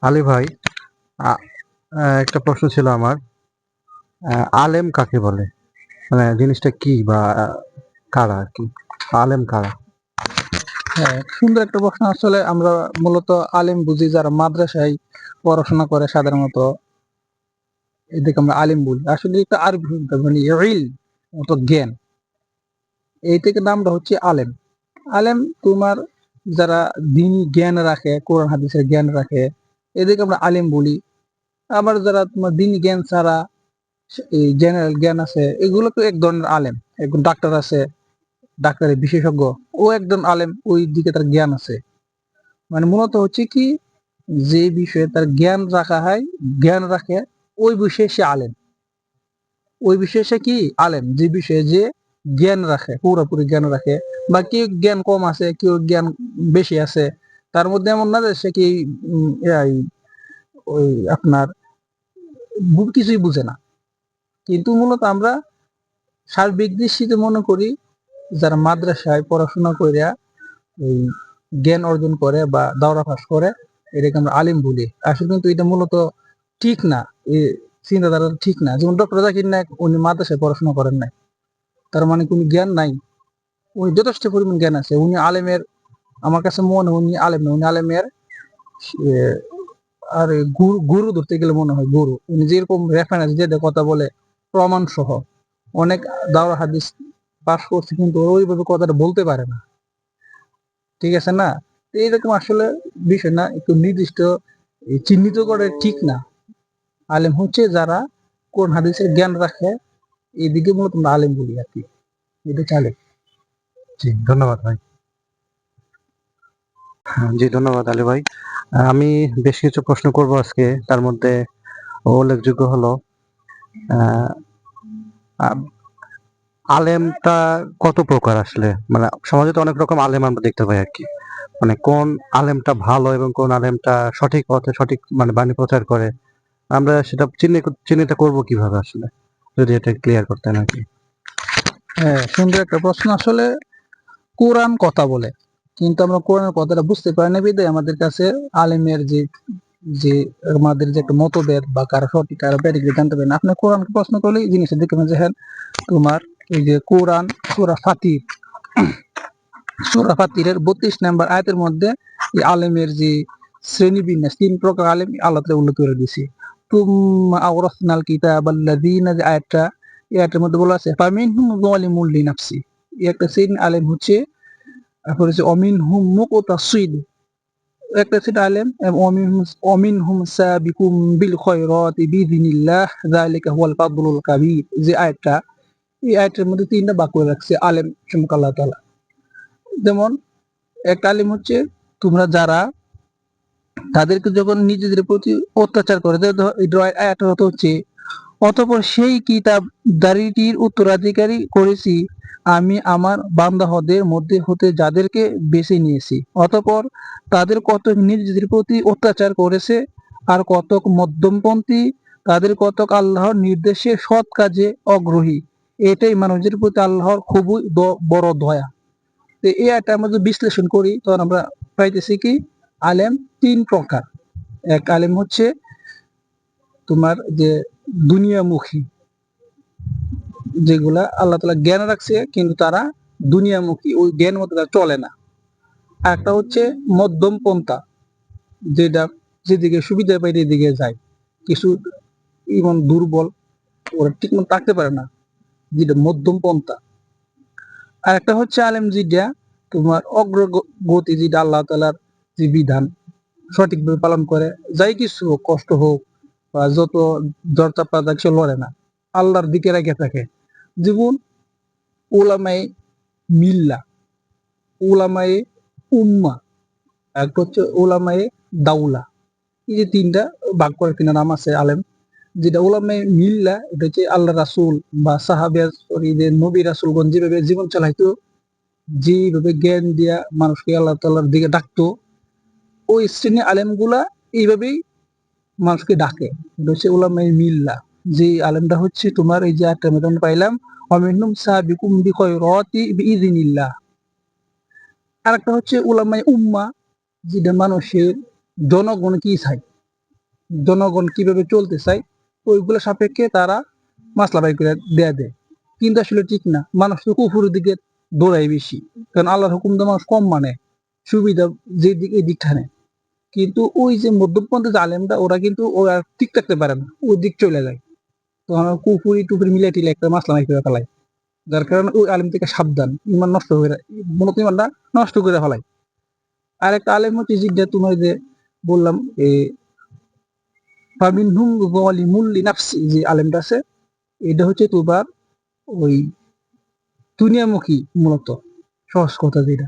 আলী ভাই, আ- একটা প্রশ্ন ছিল আমার। আলেম কাকে বলে? মানে জিনিসটা কি, বা কারা আর কি? আলেম কারা? হ্যাঁ, সুন্দর একটা প্রশ্ন। আসলে আমরা মূলত আলিম বুঝি যারা মাদ্রাসায় পড়াশোনা করে সাধারণত, এদেরকে আমরা আলিম বলি। আসলে এটা আরবি শব্দ, মানে ইলম, অত জ্ঞান। এই থেকে নামটা হচ্ছে আলেম। আলেম তোমার যারা দিনী জ্ঞান রাখে, কোরআন হাদিসের জ্ঞান রাখে, এদেরকে আমরা আলিম বলি। আবার যারা তোমার দিনী জ্ঞান ছাড়া এই জেনারেল জ্ঞান আছে, এগুলোকে এক ধরনের আলেম। একজন ডাক্তার আছে, ডাক্তারের বিশেষজ্ঞ, ও একজন আলেম, ওই দিকে তার জ্ঞান আছে। মানে মূলত হচ্ছে কি, যে বিষয়ে তার জ্ঞান রাখা হয়, জ্ঞান রাখে, ওই বিষয়ে সে আলেম। ওই বিষয়ে সে কি আলেম, যে বিষয়ে যে জ্ঞান রাখে, পুরোপুরি জ্ঞান রাখে। বা কেউ জ্ঞান কম আছে, কেউ জ্ঞান বেশি আছে, তার মধ্যে এমন না যে সে কি ওই আপনার কিছুই বুঝে না। কিন্তু মূলত আমরা সার্বিক দৃষ্টিতে মনে করি, যারা মাদ্রাসায় পড়াশোনা করিয়া এই জ্ঞান অর্জন করে বা দাওরা পাস করে, এটাকে আমরা আলিম বলি। আসলে কিন্তু এটা মূলত ঠিক না। এই চিন্তাধারা ঠিক না। যেমন ডক্টর জাকির নায়ক, উনি মাদ্রাসায় পড়াশোনা করেন নাই, তার মানে কোনো জ্ঞান নাই? উনি যথেষ্ট পরিমাণ জ্ঞান আছে। উনি আলেমের, আমার কাছে মনে হয় উনি আলেম না, উনি আলেমের আর গুরু গুরু ধরতে গেলে মনে হয় গুরু। উনি যেরকম রেফারেন্স দিয়ে কথা বলে, প্রমাণ সহ, অনেক দাওরা হাদিস পাস করছে, কিন্তু ওইভাবে কথাটা বলতে পারে না। ঠিক আছে না? তো এরকম আসলে বিষয় না, একটু নির্দিষ্ট চিহ্নিত করে ঠিক না। আলেম হচ্ছে যারা কোন হাদিসের জ্ঞান রাখে, এইদিকে মূলত আমরা আলেম বলি আর কি। এটা চালে। জি, ধন্যবাদ ভাই। জি, ধন্যবাদ আলী ভাই। আমি বেশ কিছু প্রশ্ন করব আজকে। তার মধ্যে উল্লেখযোগ্য হলো, আহ, আ- আলেমটা কত প্রকার আসলে? মানে সমাজে তো অনেক রকম আলেম আমরা দেখতে পাই আর কি। মানে কোন আলেমটা ভালো এবং কোন আলেমটা সঠিক পথে সঠিক মানে বাণী প্রচার করে, আমরা সেটা চিহ্নিত করবো কিভাবে আসলে? যদি এটা ক্লিয়ার করতেন আর কি। হ্যাঁ, সুন্দর একটা প্রশ্ন। আসলে কোরআন কথা বলে, কিন্তু আমরা কোরআনের কথাটা বুঝতে পারি না, বিধায় আমাদের কাছে আলেমের যে যে আমাদের যে একটা মতভেদ, বা কারো সঠিক কারো ব্যাঠিক জানতে পারি না। আপনি কোরআনকে প্রশ্ন করলেই জিনিসটা দেখবেন যে হ্যাঁ, তোমার এই যে কোরআন সূরা ফাতির, সূরা ফাতিরের 32 নম্বর আয়াতের মধ্যে এই আলেমের যে শ্রেণীবিন্যাস, 3 প্রকার আলেম আল্লাহ তাআলা উল্লেখ করে দিয়েছে। তুম্মা আওরাসনাল কিতাবাল্লাযীনা, যে আয়াতটা, এই আয়াতের মধ্যে বলা আছে ফামিনহুম যালিমুল লিনাফসি। এই একটা শ্রেণী আলেম হচ্ছে। তারপর হচ্ছে অমিনহুম মুকতাসিদ, একটা শ্রেণী আলেম। অমিনহুম সাবিকুম বিল খায়রাতি বিইذনিল্লাহ যালিকা হুয়াল ফাদলুল কাবীর। যে আয়াতটা, এই আয়াতের মধ্যে 3টা বাক্য রাখছে আলেম সম্পর্কে আল্লাহ তাআলা। যেমন একটা আলেম হচ্ছে, তোমরা যারা তাদেরকে যখন নিজেদের প্রতি অত্যাচার করে, আয়াতের অর্থ হচ্ছে, অতঃপর সেই কিতাবদারিটির উত্তরাধিকারী করেছি আমি আমার বান্দাহদের মধ্যে হতে যাদেরকে বেছে নিয়েছি। অতঃপর তাদের কতক নিজেদের প্রতি অত্যাচার করেছে, আর কতক মধ্যমপন্থী, তাদের কতক আল্লাহর নির্দেশে সৎ কাজে অগ্রহী। এটাই মানুষের প্রতি আল্লাহর খুবই বড় দয়া। তো এই আয়াতটা আমরা যদি বিশ্লেষণ করি, তখন আমরা পাইতেছি কি, আলেম 3 প্রকার। এক আলেম হচ্ছে তোমার যে দুনিয়ামুখী, যেগুলা আল্লাহ তাআলা জ্ঞান রাখছে, কিন্তু তারা দুনিয়ামুখী, ওই জ্ঞান মতো তারা চলে না। আর একটা হচ্ছে মধ্যম পন্থা, যেটা যেদিকে সুবিধা পাই এদিকে যায়। কিছু ইমন দুর্বল, ওরা ঠিক মতো থাকতে পারে না, যেটা মধ্যম পন্থা। আর একটা হচ্ছে আলেম যেটা তোমার অগ্রগতি, যেটা আল্লাহ তাআলার যে বিধান সঠিকভাবে পালন করে, যাই কিছু হোক, কষ্ট হোক বা যত দরজা পাতা, সে লড়ে না, আল্লাহর দিকে রেখে থাকে। যেমন উলামায়ে মিল্লা, উলামায়ে উম্মাহ, একটা হচ্ছে উলামায়ে দাউলা। এই যে 3টা ভাগ করে 3টা নাম আছে আলেম। যেটা উলামায়ে মিল্লা, এটা হচ্ছে আল্লাহ রাসূল বা সাহাবা, যে নবী রাসূলগণ যেভাবে জীবন চালাইতো, যেভাবে জ্ঞান দিয়া মানুষকে আল্লাহ তাআলার দিকে ডাকতো, ওই শ্রেণী আলেমগুলা এইভাবেই মানুষকে ডাকে। এটা হচ্ছে উলামায়ে মিল্লা। যে আলেমটা হচ্ছে তোমার এই যে আয়াতটার মধ্যে আমরা পাইলাম, ওয়ামিনহুম সাবিকুম বিখায়রাতি বিইذনিল্লাহ। আরেকটা হচ্ছে উলামায়ে উম্মাহ, যেটা মানুষের জনগণ কি চায়, জনগণ কিভাবে চলতে চায় ওইগুলো সাপেক্ষে তারা মাসলা বাই করে দেয়া দেয়, কিন্তু আসলে ঠিক না। মানুষ তো কুফুরের দিকে দৌড়ায় বেশি, কারণ আল্লাহর হুকুম তো মানুষ কম মানে, সুবিধা যে দিক এই দিকটা নেয়। কিন্তু ওই যে মধ্যপন্থী যে আলেমরা ওরা কিন্তু ওরা ঠিক থাকতে পারে না, ওই দিক চলে যায়, তখন কুফুরি টুফুরি মিলাই টিলে একটা মাসলা মাই করে ফেলায়। যার কারণে ওই আলেম থেকে সাবধান, ইমান নষ্ট করে, মূলত ইমানটা নষ্ট করে ফেলায়। আর একটা আলেম হচ্ছে যেটা তোমার যে বললাম ফামিনহুম যালিমুন লিনাফসি, যে আলেমটা আছে এটা হচ্ছে তোমার ওই দুনিয়ামুখী মূলত, সহজ কথা যেটা,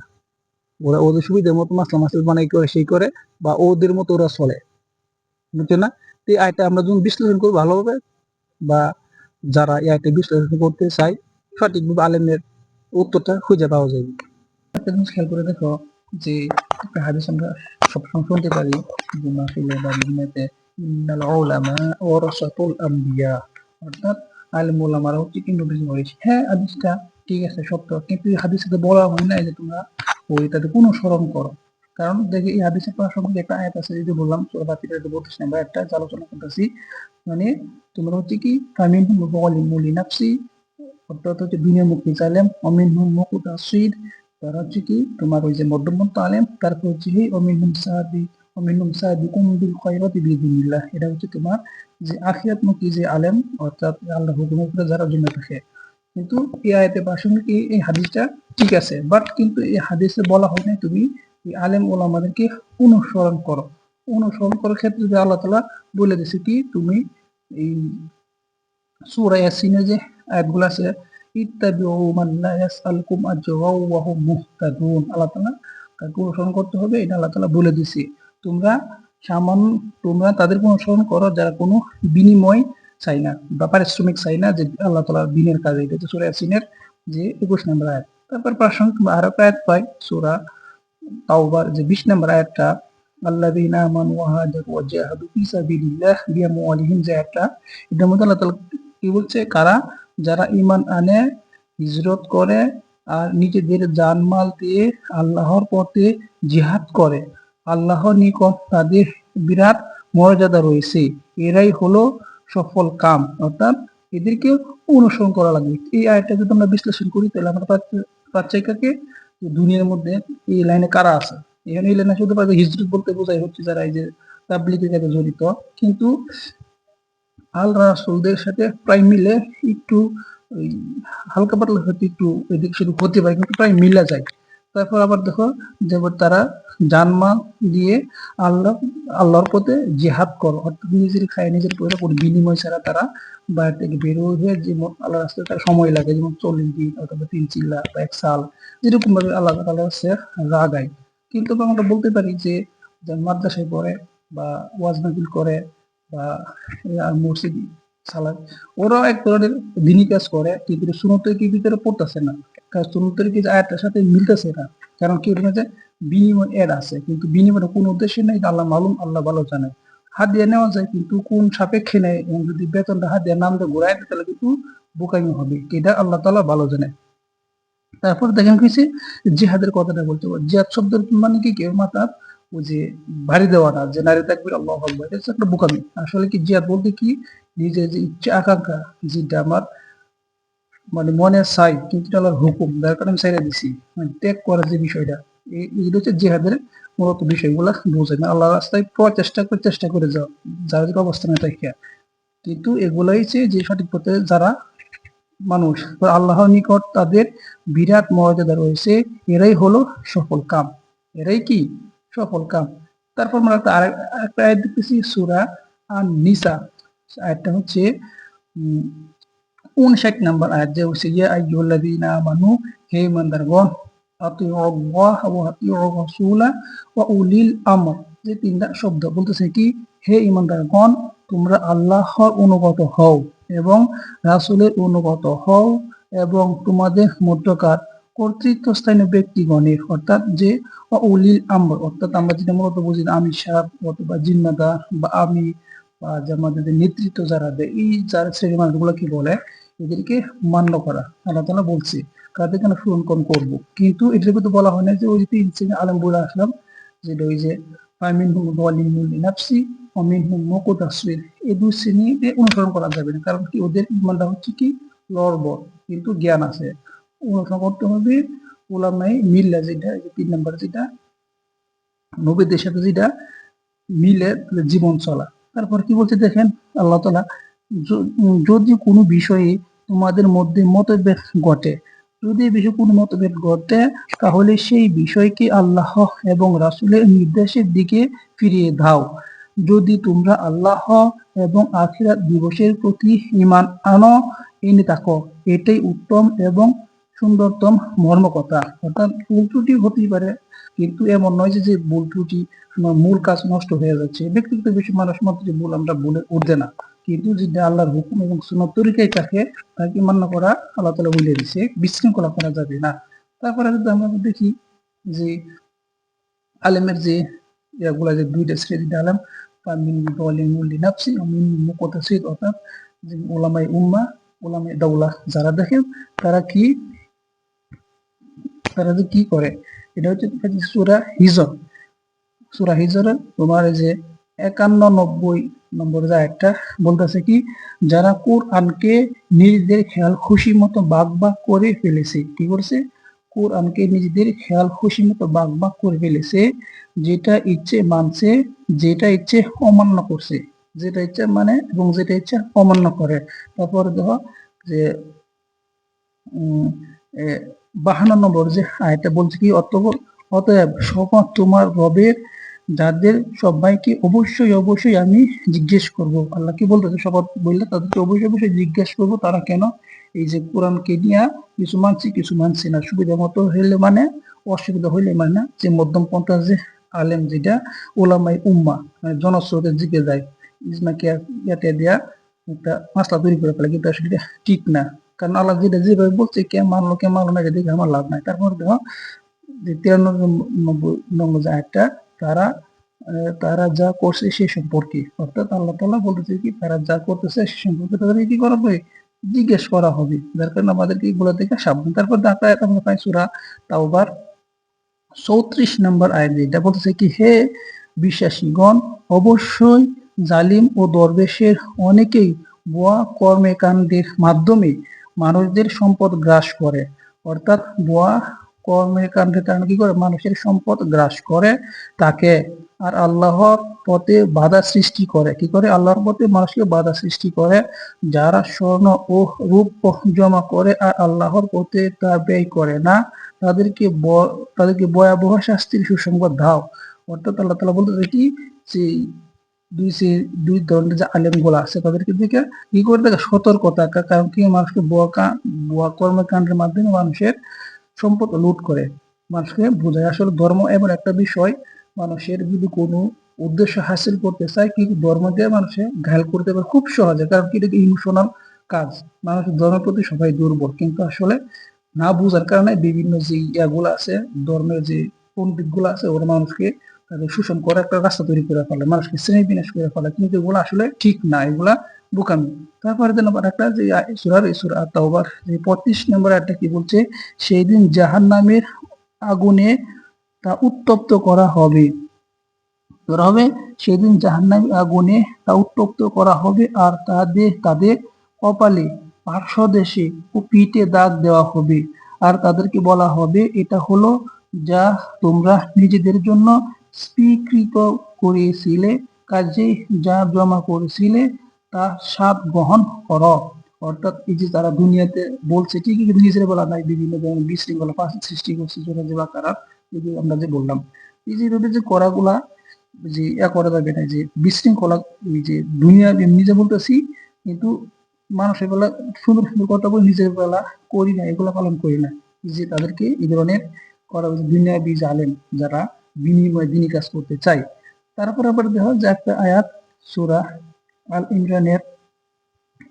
ওরা ওদের সুবিধার মতো মাসলা মাসলা বানাই করে সেই করে, বা ওদের মতো ওরা চলে, বুঝছো না? তো এই আয়টা আমরা যখন বিশ্লেষণ করবো ভালোভাবে, বা যারা এই আয়টা বিশ্লেষণ করতে চাই সঠিকভাবে আলেমের উত্তরটা খুঁজে পাওয়া যাবে। একটা জিনিস খেয়াল করে দেখো যে একটা হাদিস আমরা সবসময় শুনতে পারি যে মাহফিলে বা বিভিন্নতে, ইন্নাল উলামা ওয়ারাসাতুল আমবিয়া, অর্থাৎ আলেম ওলামারা হচ্ছে কি নবীর ওয়ারিস। হ্যাঁ, হাদিসটা ঠিক আছে সত্য, কিন্তু এই হাদিসে বলা হয় না যে তোমরা ওইটাতে অনুসরণ করো। কারণ দেখে এই হাদিসের প্রাসঙ্গিক একটা আয়াত আছে, এই যে বললাম সূরা ফাতিহার 32 নম্বর একটা আলোচনা করতেছি, মানে তোমরা হচ্ছে কি ফামিনহুম যালিমুন লিনাফসি, অর্থাৎ হচ্ছে দুনিয়ামুখী আলেম, অমিনহুম মুকতাসিদ, তারা হচ্ছে কি তোমার ওই যে মধ্যমপন্থী আলেম, তারপর হচ্ছে কি অমিনহুম সাবিকুম বিল খায়রাতি বিইذنিল্লাহ, এটা হচ্ছে তোমার যে আখিরাতমুখী যে আলেম, অর্থাৎ আল্লাহর হুকুমের উপরে যারা জন্য থাকে। কিন্তু এই আয়াতে প্রাসঙ্গিক এই হাদিসটা ঠিক আছে, বাট কিন্তু এই হাদিসে বলা হয় না তুমি এই আলেম ওলামাদেরকে অনুসরণ করো। অনুসরণ করার ক্ষেত্রে যে আল্লাহ তাআলা বলে দিয়েছে কি তুমি এই সূরা ইয়াসিনের যে আয়াতগুলো আছে, ইত্তাবিউ মান লা ইয়াসআলকুম আজরা ওয়া হুম মুহতাদুন, আল্লাহ তাআলা তাকে অনুসরণ করতে হবে, এটা আল্লাহ তাআলা বলে দিয়েছে। তোমরা সামান্য তোমরা তাদেরকে অনুসরণ করো যারা কোনো বিনিময় চাই না বা পারিশ্রমিক চাই না, যে আল্লাহ তাআলার দ্বীনের কাজে। এটা হচ্ছে সূরা ইয়াসিনের যে 21 নম্বর আয়াত। তারপর প্রাসঙ্গিক আরো আয়াত পাই সূরা তাওবার যে 20 নম্বর আয়াতটা, আল্লাযীনা আমানু ওয়া হাজারু ওয়া জাহাদু ফি সাবিলিল্লাহ বিআমওয়ালিহিম, যে আয়াতটা, এটার মধ্যে আল্লাহ তাআলা কি বলছে, কারা যারা ঈমান আনে, হিজরত করে আর নিজেদের জানমাল দিয়ে আল্লাহর পথে জিহাদ করে, আল্লাহর নিকট তাদের বিরাট মর্যাদা রয়েছে, এরাই হলো সফল কাম, অর্থাৎ এদেরকে অনুসরণ করা লাগবে। এই আয়াতটা যদি আমরা বিশ্লেষণ করি তাহলে আমরা পাচ্ছি কাকে, যে দুনিয়ার মধ্যে এই লাইনে কারা আছে। এখানে এই লাইনে শুধু হিজরত বলতে বোঝাই হচ্ছে যারা এই যে তাবলীগের সাথে জড়িত, কিন্তু আল রাসূলদের সাথে প্রায় মিলে একটু ওই হালকা পাতলা হয়তো একটু এদিক সেদিক হতে পারে, কিন্তু প্রায় মিলা যায়। তারপর আবার দেখো যে তারা জানমাল দিয়ে আল্লাহর পথে জিহাদ করো, অর্থাৎ নিজের খায় নিজের পয়সা কোনো বিনিময় ছাড়া তারা বাইরে থেকে বের হয়ে, যেমন আল্লাহ রাস্তায় তার সময় লাগে, যেমন 40 দিন অথবা 3 চিল্লা বা 1 সাল, যেরকম ভাবে আল্লাহ তাআলা হচ্ছে রাগায়। কিন্তু আমরা বলতে পারি যে মাদ্রাসায় পড়ে বা ওয়াজ মাহফিল করে বা মসজিদ সালাত, ওরাও এক ধরনের দিনী কাজ করে, কিন্তু সুন্নতের কি ভিতরে পড়তেছে না, কারণ সুন্নতের কি আয়াতের সাথে মিলতেছে না। কারণ কি ওর মধ্যে বিনিময় এড আছে, কিন্তু বিনিময়ের কোন উদ্দেশ্যে নেই, আল্লাহ মালুম, আল্লাহ ভালো জানে। হাদিয়া নেওয়া যায় কিন্তু কোন সাপেক্ষে নেয়, এবং যদি বেতনটা হাদিয়ার নাম দিয়ে ঘুরায় দেয় তাহলে কিন্তু বোকামি হবে, এটা আল্লাহ তাআলা ভালো জানে। তারপর দেখেন কিছু জিহাদের কথাটা বলতে পারবো, জিহাদ শব্দের মানে কি কেউ মাথা ওই যে ভারী দেওয়া না, যে নারী তাকবীর আল্লাহু আকবার, এটা হচ্ছে একটা বোকামি। আসলে কি জিহাদ বলতে কি, নিজের যে ইচ্ছা আকাঙ্ক্ষা, যেটা আমার মানে মনে চাই কিন্তু এটা আল্লাহর হুকুম, যার কারণে আমি ছেড়ে দিছি, মানে ত্যাগ করার যে বিষয়টা, এইটা হচ্ছে জিহাদের মূলত বিষয়গুলা বোঝায় না। আল্লাহ রাস্তায় চেষ্টা করে যাও যারা যে অবস্থানে থাকে, কিন্তু এগুলাই যে সঠিক পথে যারা মানুষ, আল্লাহর নিকট তাদের বিরাট মর্যাদা রয়েছে, এরাই হলো সফল কাম, এরাই কি সফল কাম। তারপর আমরা আরেকটা আয়াত দেখতেছি সূরা আন-নিসা, আয়াতটা হচ্ছে 59 নম্বর আয়াত, যে হচ্ছে ইয়া আইয়ুহাল্লাযীনা আমানু, হে ঈমানদারগণ, আতিউল্লাহ ওয়া আতিউর রাসূলা ওয়া উলিল আমর, যে তিনটা শব্দ বলতেছে কি, হে ঈমানদারগণ তোমরা আল্লাহর অনুগত হও এবং রাসূলের অনুগত হও, এবং তোমাদের মধ্যকার কর্তৃত্বস্থানীয় ব্যক্তিগণের, অর্থাৎ যে উলিল আমর, অর্থাৎ আমরা যেটা মূলত বুঝি আমির সাহেব অথবা জিম্মাদার বা আমি, বা যে আমাদের নেতৃত্ব যারা দেয়, এই যারা শ্রেণী মানুষগুলো কি বলে, এদেরকে মান্য করা। আল্লাহ তাআলা বলছে কাদেরকে আমরা সুরক্ষণ করবো, কিন্তু এটার কিন্তু বলা হয় না যে ওই যে 3 শ্রেণী আলেম বলে আসলাম, যেটা ওই যে ফামিনহুম যালিমুন লিনাফসি, অমিনহুম মুকতাসির, এই দুই শ্রেণীকে অনুসরণ করা যাবে না। কারণ কি, ওদের ইমানটা হচ্ছে কি লড়বড়, কিন্তু জ্ঞান আছে। অনুসরণ করতে হবে উলামায়ে মিল্লা, যেটা এই যে 3 নাম্বার, যেটা নবীদের সাথে যেটা মিলে জীবন চলা। তারপর কি বলছে দেখেন আল্লাহ তাআলা, যদি কোনো বিষয়ে তোমাদের মধ্যে মতভেদ ঘটে, যদি এই বিষয়ে কোনো মতভেদ ঘটে, তাহলে সেই বিষয়কে আল্লাহ এবং রাসূলের নির্দেশের দিকে ফিরিয়ে দাও। যদি তোমরা আল্লাহ এবং আখিরাত দিবসের প্রতি ঈমান এনে থাকো, এটাই উত্তম এবং সুন্দরতম মর্মকথা। অর্থাৎ ভুল ত্রুটি হতেই পারে, কিন্তু এমন নয় যে ভুল ত্রুটি আমার মূল কাজ নষ্ট হয়ে যাচ্ছে। ব্যক্তিগত বিষয় মানুষ মাত্র ভুল, আমরা ভুলে উঠবে না, কিন্তু যেটা আল্লাহর হুকুম এবং সুন্নাত তরিকায় থাকে, তাকে মান্য করা আল্লাহ তাআলা বলে দিয়েছে, বিশৃঙ্খলা করা যাবে না। তারপরে যদি আমরা দেখি যে আলেমের যে ইয়াগুলা, যে দুইটা শ্রেণীর আলেম, ফামিন যালিমুন লিনাফসি ওয়া মিন মুকতাসিদ, অর্থাৎ যে উলামায়ে উম্মাহ, উলামায়ে দাওলা যারা দেখেন, তারা কি, তারা যে কি করে, এটা হচ্ছে সূরা হিজর। সূরা হিজরের তোমার এই যে ৫১-৯০ নম্বর আয়াতটা বলতেছে কি, যারা কোরআনকে নিজেদের খেয়াল খুশি মতো ভাগ ভাগ করে ফেলেছে। কি করছে? কোরআনকে নিজেদের খেয়াল খুশি মতো ভাগ ভাগ করে ফেলেছে, যেটা ইচ্ছে মানছে, যেটা ইচ্ছে অমান্য করছে, যেটা ইচ্ছে মানে এবং যেটা ইচ্ছে অমান্য করে। তারপরে দেখো যে ৫২ নম্বর যে আয়াতটা বলছে কি, অতএব শপথ তোমার রবের, যাদের সবাইকে অবশ্যই অবশ্যই আমি জিজ্ঞেস করব। আল্লাহ কি বলতেছে? শপথ বললে তাদেরকে অবশ্যই অবশ্যই জিজ্ঞেস করব। তারা কেন এই যে কোরআনকে নিয়ে কিছু মানছি কিছু মানছি না, সুবিধা মতো হইলে মানে, অসুবিধা হইলে মানে না, যে মধ্যম পন্থা যে আলেম, যেটা ওলামায়ে উম্মাহ মানে জনস্রোতের দিকে যায়, ইজমাকে ইয়াতে দেয়া একটা মাসলা তৈরি করে ফেলে, কিন্তু আসলে এটা ঠিক না। কারণ আল্লাহ যেটা যেভাবে বলছে, কে মানলো না, এটা দেখে আমার লাভ নাই। তারপর দেখো যে ৯৩ নম্বর যে আয়াতটা, তারা তারা যা করছে সে সম্পর্কে, অর্থাৎ আল্লাহ তাআলা বলতেছে কি, তারা যা করতেছে সে সম্পর্কে তাদেরকে কি করা হবে? জিজ্ঞেস করা হবে। যার কারণে আমাদেরকে এগুলো থেকে সাবধান। তারপর দেখা যায় আমরা পাই সূরা তাওবার ৩৪ নম্বর আয়াত, যেটা বলতেছে কি, হে বিশ্বাসীগণ, অবশ্যই জালিম ও দরবেশের অনেকেই ভুয়া কর্মকাণ্ডের মাধ্যমে মানুষদের সম্পদ গ্রাস করে। অর্থাৎ ভুয়া কর্মকাণ্ডের কারণে কি করে? মানুষের সম্পদ গ্রাস করে তাকে, আর আল্লাহর পথে বাধা সৃষ্টি করে। কি করে? আল্লাহর পথে মানুষকে বাধা সৃষ্টি করে। যারা স্বর্ণ ও রূপ জমা করে আর আল্লাহর পথে তা ব্যয় করে না, তাদেরকে ভয়াবহ শাস্তির সুসংবাদ দাও। অর্থাৎ আল্লাহ তাআলা বলতেছে কি, যে দুই ধরনের যে আলেম গুলা আছে, তাদেরকে দিকে কি করে থাকে? সতর্ক থাকা। কারণ কি, মানুষকে ভুয়া কর্মকাণ্ডের মাধ্যমে মানুষের সম্পদ লুট করে। মানুষকে বোঝায় আসলে ধর্ম এমন একটা বিষয়, মানুষের যদি কোনো উদ্দেশ্য হাসিল করতে চায়, কিন্তু ধর্ম দিয়ে মানুষে ঘায়ল করতে পারে খুব সহজে। কারণ কি, এটা ইমোশনাল কাজ। মানুষের ধর্মের প্রতি সবাই দুর্বল, কিন্তু আসলে না বুঝার কারণে বিভিন্ন যে ইয়াগুলো আছে, ধর্মের যে পণ্ডিত গুলো আছে, ওরা মানুষকে তাদের শোষণ করে একটা রাস্তা তৈরি করে ফেলে, মানুষকে শ্রেণী বিন্যাস করে ফেলে, কিন্তু এগুলো আসলে ঠিক না, এগুলা বোকামি। তারপরে যেন একটা যে সূরা তাওবার যে ৩৫ নম্বর আয়াতটা কি বলছে, সেই দিন জাহান্নামের আগুনে তা উত্তপ্ত করা হবে। সেদিন জাহান্নামের আগুনে তা উত্তপ্ত করা হবে, আর তাদের কপালে, পার্শ্বদেশে ও পিঠে দাগ দেওয়া হবে। আর তাদেরকে বলা হবে, এটা হলো যা তোমরা নিজেদের জন্য স্বীকৃত করেছিলে, কাজেই যা জমা করেছিলে তা স্বাদ গ্রহণ করো। অর্থাৎ এই যে তারা দুনিয়াতে বলছে ঠিকই, কিন্তু নিজেরা বলা নাই, বিভিন্ন ধরনের বিশৃঙ্খলা ফাসাদ সৃষ্টি করছে, যে বাকারা, এই যে আমরা যে বললাম, এই যে এভাবে যে করাগুলা, যে করা যাবে না, যে বিশৃঙ্খলা, ওই যে দুনিয়া নিজে বলতেছি, কিন্তু মানুষের বেলা সুন্দর সুন্দর কথা বলে, নিজের বেলা করি না, এগুলা পালন করি না। যে তাদেরকে এই ধরনের করা উচিত, দুনিয়াবি জালেম যারা বিনিময় দিনই কাজ করতে চায়। তারপর আবার দেখো যে একটা আয়াত, সূরা আল ইমরানের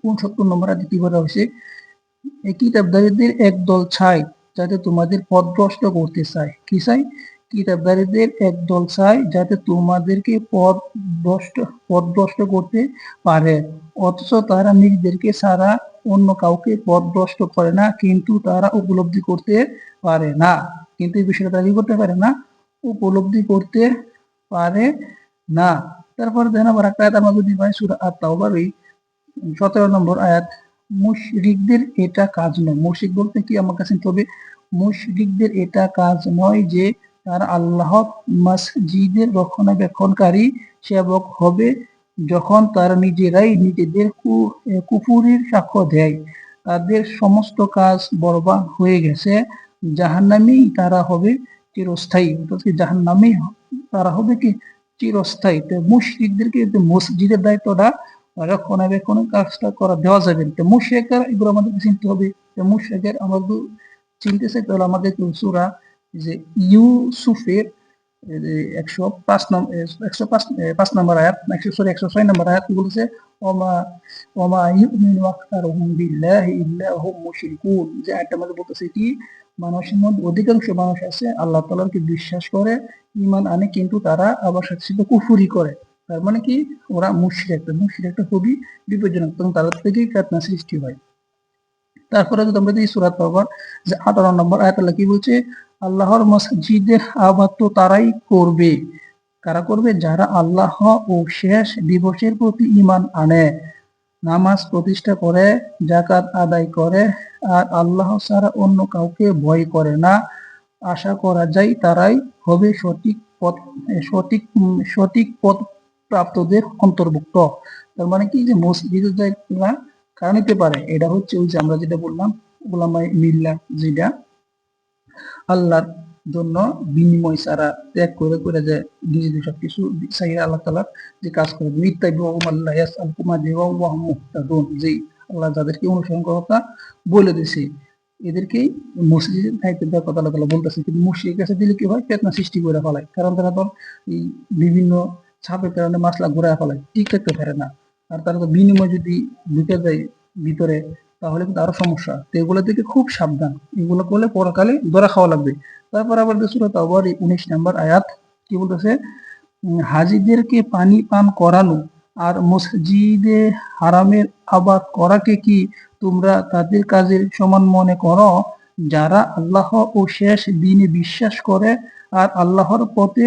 ৬৯ নম্বর আয়াতে কি বলা হয়েছে, এই কিতাবধারীদের একদল চায় যাতে তোমাদের পথভ্রষ্ট করতে চায়। কি চাই? কিতাবধারীদের একদল চায় যাতে তোমাদেরকে পথভ্রষ্ট করতে পারে, অথচ তারা নিজেদেরকে ছাড়া অন্য কাউকে পথভ্রষ্ট করে না, কিন্তু তারা উপলব্ধি করতে পারে না। কিন্তু এই বিষয়টা তারা কি করতে পারে না? উপলব্ধি করতে পারে না। তারপর দেখেন আবার একটা আয়াত আমরা যদি পাই সূরা আত-তাওবার 17 নম্বর আয়াত, মুশরিকদের এটা কাজ নয়। মুশরিক বলতে কি আমার কাছে তবে মুশরিকদের এটা কাজ নয় যে তারা আল্লাহর মসজিদের রক্ষণাবেক্ষণকারী সেবক হবে যখন তারা নিজেরাই নিজেদের কুফুরির সাক্ষ্য দেয়। তাদের সমস্ত কাজ বরবাদ হয়ে গেছে, জাহান্নামেই তারা হবে চিরস্থায়ী। অর্থাৎ কি জাহান্নামেই তারা হবে কি চিরস্থায়ী। তো মুশরিকদেরকে মসজিদের দায়িত্বটা রক্ষণাবেক্ষণের কাজটা করা দেওয়া যাবে না। তো মুশরিকরা এগুলো আমাদেরকে চিনতে হবে। তো মুশরিকের আমরা চিনতে চাই তাহলে আমাদের সূরা যে ইউসুফের 105 নম্বর আয়াত, 106 নম্বর আয়াত বলেছে ওমা ইউমিনু আকতারুহুম বিল্লাহি ইল্লা হুম মুশরিকুন। যে আয়াতটা আমাদের বলতেছে কি মানুষের মধ্যে অধিকাংশ মানুষ আছে আল্লাহ তাআলাকে বিশ্বাস করে, ঈমান আনে, কিন্তু তারা আবার সাথে সাথে কুফরি করে। তার মানে কি ওরা মুশরিক। মুশরিকটা খুবই বিপজ্জনক, তখন তাদের থেকেই ফিতনা সৃষ্টি হয়। তারপরে যদি আমরা দেখি সূরা তাওবার যে 18 নম্বর আয়াত, আল্লাহ কি বলছে, আল্লাহর মসজিদের আবাদ তো তারাই করবে। কারা করবে? যারা আল্লাহ ও শেষ দিবসের প্রতি ঈমান আনে, নামাজ প্রতিষ্ঠা করে, যাকাত আদায় করে, আর আল্লাহ ছাড়া অন্য কাউকে ভয় করে না। আশা করা যায় তারাই হবে সঠিক পথ প্রাপ্তদের অন্তর্ভুক্ত। তার মানে কি যে মসজিদের দায়িত্বটা কারা নিতে পারে? এটা হচ্ছে ওই যে আমরা যেটা বললাম উলামায়ে মিল্লাহ, যেটা আল্লাহর জন্য বিনিময় ছাড়া ত্যাগ করে করে যে নিজেদের সবকিছু চাইয়া আল্লাহ তাআলার যে কাজ করে, যে আল্লাহ যাদেরকে অনুসরণ করার কথা বলে দিয়েছে এদেরকেই মসজিদের দায়িত্ব দেওয়ার কথা আল্লাহ তাআলা বলতেছে। কিন্তু মুশরিকের কাছে দিলে কি হয়? ফিতনা সৃষ্টি করে ফেলায়, কারণ তারা তো এই বিভিন্ন ছাপের কারণে মাসলা ঘুরায় ফেলায়, ঠিক থাকতে পারে না। আর তারা তো বিনিময় যদি ঢুকে যায় ভিতরে তাহলে কিন্তু আরো সমস্যা। তো এগুলো থেকে খুব সাবধান, এগুলো করলে পরকালে ধরা খাওয়া লাগবে। তারপর আবার সূরা তাওবার 19 নম্বর আয়াত কি বলতেছে, হাজীদেরকে পানি পান করানো আর মসজিদে হারামের আবাদ করাকে কি তোমরা তাদের কাজের সমান মনে করো? যারা আল্লাহ ও শেষ দিনে বিশ্বাস করে আর আল্লাহর পথে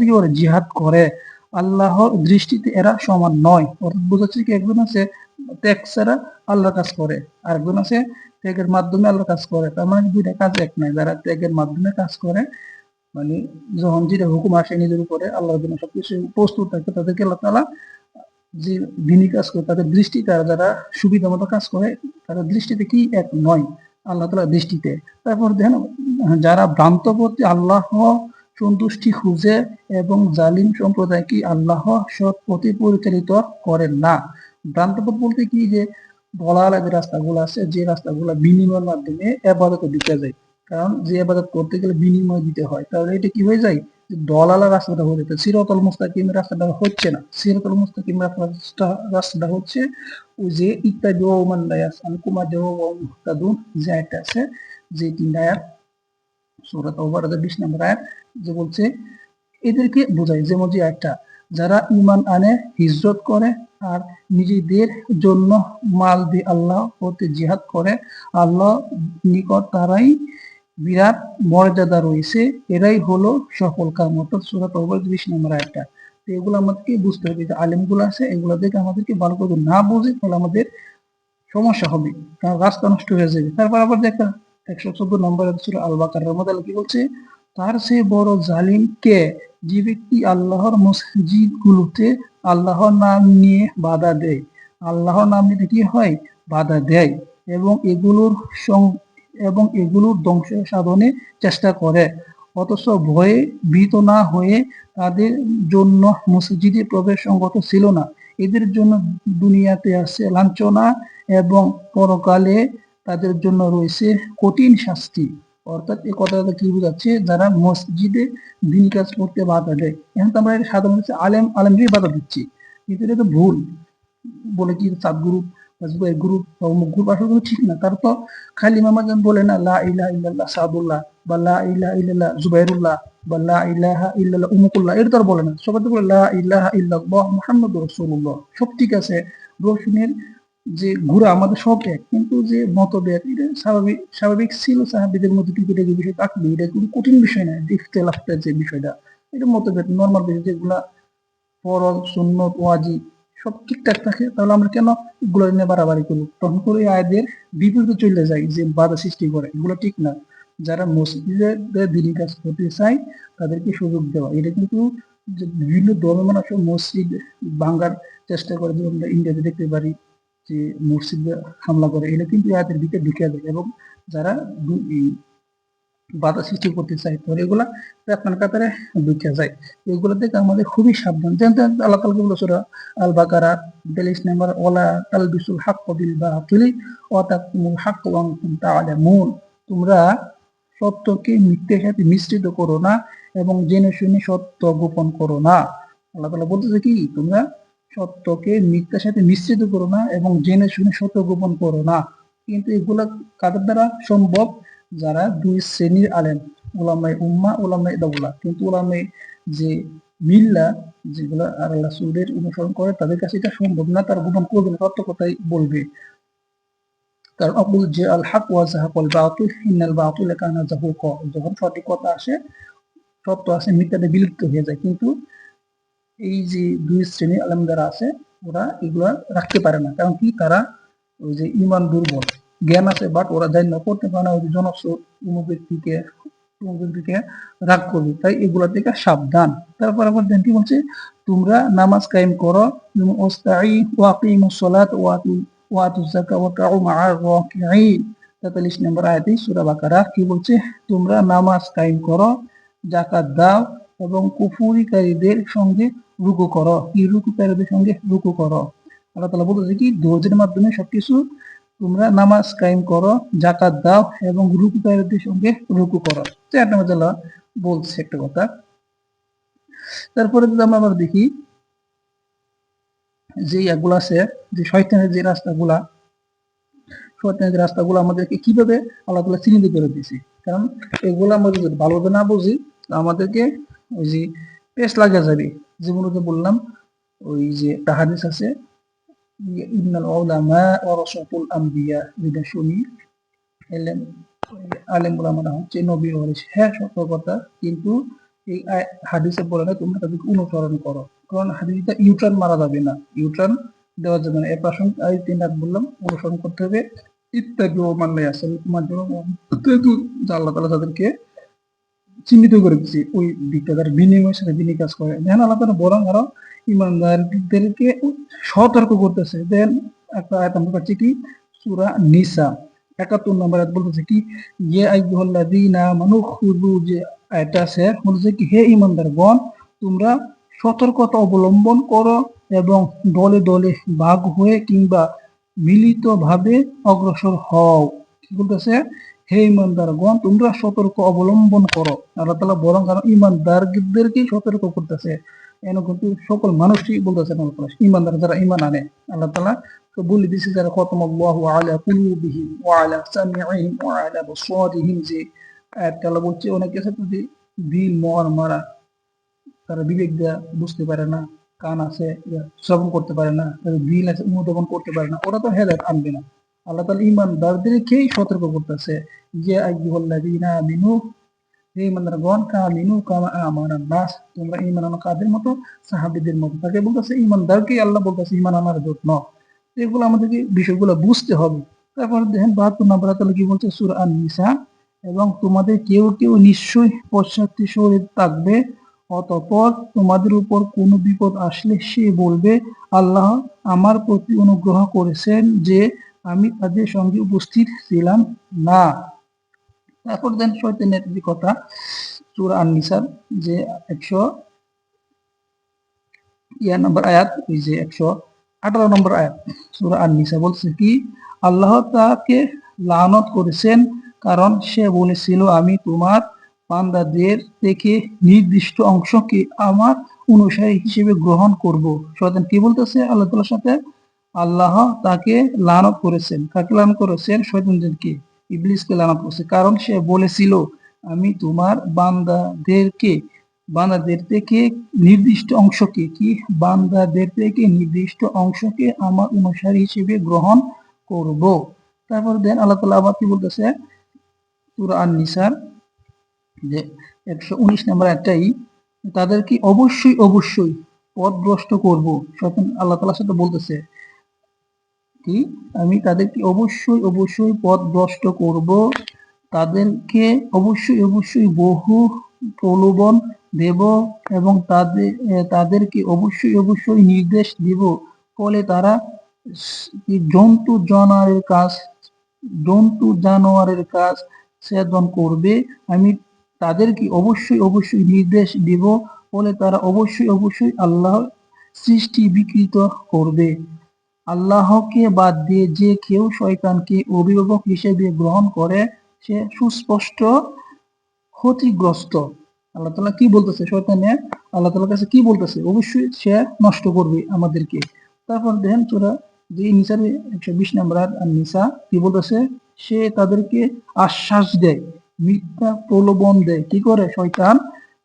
কি করে? জিহাদ করে। আল্লাহর দৃষ্টিতে এরা সমান নয়। অর্থাৎ বোঝাচ্ছে কি একজন আছে ত্যাগ ছাড়া আল্লাহর কাজ করে, আর একজন আছে ত্যাগের মাধ্যমে আল্লাহর কাজ করে। তার মানে দুইটা কাজ এক নয়। যারা ত্যাগের মাধ্যমে কাজ করে, মানে যখন যেটা হুকুম আসে নিজের উপরে আল্লাহর জন্য সবকিছু প্রস্তুত থাকে, তাদেরকে আল্লাহ তাআলা যে দিনী কাজ করে তাদের দৃষ্টি, তারা যারা সুবিধা মতো কাজ করে তাদের দৃষ্টিতে কি এক নয় আল্লাহ তাআলার দৃষ্টিতে। তারপর দেখেন যারা ভ্রান্ত পথে আল্লাহ সন্তুষ্টি খুঁজে এবং জালিম সম্প্রদায় কি আল্লাহ সৎ পথে পরিচালিত করেন না। ভ্রান্ত পথ বলতে কি যে বলালা যে রাস্তাগুলো আছে, যে রাস্তাগুলো বিনিময়ের মাধ্যমে ইবাদতে ঢুকে যায়, কারণ যে ইবাদত করতে গেলে বিনিময় দিতে হয়, তাহলে এটা কি হয়ে যায়? দলালা রাস্তাটা হয়ে যেত। সিরাতুল মুস্তাকিম রাস্তাটা হচ্ছে না। সিরাতুল মুস্তাকিম রাস্তাটা হচ্ছে ওই যে ইত্তাবিউ মান লা ইয়াসআলকুম আজরা ওয়া হুম মুহতাদুন, যে আয়াতটা আছে, যে 3 আয়াত সূরা তাওবার 20 নম্বর আয়াত, যে বলছে এদেরকে বোঝায়। যেমন যে আয়াতটা, যারা ঈমান আনে, হিজরত করে আর নিজেদের জন্য মাল দিয়ে আল্লাহ পথে জিহাদ করে, আল্লাহ নিকট তারাই বিরাট মর্যাদা রয়েছে, এরাই হলো সফল কাম। অর্থাৎ সূরা তাওবার 20 নম্বর আয়াতটা। তো এগুলো আমাদেরকে বুঝতে হবে, যে আলেমগুলো আছে এগুলো দেখে আমাদেরকে ভালো করে না বুঝে তাহলে আমাদের সমস্যা হবে, কারণ রাস্তা নষ্ট হয়ে যাবে। তারপর আবার দেখা 114 নম্বর সূরা আল বাকারার মধ্যে কি বলছে, তার চেয়ে বড় জালিম কে? যে ব্যক্তি আল্লাহর মসজিদ গুলোতে আল্লাহর নাম নিয়ে বাধা দেয়, আল্লাহর নাম নিতে কি হয়? বাধা দেয়, এবং এগুলোর ধ্বংস সাধনে চেষ্টা করে, অথচ ভয়ে ভীত না হয়ে তাদের জন্য মসজিদে প্রবেশ সঙ্গত ছিল না। এদের জন্য দুনিয়াতে আছে লাঞ্ছনা এবং পরকালে তাদের জন্য রয়েছে কঠিন শাস্তি। অর্থাৎ এই কথাটা কি বোঝাচ্ছে? যারা মসজিদে দ্বীনি কাজ করতে বাধা দেয়। এখন তো আমরা সাধারণত আলেমকেই বাধা দিচ্ছি, কিন্তু এটা তো ভুল। বলে কি সাত গ্রুপ গ্রুপ বা অমুক গ্রুপ আসলে কোনো ঠিক না। তার তো খালি মামা যেন বলে না লা ইলাহা ইল্লাল্লাহ সাদুল্লাহ, বা লা ইলাহা ইল্লাল্লাহ জুবাইরুল্লাহ, বা লা ইলাহা ইল্লাল্লাহ উমুকুল্লাহ, এটা তো আর বলে না। সবাই তো বলে লা ইলাহা ইল্লাল্লাহ মুহাম্মাদুর রাসূলুল্লাহ। সব ঠিক আছে, রসুনের যে ঘোরা আমাদের সব এক, কিন্তু যে মতভেদ এটা স্বাভাবিক ছিল সাহাবীদের মধ্যে, কিন্তু এটা যে বিষয় থাকবে এটা কোনো কঠিন বিষয় না। ইখতিলাফের যে বিষয়টা, এটা মতভেদ নরমাল বিষয়, যেগুলা ফরজ সুন্নত ওয়াজিব সব ঠিকঠাক থাকে, তাহলে আমরা কেন এগুলো নিয়ে বাড়াবাড়ি করবো? তখন করে আয়াতের বিপরীতে চলে যায়, যে বাধা সৃষ্টি করে, এগুলো ঠিক না। যারা মসজিদে দিনী কাজ করতে চায় তাদেরকে সুযোগ দেওয়া, এটা কিন্তু যে বিভিন্ন ধর্মের মানুষ মসজিদ ভাঙার চেষ্টা করে, যেমন আমরা ইন্ডিয়াতে দেখতে পারি যে মসজিদে হামলা করে, এটা কিন্তু আয়াতের দিকে ঢুকে যায়। এবং যারা বাধা সৃষ্টি করতে চায় তাহলে এগুলা প্রার্থনার কাতারে ঢুকে যায়। এগুলো থেকে আমাদের খুবই সাবধান। যেমন আল্লাহ তাআলা বলেছে সূরা আল বাকারা 42 নম্বর, ওয়ালা তালবিসুল হাক্কা বিল বাতিলি ওয়া তাকতুমুল হাক্কা ওয়া আনতুম তা'লামুন। তোমরা সত্যকে মিথ্যার সাথে মিশ্রিত করো না এবং জেনে শুনে সত্য গোপন করো না। আল্লাহ তাআলা বলতেছে কি, তোমরা সত্যকে মিথ্যার সাথে মিশ্রিত করো না এবং জেনে শুনে সত্য গোপন করো না। কিন্তু এগুলা কাদের দ্বারা সম্ভব? যারা দুই শ্রেণীর আলেম, উলামায়ে উম্মাহ, উলামায়ে দাওলা। কিন্তু উলামায়ে যে মিল্লা, যেগুলা আল্লাহ রাসূলের অনুসরণ করে, তাদের কাছে এটা সম্ভব না, তারা গোপন করবে না, সত্য কথাই বলবে। কারণ আকুল যে আল হক ওয়া যাহাকাল বাতিল ইন্নাল বাতিলা কানা যাহুকা, যখন সঠিক কথা আসে, সত্য আসে, মিথ্যাটা বিলুপ্ত হয়ে যায়। কিন্তু এই যে দুই শ্রেণীর আলেম যারা আছে, ওরা এগুলা রাখতে পারে না। কারণ কি, তারা ওই যে ইমান দুর্বল, জ্ঞান আছে বাট ওরা জানি না করতে পারে না, ওই যে জনস্রোত কোনো ব্যক্তিকে রাগ করবে। তাই এগুলা থেকে সাবধান। তারপর আবার দেন কি বলছে, তোমরা নামাজ কায়েম করো, ওয়াস্তাঈ ওয়া আকিমুস সালাত ওয়া আতুজ যাকাত ওয়া কাউ মা'আর রাকিঈন। 43 নম্বর আয়াতে সূরা বাকারা কি বলছে? তোমরা নামাজ কায়েম করো, যাকাত দাও এবং কুফরিকারীদের সঙ্গে রুকু করো। কি রুকুকারীদের সঙ্গে রুকু করো? আল্লাহ তাআলা বলতেছে কি, ধৈর্যের মাধ্যমে সবকিছু তোমরা নামাজ কায়েম করো, যাকাত দাও এবং রুকুকারীদের সঙ্গে রুকু করো। 4 নম্বর আল্লাহ বলছে একটা কথা। তারপরে যদি আমরা আবার দেখি যে এগুলো আছে, যে শয়তানের যে রাস্তাগুলো আমাদেরকে কিভাবে আল্লাহ তাআলা চিহ্নিত করে দিয়েছে। কারণ এগুলো আমরা যদি ভালোভাবে না বুঝি, আমাদেরকে ওই যে পেশ লাগা যাবে। যেমন বললাম, ওই যে একটা হাদিস আছে, ইন্নাল উলামা ওয়ারাসাতুল আমবিয়া, যেটা শুনি আলেম উলামারা হচ্ছে নবীর ওয়ারিস। হ্যাঁ, সত্য কথা, কিন্তু এই হাদিসে বলে না তোমরা তাদেরকে অনুসরণ করো। কারণ হাদিসটা ইউটার্ন মারা যাবে না, ইউটার্ন দেওয়া যাবে না। এর প্রাসঙ্গ এই 3 রাত বললাম, অনুসরণ করতে হবে। ইত্তাবিউ মান লা ইয়াসআলুকুম আজরান ওয়া মুহতাদুন, আল্লাহ তাআলা তাদেরকে চিহ্নিত করে দিচ্ছে ওই দিকটা, তারা বিনিময়ের সাথে দিনী কাজ করে। দেখেন আল্লাহ তাআলা বরং আরো ইমানদারদেরকে সতর্ক করতেছে। দেন একটা আয়াত আমরা পাচ্ছি কি, সূরা নিসা 71 নম্বর আয়াত বলতেছে কি, ইয়া আইয়ুহাল্লাযীনা আমানু খুযু, যে আয়াতটা আছে বলতেছে কি, হে ঈমানদারগণ, তোমরা সতর্কতা অবলম্বন করো এবং দলে দলে ভাগ হয়ে কিংবা মিলিতভাবে অগ্রসর হও। কি বলতেছে? হে ঈমানদারগণ, তোমরা সতর্ক অবলম্বন করো। আল্লাহ তাআলা বরং কারণ ঈমানদারদেরকেই সতর্ক করতেছে, এন কিন্তু সকল মানুষই বলতেছে না, ঈমানদার যারা ঈমান আনে। আল্লাহ তাআলা তো বলে দিয়েছে, যারা খতামাল্লাহু আলা কুলুবিহিম ওয়া আলা সামিইহিম ওয়া আলা আবসারিহিম, যে আয়াতটা আল্লাহ বলছে অনেকে আছে যদি দিল মোহর মারা, তারা বিবেক দিয়া বুঝতে পারে না, কান আছে শ্রবণ করতে পারে না, তাদের দিল আছে অনুধাবন করতে পারে না, ওরা তো হেদায়েত আনবে না। আল্লাহ তাআলা ঈমানদারদেরকেই সতর্ক করতেছে, যে আইয়ুহাল্লাযীনা আমিনু, হে ঈমানদারগণ, কামিনু কামা আমানান নাস, তোমরা ঈমান আনো কাদের মতো? সাহাবীদের মতো। তাকে বলতেছে ঈমানদারকেই আল্লাহ বলতেছে ঈমান আনার জন্য। এগুলো আমাদেরকে বিষয়গুলো বুঝতে হবে। তারপর দেখেন 72 নম্বর আয়াতে কি বলছে, সূরা আন-নিসা, এবং তোমাদের কেউ কেউ নিশ্চয়ই পশ্চাতে সরে থাকবে, অতঃপর তোমাদের উপর কোনো বিপদ আসলে সে বলবে, আল্লাহ আমার প্রতি অনুগ্রহ করেছেন যে আমি তাদের সঙ্গে উপস্থিত ছিলাম না। তারপর দেন শয়তানের যে কথা, সূরা আন-নিসার যে 100 নম্বর আয়াত, ওই যে 118 নম্বর আয়াত সূরা আন-নিসা বলছে কি, আল্লাহ তাকে লানত করেছেন কারণ সে বলেছিল, আমি তোমার বান্দাদের থেকে নির্দিষ্ট অংশকে আমার অনুসারী হিসেবে গ্রহণ করব। শয়তান কি বলতেছে আল্লাহ তাআলার সাথে? আল্লাহ তাকে লানত করেছেন। কাকে লানত করেছেন? শয়তানকে, ইবলিসকে লানত করেছে। কারণ সে বলেছিল, আমি তোমার বান্দাদের থেকে নির্দিষ্ট অংশকে, কি বান্দাদের থেকে নির্দিষ্ট অংশকে আমার অনুসারী হিসেবে গ্রহণ করব। তারপর দেন আল্লাহ তাআলা আবার কি বলতেছে সূরা আন-নিসার যে 119 নম্বর একটাই, তাদেরকে অবশ্যই পথভ্রষ্ট করব। শয়তান আল্লাহ তাআলার সাথে বলতেছে কি, আমি তাদেরকে অবশ্যই অবশ্যই পথভ্রষ্ট করব, তাদেরকে অবশ্যই অবশ্যই বহু প্রলোভন দেব এবং তাদেরকে অবশ্যই অবশ্যই নির্দেশ দিব, ফলে তারা জন্তু জানোয়ারের কাজ ছেদন করবে। আমি তাদেরকে অবশ্যই অবশ্যই নির্দেশ দিব, ফলে তারা অবশ্যই অবশ্যই আল্লাহর সৃষ্টি বিকৃত করবে। আল্লাহকে বাদ দিয়ে যে কেউ শয়তানকে অভিভাবক হিসেবে গ্রহণ করে সে সুস্পষ্ট ক্ষতিগ্রস্ত। আল্লাহ তাআলা কি বলতেছে, শয়তানে আল্লাহ তাআলার কাছে কি বলতেছে, অবশ্যই সে নষ্ট করবে আমাদেরকে। তারপর দেখেন সূরা যে নিসার 120 নম্বর আয়াত আন-নিসা কি বলতেছে, সে তাদেরকে আশ্বাস দেয়, মিথ্যা প্রলোভন দেয়। কি করে শয়তান,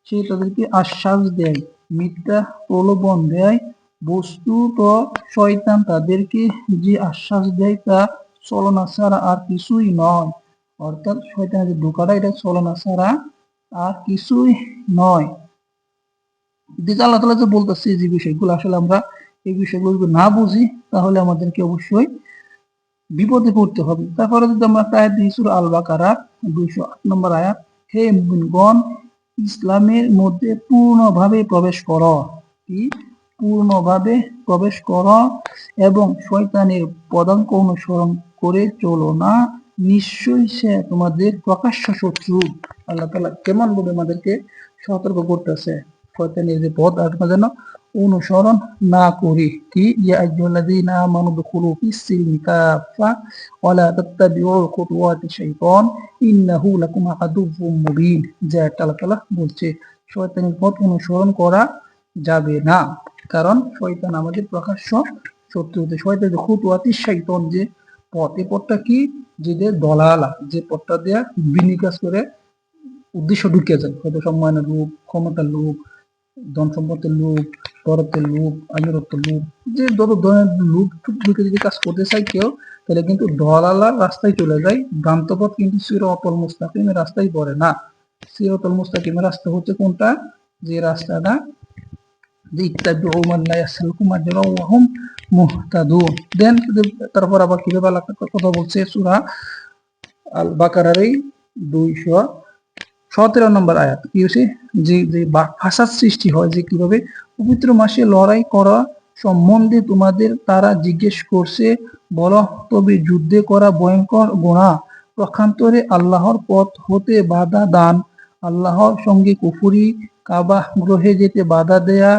সে তাদেরকে আশ্বাস দেয়, মিথ্যা প্রলোভন দেয়। বস্তুত শয়তান তাদেরকে যে আশ্বাস দেয় তা ছলনা ছাড়া আর কিছুই নয়। অর্থাৎ শয়তানের যে ধোঁকাটা, এটা ছলনা ছাড়া আর কিছুই নয়। যেটা আল্লাহ তাআলা যে বলতেছে যে বিষয়গুলো, আসলে আমরা এই বিষয়গুলো যদি না বুঝি তাহলে আমাদেরকে অবশ্যই বিপদে পড়তে হবে। তারপরে যদি আমরা আয়াত দিই সূরা আল বাকারা 208 নম্বর আয়াত, হে মুমিনগণ, ইসলামের মধ্যে পূর্ণভাবে প্রবেশ করো। কি, পূর্ণভাবে প্রবেশ করো এবং শয়তানের পদাঙ্ক অনুসরণ করে চলো না, নিশ্চয়ই সে তোমাদের প্রকাশ্য শত্রু। আল্লাহ তাআলা কেমন ভাবে আমাদেরকে সতর্ক করতেছে, শয়তানের যে পথ আমরা যেন অনুসরণ না করি। কি, ইয়া আইয়ুহাল্লাযীনা আমানু দুখুলু ফিস-সিলমি কাফা ওয়া লা তাত্তাবিউল খুতুওয়াতিশ শাইতান ইন্নাহু লাকুম আদুউম মুবিন। যে আল্লাহ তাআলা বলছে শয়তানের পথ অনুসরণ করা যাবে না, কারণ শয়তান আমাদের প্রকাশ্য শত্রু। শয়তানের খুতুওয়াতিশ শাইতান যে পথ, এই পথটা কি, যে দলালা, যে পথটা দেয়া বিনি কাজ করে উদ্দেশ্য ঢুকে যায়, হয়তো সম্মানের লোভ, ক্ষমতার লোভ, ধন সম্পদের লোভ, বরত্বের লোভ, আমিরত্বের লোভ, যে যত ধরনের লোভ ঢুকে যদি কাজ করতে চায় কেউ, তাহলে কিন্তু দলালার রাস্তায় চলে যায়। ভ্রান্ত পথ কিন্তু সিরাতুল মুস্তাকিমের রাস্তায় পড়ে না। সিরাতুল মুস্তাকিমের রাস্তা হচ্ছে কোনটা, যে রাস্তাটা যে ইত্তাবিউ মান লা ইয়াসআলুকুম আজরান ওয়া হুম মুহতাদুন। দেন তারপর আবার কিভাবে আল্লাহ কথা বলছে সূরা আল বাকারার এই 217 নম্বর আয়াত, কি হচ্ছে, যে ফাসাদ সৃষ্টি হয়, যে কিভাবে পবিত্র মাসে লড়াই করা সম্বন্ধে তোমাদের তারা জিজ্ঞেস করছে, বলো তবে যুদ্ধে করা ভয়ঙ্কর গুনাহ, পক্ষান্তরে আল্লাহর পথ হতে বাধা দান, আল্লাহর সঙ্গে কুফরি, কাবা গ্রহে যেতে বাধা দেয়া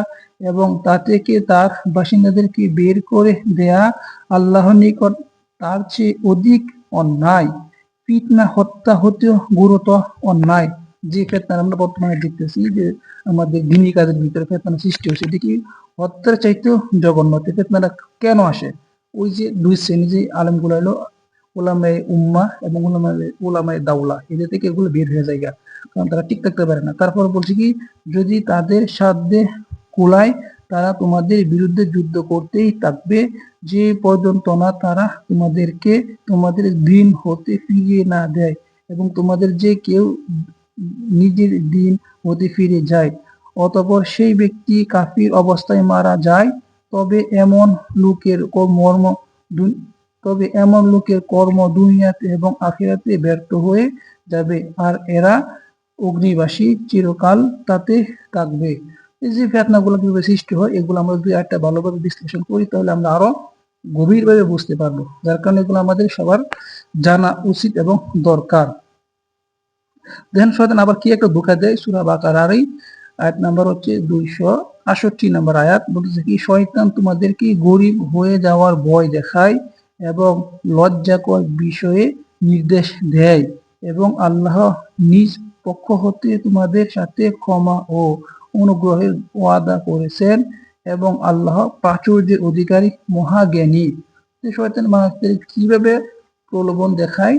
এবং তা থেকে তার বাসিন্দাদেরকে বের করে দেয়া আল্লাহর নিকট তার চেয়ে অধিক অন্যায়। ফিতনা হত্যা হতেও গুরুতর অন্যায়। যে ফেতনা আমরা বর্তমানে দেখতেছি, যে আমাদের দিনী কাজের ভিতরে ফেতনা সৃষ্টি হচ্ছে, এটি কি হত্যার চাইতেও জঘন্য। ফেতনাটা কেন আসে, ওই যে দুই শ্রেণী যে আলেমগুলো হলো উলামায়ে উম্মাহ এবং উলামায়ে দাওলা, এদের থেকে এগুলো বের হয়ে যায়, কারণ তারা ঠিক থাকতে পারে না। তারপর বলছে কি, যদি তাদের সাধ্যে কুলায় তারা তোমাদের বিরুদ্ধে যুদ্ধ করতেই থাকবে, যে পর্যন্ত না তারা তোমাদেরকে তোমাদের দিন হতে ফিরিয়ে না দেয় এবং তোমাদের যে কেউ নিজের দিন হতে ফিরে যায়, অতঃপর সেই ব্যক্তি কাফির অবস্থায় মারা যায়, তবে এমন লোকের কর্ম দুনিয়াতে এবং আখিরাতে ব্যর্থ হয়ে যাবে, আর এরা অগ্নিবাসী চিরকাল তাতে থাকবে। এই যে ফিতনাগুলো কিভাবে সৃষ্টি হয়, এগুলো আমরা যদি একটা ভালোভাবে বিশ্লেষণ করি তাহলে আমরা আরো গভীরভাবে বুঝতে পারবো, যার কারণে এগুলো আমাদের সবার জানা উচিত এবং দরকার। দেখেন শয়তান আবার কি একটা ধোঁকা দেয়, সূরা বাকারার আয়াত নাম্বার হচ্ছে 268 নম্বর আয়াত, বলতেছে কি, শয়তান তোমাদেরকে গরিব হয়ে যাওয়ার ভয় দেখায় এবং লজ্জাকর বিষয়ে নির্দেশ দেয় এবং আল্লাহ নিজ পক্ষ হতে তোমাদের সাথে ক্ষমা ও অনুগ্রহের ওয়াদা করেছেন এবং আল্লাহ প্রাচুর্যের অধিকারী মহাজ্ঞানী। শয়তান মানুষদের কিভাবে প্রলোভন দেখায়,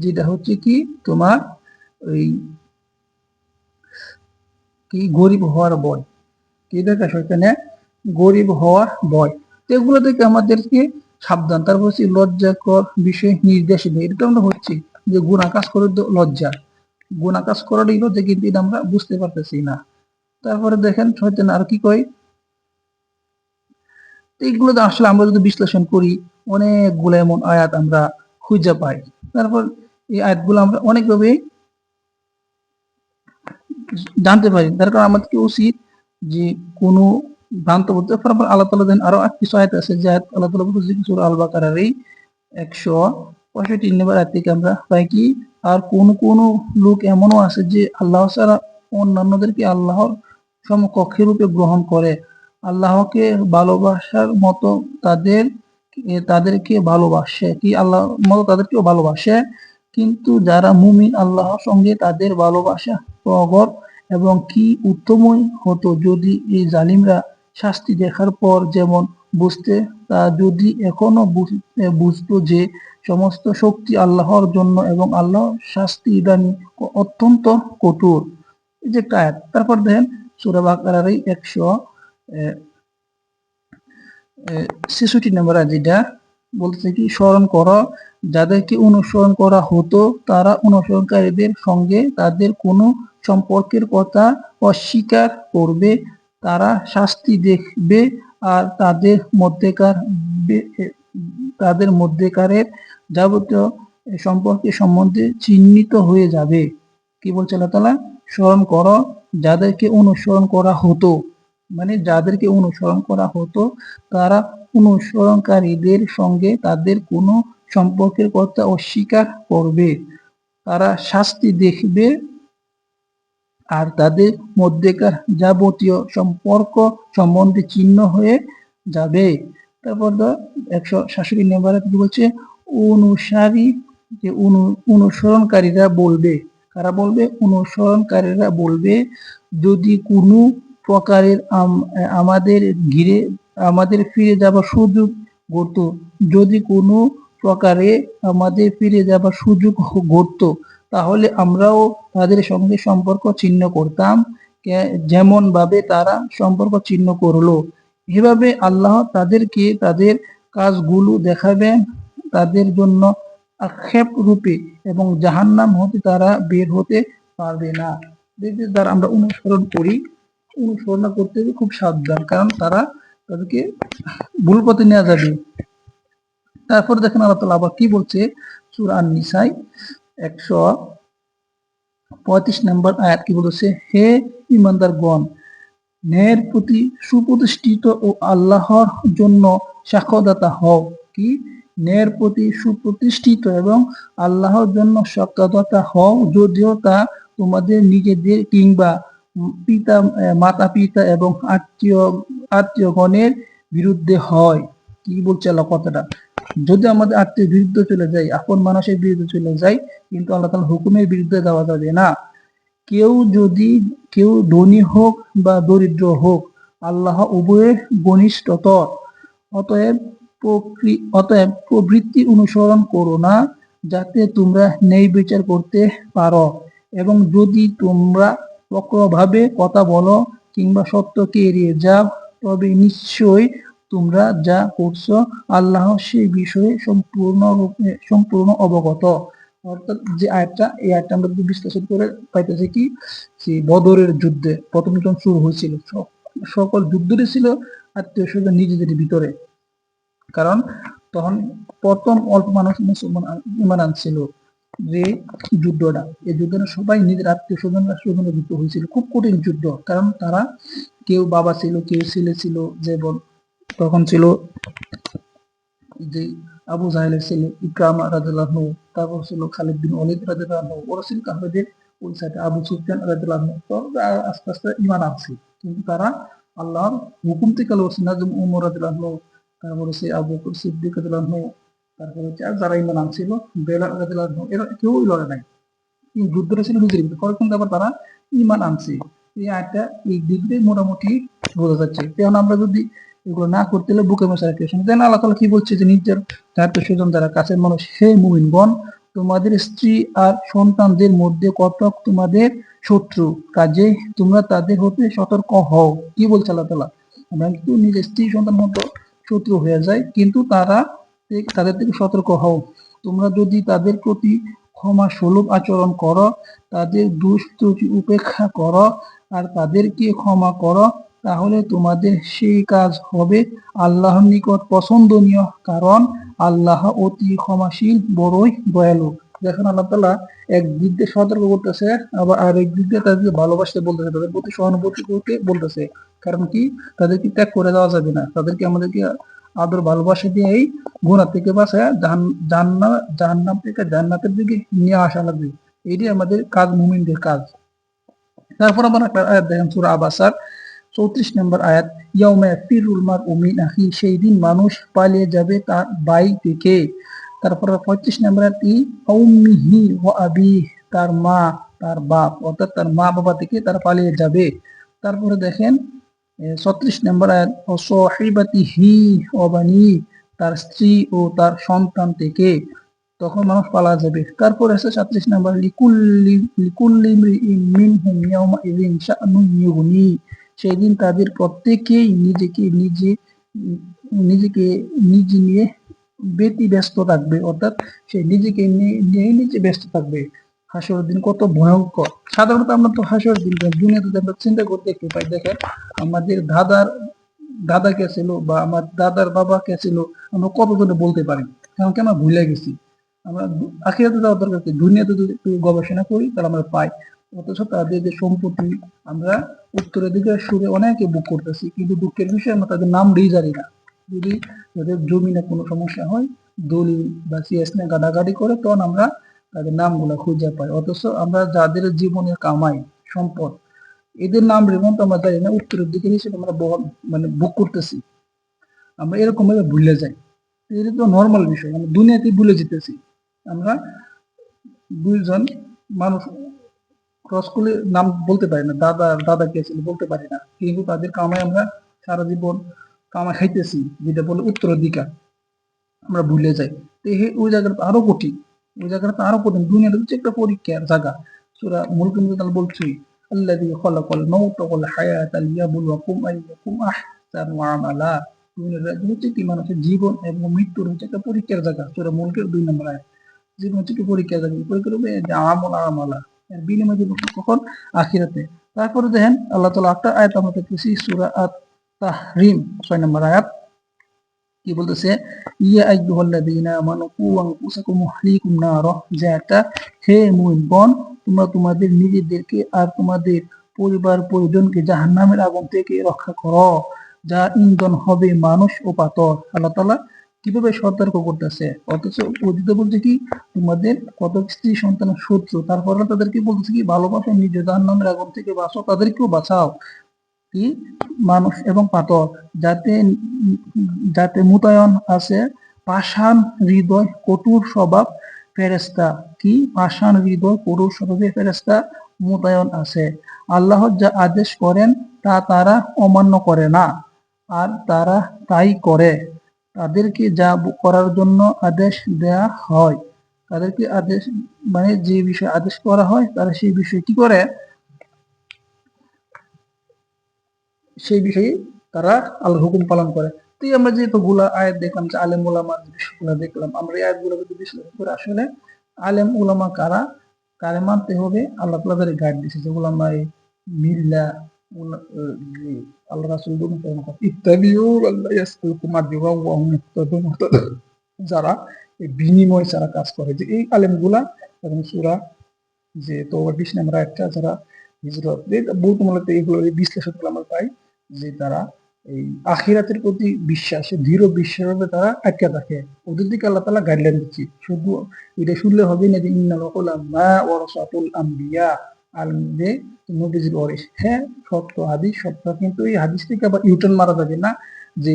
যেটা হচ্ছে কি তোমার ওই কি গরিব হওয়ার ভয়, কি দেখা শয়তানে গরিব হওয়ার ভয়, এগুলো থেকে আমাদেরকে সাবধান। তারপর হচ্ছে লজ্জাকর বিষয়ে নির্দেশ দেয়, এটা আমরা হচ্ছে যে গুনাহ কাজ করে লজ্জা, গুনাহ কাজ করারই লজ্জা, কিন্তু এটা আমরা বুঝতে পারতেছি না। তারপরে দেখেন শয়তান আর কি কয়, তো এইগুলো তো আসলে আমরা যদি বিশ্লেষণ করি অনেকগুলো এমন আয়াত আমরা খুঁজে পাই। তারপর এই আয়াতগুলো আমরা অনেকভাবে জানতে পারি। তার কারণ আমাদেরকে উচিত যে কোনো ভ্রান্ত বুঝতে তারপর আল্লাহ তাআলা দেন আরো কিছু আয়াত আছে যে আয়াত আল্লাহ তাআলা বলছে সূরা আল বাকারার এই 165 নম্বর আয়াত থেকে আমরা পাই কি, আর কোন লোক এমনও আছে যে আল্লাহ ছাড়া অন্যান্যদেরকে আল্লাহর সমকক্ষে রূপে গ্রহণ করে, আল্লাহকে ভালোবাসার মতো তাদেরকে ভালোবাসে কি আল্লাহ মতো তাদেরকেও ভালোবাসে, কিন্তু যারা মুমিন আল্লাহর সঙ্গে তাদের ভালোবাসা প্রগট, এবং কি উত্তমই হতো যদি এই জালিমরা শাস্তি দেখার পর যেমন বুঝতে, তা যদি এখনো বুঝতো যে সমস্ত শক্তি আল্লাহর জন্য এবং আল্লাহ শাস্তি দানী অত্যন্ত কঠোর। এই যে একটা আয়াত। তারপর দেখেন সূরা বাকারার 166 নম্বর আয়াত, যেটা বলতেছে কি, স্মরণ করো যাদেরকে অনুসরণ করা হতো তারা অনুসরণকারীদের সঙ্গে তাদের কোনো সম্পর্কের কথা অস্বীকার করবে, তারা শাস্তি দেখবে আর তাদের মধ্যেকারের যাবতীয় সম্পর্কে সম্বন্ধে চিহ্নিত হয়ে যাবে। কি বলছে আল্লাহ তাআলা? স্মরণ করো যাদেরকে অনুসরণ করা হতো, মানে যাদেরকে অনুসরণ করা হতো তারা অনুসরণকারীদের সঙ্গে তাদের কোনো সম্পর্কের কথা অস্বীকার করবে, তারা শাস্তি দেখবে আর তাদের মধ্যেকার যাবতীয় সম্পর্ক সম্বন্ধে চিহ্ন হয়ে যাবে। তারপর 167 নম্বরে কি বলছে, অনুসরণকারীরা বলবে, কারা বলবে? অনুসরণকারীরা বলবে, যদি কোনো প্রকারের আমাদের ফিরে যাবার সুযোগ ঘটতো, যদি কোনো প্রকারে আমাদের ফিরে যাবার সুযোগ ঘটতো তাহলে আমরাও তাদের সঙ্গে সম্পর্ক ছিন্ন করতাম, যেমন ভাবে তারা সম্পর্ক ছিন্ন করলো। এভাবে আল্লাহ তাদেরকে তাদের কাজগুলো দেখাবেন তাদের জন্য আক্ষেপ রূপে, এবং জাহান্নাম হতে তারা বের হতে পারবে না। যারা আমরা অনুসরণ করি, অনুসরণ করতে হবে খুব সাবধান, কারণ তাদেরকে ভুল পথে নেওয়া যাবে। তারপর দেখেন আল্লাহ তাআলা আবার কি বলছে, সূরা আন-নিসায় 135 নম্বর আয়াত কি বলেছে, হে ঈমানদারগণ, ন্যায়ের প্রতি সুপ্রতিষ্ঠিত ও আল্লাহর জন্য সাক্ষ্যদাতা হও। কি? ন্যায়ের প্রতি সুপ্রতিষ্ঠিত এবং আল্লাহর জন্য সাক্ষ্যদাতা হও, যদিও তা তোমাদের নিজেদের কিংবা মাতা পিতা এবং আত্মীয়গণের বিরুদ্ধে হয়। কি বলছে আল্লাহ কথাটা? যদি আমাদের আত্মীয় বিরুদ্ধে চলে যায়, আপন মানুষের বিরুদ্ধে চলে যায়, কিন্তু আল্লাহ তাআলার হুকুমের বিরুদ্ধে যাওয়া যাবে না। কেউ ধনী হোক বা দরিদ্র হোক, আল্লাহ উভয়ের ঘনিষ্ঠতর। অতএব প্রবৃত্তি অনুসরণ করো না, যাতে তোমরা ন্যায় বিচার করতে পারো, এবং যদি তোমরা বক্রভাবে কথা বলো কিংবা সত্যকে এড়িয়ে যাও, তবে নিশ্চয়ই তোমরা যা করছো আল্লাহ সেই বিষয়ে সম্পূর্ণ অবগত। অর্থাৎ যে আয়াতটা, এই আয়াতটা আমরা যদি বিশ্লেষণ করে পাইতেছি কি, যে বদরের যুদ্ধে প্রথম যখন শুরু হয়েছিল, সকল যুদ্ধই ছিল আত্মীয় স্বজন নিজেদের ভিতরে, কারণ তখন প্রথম অল্প মানুষ মুসলমান ঈমান আনছিল। যে যুদ্ধটা, এই যুদ্ধটা সবাই নিজের আত্মীয় স্বজনরা যুদ্ধ হয়েছিল, খুব কঠিন যুদ্ধ, কারণ তারা কেউ বাবা ছিল, কেউ ছেলে ছিল, যেমন তখন ছিল যে আবু জাহেলের ছেলে ইকরামা রাদিয়াল্লাহু আনহু, তারপর ছিল খালিদ বিন ওয়ালিদ রাদিয়াল্লাহু আনহু, ওরা ছিল কাফেরদের ওই সাইডে, আবু সুফিয়ান রাদিয়াল্লাহু আনহু। তো আস্তে আস্তে ঈমান আনছে, কিন্তু তারা আল্লাহর হুকুম থেকে লড়ছে না, যেমন ওমর রাদিয়াল্লাহু আনহু, তারপর হচ্ছে আবু বকর সিদ্দিক রাদিয়াল্লাহু আনহু, তারপর হচ্ছে আর যারা ঈমান আনছিল বেলাল রাদিয়াল্লাহু আনহু, এরা কেউই লড়ে নাই। এই যুদ্ধটা ছিল নিজের ভিতরে, পরে কিন্তু আবার তারা ঈমান আনছে। এই আয়াতটা এই দিক দিয়ে মোটামুটি বোঝা যাচ্ছে। এখন আমরা যদি এগুলো না করতে হলে বুকে মশা রাখতে, দেন আল্লাহ তাআলা কি বলছে, যে নিজের আত্মীয় স্বজন যারা কাছের মানুষ, হে মুমিনগণ, তোমাদের স্ত্রী আর সন্তানদের মধ্যে কতক তোমাদের শত্রু, কাজে তোমরা তাদের হতে সতর্ক হও। কি বলছে আল্লাহ তাআলা? আমরা কিন্তু নিজের স্ত্রী সন্তান মতো শত্রু হয়ে যায়, কিন্তু তাদের থেকে সতর্ক হও। তোমরা যদি তাদের প্রতি ক্ষমা সুলভ আচরণ করো, তাদের দোষ ত্রুটি উপেক্ষা করো আর তাদেরকে ক্ষমা করো, তাহলে তোমাদের সেই কাজ হবে আল্লাহর নিকট পছন্দনীয়, কারণ আল্লাহ অতি ক্ষমাশীল, বড়ই দয়ালু। দেখেন আল্লাহ তাআলা এক দিক দিয়ে সতর্ক করতেছে, আবার আরেক দিক দিয়ে তাদেরকে ভালোবাসতে বলতেছে, তাদের প্রতি সহানুভূতি করতে বলতেছে। কারণ কি, তাদেরকে ত্যাগ করে দেওয়া যাবে না, তাদেরকে আমাদেরকে আদর ভালোবাসা দিয়ে এই গুনাহ থেকে বাঁচায় জাহান্নাম থেকে জান্নাতের দিকে নিয়ে আসা লাগবে। এটাই আমাদের কাজ, মুমিনদের কাজ। তারপর আবার একটা আয়াত দেখেন সূরা আবাসার 34 নম্বর আয়াত, ইয়াউমা ইয়াফিরুল মারউ মিন আখি, সেই দিন মানুষ পালিয়ে যাবে তার ভাই থেকে। তারপর 35 নম্বর আয়াত, উম্মিহি ওয়া আবিহি, তার মা তার বাপ অর্থাৎ তার মা বাবা থেকে তারা পালিয়ে যাবে। তারপরে দেখেন 36 নম্বর আয়াত, ও সাহিবাতিহি ওয়া বানি, তার স্ত্রী ও তার সন্তান থেকে তখন মানুষ পালা যাবে। তারপর আছে 37 নম্বর, লিকুল্লি ইমরিইন মিনহুম ইয়াউমা ইযিন শাআনুন ইউগনি, সেই দিন তাদের প্রত্যেকেই নিজেকে নিজে নিয়ে ব্যস্ত থাকবে, অর্থাৎ সে নিজেকে নিয়ে নিজে ব্যস্ত থাকবে। হাসরের দিন কত ভয়ঙ্কর! সাধারণত আমরা তো হাসরের দিন দুনিয়াতে আমরা চিন্তা করতে দেখতে পাই। দেখেন আমাদের দাদা কে ছিল বা আমার দাদার বাবা কে ছিল, আমরা কতজনে বলতে পারি, কারণ কি আমরা ভুলে গেছি। আমরা আখিরাতে যাওয়ার দরকার কি, দুনিয়াতে যদি একটু গবেষণা করি তাহলে আমরা পাই। অথচ তাদের যে সম্পত্তি আমরা উত্তরের দিকে সুরে অনেকে বুক করতেছি, কিন্তু দুঃখের বিষয় আমরা তাদের নাম দিয়ে জানি না। যদি তাদের জমিনে কোনো সমস্যা হয়, দলিল বা সিএস নিয়ে গাদাগাদি করে, তখন আমরা তাদের নামগুলো খুঁজে পাই। অথচ আমরা যাদের জীবনের কামাই সম্পদ, এদের নাম রেমন তো আমরা জানি না, উত্তরের দিকে হিসেবে আমরা বুক করতেছি। আমরা এরকম ভাবে ভুলে যাই। এটা তো নর্মাল বিষয়, আমরা দুনিয়াতে ভুলে যেতেছি। আমরা দুইজন মানুষ ক্রস করলে নাম বলতে পারি না, দাদা কে ছিল বলতে পারি না, কিন্তু তাদের কামাই আমরা সারা জীবন কামাই খাইতেছি, যেটা বলে উত্তরাধিকার, আমরা ভুলে যাই। তো ওই জায়গাটা আরো কঠিন, ওই জায়গাটা আরো কঠিন। দুনিয়াটা হচ্ছে একটা পরীক্ষার জায়গা। সূরা মুলকের মধ্যে তাহলে বলছি, আল্লাযী খালাকাল মাউতা ওয়াল হায়াতা লিয়াবলুয়াকুম আইয়ুকুম আহসানু আমালা, দুনিয়াটা হচ্ছে কি মানুষের জীবন এবং মৃত্যুর হচ্ছে একটা পরীক্ষার জায়গা। সূরা মুলকের 2 নম্বর আয়াত। জীবন হচ্ছে কি পরীক্ষার জায়গা, পরীক্ষা হবে যে আমালা, এর বিনিময় দিব কখন, আখিরাতে। তারপরে দেখেন আল্লাহ তাআলা একটা আয়াত আমরা দেখতেছি, সূরা আত-তাহরিম 6 নম্বর আয়াত, কি বলতেছে, ইয়া আইয়ুহাল্লাযীনা আমানু কু আনফুসাকুম ওয়া আহলিকুম নারা, যে একটা হে মুমিনগণ, তোমরা তোমাদের নিজেদেরকে আর তোমাদের পরিবার পরিজনকে জাহান্নামের আগুন থেকে রক্ষা করো, যা ইন্ধন হবে মানুষ ও পাথর। আল্লাহ তাআলা কিভাবে সতর্ক করতেছে, অথচ অতীতে বলছে কি তোমাদের কত স্ত্রী সন্তানের শত্রু, তারপরে তাদেরকে বলতেছে কি ভালোবাসো, নিজে জাহান্নামের আগুন থেকে বাঁচো, তাদেরকেও বাঁচাও। কি মানুষ এবং পাথর, যাতে যাতে মোতায়েন আছে পাষাণ হৃদয় কঠোর স্বভাব ফেরেশতা, কি পাষাণ হৃদয় কঠোর স্বভাবের ফেরেশতা মোতায়েন আছে। আল্লাহ যা আদেশ করেন তা তারা অমান্য করে না, আর তারা তাই করে। তাদেরকে যা করার জন্য আদেশ দেয়া হয়, তাদেরকে আদেশ মানে যে বিষয়ে আদেশ করা হয় তারা সেই বিষয়ে কি করে, সেই বিষয়ে তারা আল্লাহর হুকুম পালন করে। তো আমরা যে এতগুলা আয়াত দেখলাম, যে আলেম উলামার বিষয়গুলো দেখলাম, আমরা এই আয়াতগুলো যদি বিশ্লেষণ করে আসলে আলেম উলামা কারা, কারে মানতে হবে, আল্লাহ তাআলা তাদের গাইড দিয়েছে, যেগুলো আমরা এই মিল্লা আল্লাহ রাসূল অনুসরণ করি, ইত্তাবিউ আল্লাহ ইয়াসআলুকুম আজরা ওয়া হুম মুহতাদুন, যারা এই বিনিময় ছাড়া কাজ করে, যে এই আলেমগুলা। এবং সূরা যে তওবা 20 নম্বর আয়াতটা, যারা হিজরত বৌদ্ধমূলক এগুলো বিশ্লেষণ করলে আমরা পাই যে তারা এই আখিরাতের প্রতি বিশ্বাসে দৃঢ় বিশ্বাসে তারা আটকে থাকে, ওদের দিকে আল্লাহ তাআলা গাইডলাইন দিচ্ছে। শুধু এটা শুনলে হবে না যে ইন্নাল উলামা ওয়ারাসাতুল আম্বিয়া, আলেমদের নবীজির ওয়ারিস। হ্যাঁ, সত্য হাদিস সত্য, কিন্তু এই হাদিস থেকে আবার ইউটার্ন মারা যাবে না যে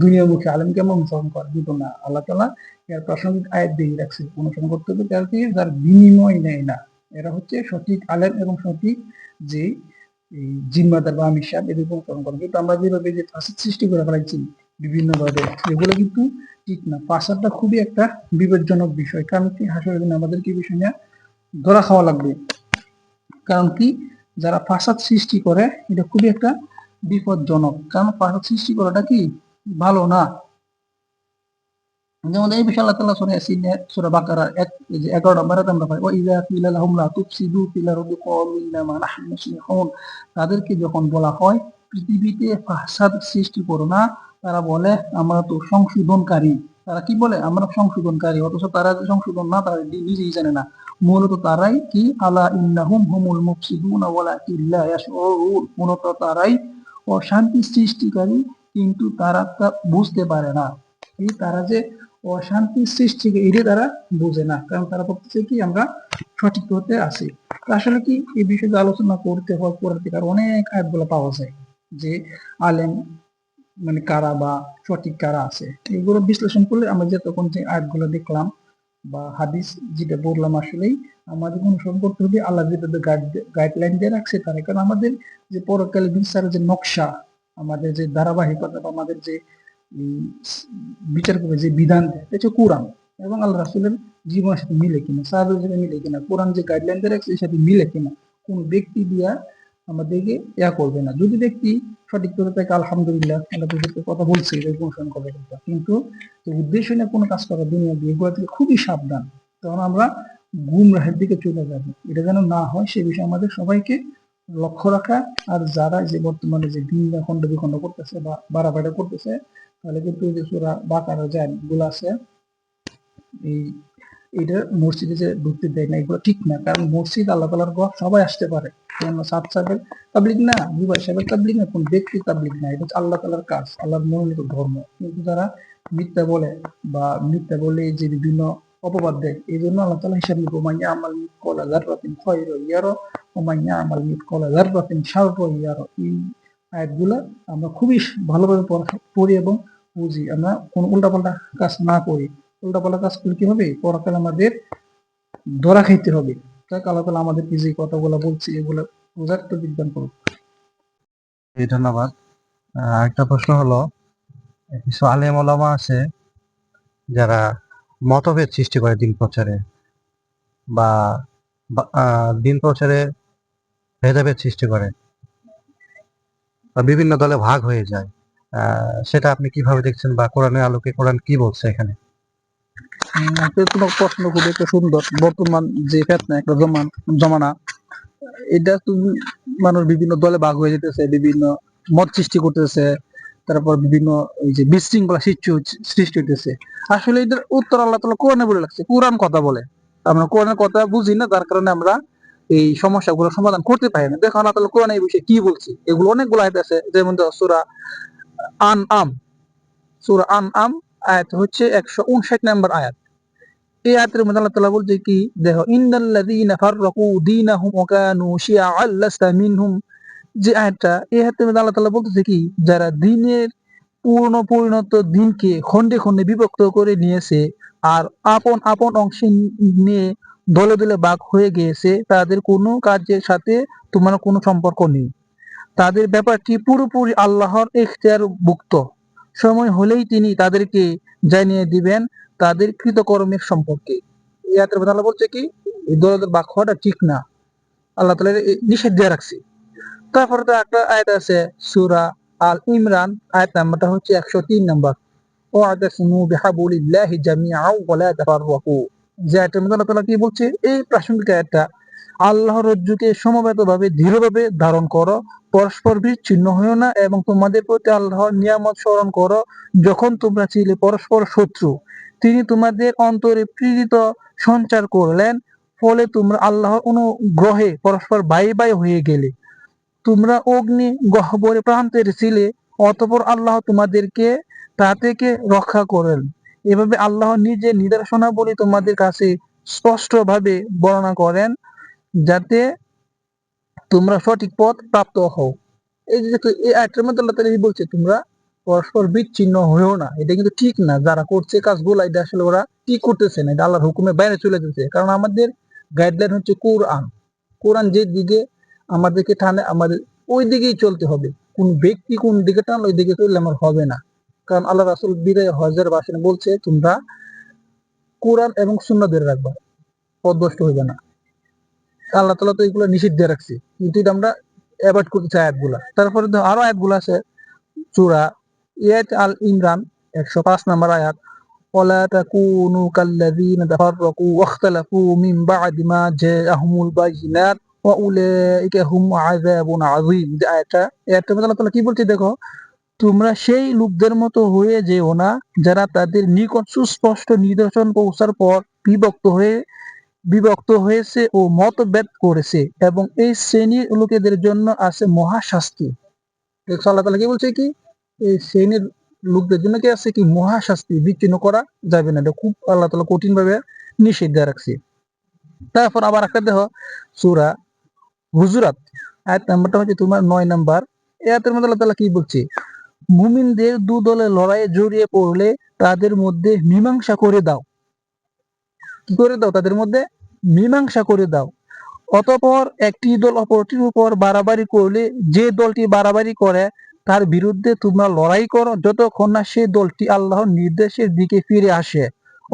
দুনিয়ামুখী আলেমকে আমরা অনুসরণ করা কিন্তু না। আল্লাহ তাআলা এর প্রাসঙ্গিক আয়াত দিয়ে রাখছে, অনুসরণ করতে হবে তাদেরকে যার বিনিময় নেয় না। এরা হচ্ছে সঠিক আলেম এবং সঠিক যে এই জিম্মাদার বা আমির সাহেব, এদের অনুসরণ করে। কিন্তু আমরা যেভাবে যে ফাসাদ সৃষ্টি করে ফেলাইছি বিভিন্ন ভাবে, এগুলো কিন্তু ঠিক না। ফাসাদটা খুবই একটা বিপজ্জনক বিষয়, কারণ কি হাসরের দিন আমাদেরকে এই বিষয় নিয়ে ধরা খাওয়া লাগবে। কারণ কি, যারা ফাসাদ সৃষ্টি করে এটা খুবই একটা বিপজ্জনক, কারণ ফাসাদ সৃষ্টি করাটা কি ভালো না। যেমন এই বিষয়ে আল্লাহ তাআলা সূরা বাকারা 11 নম্বরে আমরা পাই, ওয়া ইযা কিলা লাহুম লা তুফসিদু ফিল আরদি ক্বালু ইন্নামা নাহনু মুসলিহুন, তাদেরকে যখন বলা হয় পৃথিবীতে ফাসাদ সৃষ্টি করো না। তারা বলে আমরা তো সংশোধনকারী। তারা কি বলে? আমরা সংশোধনকারী, অথচ তারা যে সংশোধন না, তারা নিজেই জানে না। মূলত তারাই কি, আলা ইন্নাহুম হুমুল মুফসিদুনা ওয়ালাকিন লা ইয়াশউরুন, মূলত তারাই অশান্তি সৃষ্টিকারী, কিন্তু তারা তা বুঝতে পারে না। এই তারা যে অশান্তি সৃষ্টি, এটা তারা বুঝে না, কারণ তারা ভাবতেছে কি আমরা সঠিক পথে আছি। তো আসলে কি এই বিষয়ে আলোচনা করতে হয়, কোরআন থেকে আর অনেক আয়াতগুলো পাওয়া যায় যে আলেম মানে কারা বা সঠিক কারা আছে, এগুলো বিশ্লেষণ করলে আমরা যতক্ষণ যে আয়াতগুলো দেখলাম বা হাদিস যেটা বললাম, আসলেই আমাদের অনুসরণ করতে হবে। আল্লাহ যে তাদের গাইডলাইন দিয়ে রাখছে তারা, কারণ আমাদের যে পরকালে বিচারের যে নকশা, আমাদের যে ধারাবাহিকতা বা আমাদের যে বিচার করে যে বিধান দেয়, এটা হচ্ছে কোরআন এবং আল্লাহ রাসূলের জীবনের সাথে মিলে কিনা, সাহাবের সাথে মিলে কিনা, কোরআন যে গাইডলাইন দিয়ে রাখছে এর সাথে মিলে কিনা। কোন ব্যক্তি দিয়া আমাদেরকে করবে না। যদি ব্যক্তি সঠিক পথে থাকে, আলহামদুলিল্লাহ, আল্লাহ তাদেরকে কথা বলছে এটাকে অনুসরণ করবে, কিন্তু যে উদ্দেশ্য নিয়ে কোনো কাজ করা, দুনিয়া দিয়ে, এগুলো থেকে খুবই সাবধান, তখন আমরা গুমরাহের দিকে চলে যাবো। এটা যেন না হয় সে বিষয়ে আমাদের সবাইকে লক্ষ্য রাখা। আর যারা যে বর্তমানে যে দিন খন্ড বিখণ্ড করতেছে বা বাড়াবাড়ি করতেছে, তাহলে কিন্তু এই যে সূরা বাকারা যে আয়াতগুলো আছে, এই এটা মসজিদে যে ঢুকতে দেয় না, এগুলো ঠিক না। কারণ মসজিদ আল্লাহ তাআলার ঘর, সবাই আসতে পারে। সাত সাহেবের তাবলিগ না, দুবাই সাহেবের তাবলিগ না, কোন ব্যক্তির তাবলিগ না, এটা হচ্ছে আল্লাহ তাআলার কাজ, আল্লাহর মনোনীত ধর্ম। কিন্তু যারা মিথ্যা বলে বা মিথ্যা বলে যে বিভিন্ন অপবাদ দেয়, এই জন্য আল্লাহ তাআলা হিসাব নিব, মান ইয়ামাল মিসকালা যাররাতিন খায়রান ইয়ারা ওয়া মান ইয়ামাল মিসকালা যাররাতিন শাররান ইয়ারা। এই আয়াতগুলো আমরা খুবই ভালোভাবে পড়ি এবং বুঝি, আমরা কোনো উল্টাপাল্টা কাজ না করি। উল্টাপাল্টা কাজ করলে কি হবে? পরকালে আমাদের ধরা খাইতে হবে। তাই আল্লাহ তাআলা আমাদেরকে যে কথাগুলো বলছি এগুলো বোঝার তো বিজ্ঞান করুক। ধন্যবাদ। একটা প্রশ্ন হলো, কিছু আলেম ওলামা আছে যারা মতভেদ সৃষ্টি করে দিন প্রচারে বা দিন প্রচারে ভেদাভেদ সৃষ্টি করে বা বিভিন্ন দলে ভাগ হয়ে যায়। সেটা আপনি কিভাবে দেখছেন বা কোরআনের আলোকে কোরআন কি বলছে এখানে? তোমার প্রশ্ন খুবই একটা সুন্দর। বর্তমান যে ফেতনা একটা জমানা, এটা তুমি মানুষ বিভিন্ন দলে ভাগ হয়ে যেতেছে, বিভিন্ন মত সৃষ্টি করতেছে, তারপর বিভিন্ন এই যে বিশৃঙ্খলা সৃষ্টি হইতেছে। আসলে এটার উত্তর আল্লাহ তাআলা কোরআনে বলে রাখছে। কোরআন কথা বলে, আমরা কোরআনের কথা বুঝি না, যার কারণে আমরা এই সমস্যাগুলো সমাধান করতে পারি না। দেখো আল্লাহ তাআলা কোরআনে এই বিষয়ে কি বলছে, এগুলো অনেকগুলো আয়াত আছে। যেমন সূরা আনআম, সূরা আনআম আয়াত হচ্ছে 159 নম্বর আয়াত। এই আয়াতের মধ্যে আল্লাহ তাআলা বলছে কি, দেখো, ইন্নাল্লাযীনা ফাররাকু দীনাহুম ওয়া কানু শিয়াআন লাস্তা মিনহুম। যে আয়াতটা, এই আয়াতের মধ্যে আল্লাহ তাআলা বলতেছে কি, যারা দিনের পরিণত দিনকে খন্ডে খন্ডে বিভক্ত করে নিয়েছে আর আপন আপন অংশে নিয়ে দলে দলে ভাগ হয়ে গিয়েছে, তাদের কোনো কাজের সাথে তোমার কোনো সম্পর্ক নেই। তাদের ব্যাপারটি পুরোপুরি আল্লাহর এখতিয়ারভুক্ত। সময় হলেই তিনি তাদেরকে জানিয়ে দিবেন তাদের কৃতকর্মের সম্পর্কে। এই আয়াতের মধ্যে আল্লাহ বলছে কি, এই দলে দলে ভাগ হওয়াটা ঠিক না, আল্লাহ তাআলা নিষেধ দিয়ে রাখছে। তারপরে তো একটা আয়াত আছে সূরা আল ইমরান, আয়াত নাম্বারটা হচ্ছে 103 নাম্বার, ওয়া'তাসিমু বিহাবলিল্লাহি জামিআন ওয়া লা তাফাররাকু। যে আয়াতের মধ্যে আল্লাহ তাআলা কি বলছে, এই প্রাসঙ্গিক আয়াতটা, আল্লাহর রজ্জুকে সমবেতভাবে দৃঢ়ভাবে ধারণ করো, পরস্পর বিচ্ছিন্ন হইও না, এবং তোমাদের প্রতি আল্লাহর নিয়ামত স্মরণ করো যখন তোমরা ছিলে পরস্পর শত্রু। তিনি তোমাদের অন্তরে প্রীতি সঞ্চার করলেন, ফলে তোমরা আল্লাহর অনুগ্রহে পরস্পর ভাই ভাই হয়ে গেলে। তোমরা অগ্নি গহ্বরে প্রান্তের ছিলে, অতঃপর আল্লাহ তোমাদেরকে তা থেকে রক্ষা করেন। এভাবে আল্লাহ নিজের নিদর্শনাবলী তোমাদের কাছে স্পষ্টভাবে বর্ণনা করেন, যাতে তোমরা সঠিক পথ প্রাপ্ত হও। এই যে এই আয়াতের মধ্যে আল্লাহ তাআলা বলছে তোমরা পরস্পর বিচ্ছিন্ন হয়েও না, এটা কিন্তু ঠিক না। যারা করছে কাজগুলো, এটা আসলে ওরা কি করতেছে না, এটা আল্লাহর হুকুমের বাইরে চলে যেতেছে। কারণ আমাদের গাইডলাইন হচ্ছে কোরআন। কোরআন যে দিকে আমাদেরকে টানে, আমাদের ওই দিকেই চলতে হবে। কোন ব্যক্তি কোন দিকে টানলে ওই দিকে চললে আমার হবে না। কারণ আল্লাহ রাসূল বিদায় হজের ভাষণে বলছে, তোমরা কোরআন এবং সুন্নাহ ধরে রাখবা, পথভ্রষ্ট হইবে না। আল্লাহ তাআলা তো এগুলো নিষেধ দিয়ে রাখছে, কিন্তু এটা আমরা অ্যাভয়েড করতে চাই আয়াতগুলা। তারপরে আরো আয়াতগুলো আছে সূরা আল ইমরান 105 নম্বর আয়াত, ওয়ালা তাকুনু কাল্লাযীনা তাফাররাকু ওয়াখতালাফু মিন বা'দি মা জাআহুমুল বায়িনাত ওয়া উলাইকা হুম আযাবুন আযীম, যে আয়াতটার মধ্যে আল্লাহ তাআলা কি বলছে দেখো, তোমরা সেই লোকদের মতো হয়ে যেও না যারা তাদের নিকট সুস্পষ্ট নিদর্শন পৌঁছার পর বিভক্ত হয়েছে ও মতভেদ করেছে, এবং এই শ্রেণীর লোকেদের জন্য আছে মহাশাস্তি। দেখছো আল্লাহ তাআলা কি বলছে, কি এই শ্রেণীর লোকদের জন্য কি আছে, কি মহাশাস্তি, বিচ্ছিন্ন করা যাবে না, এটা খুব আল্লাহ তাআলা কঠিন ভাবে নিষেধ দিয়ে রাখছে। তারপর আবার একটা দেখো, সূরা হুজুরাত আয়াত নাম্বারটা হচ্ছে তোমার 9 নাম্বার। এই আয়াতের মধ্যে আল্লাহ তাআলা কি বলছে, মুমিনদের দু দলে লড়াইয়ে জড়িয়ে পড়লে তাদের মধ্যে মীমাংসা করে দাও। কি করে দাও? তাদের মধ্যে মীমাংসা করে দাও। অতঃপর একটি দল অপরটির উপর বাড়াবাড়ি করলে যে দলটি বাড়াবাড়ি করে তার বিরুদ্ধে তোমরা লড়াই করো যতক্ষণ না সেই দলটি আল্লাহর নির্দেশের দিকে ফিরে আসে।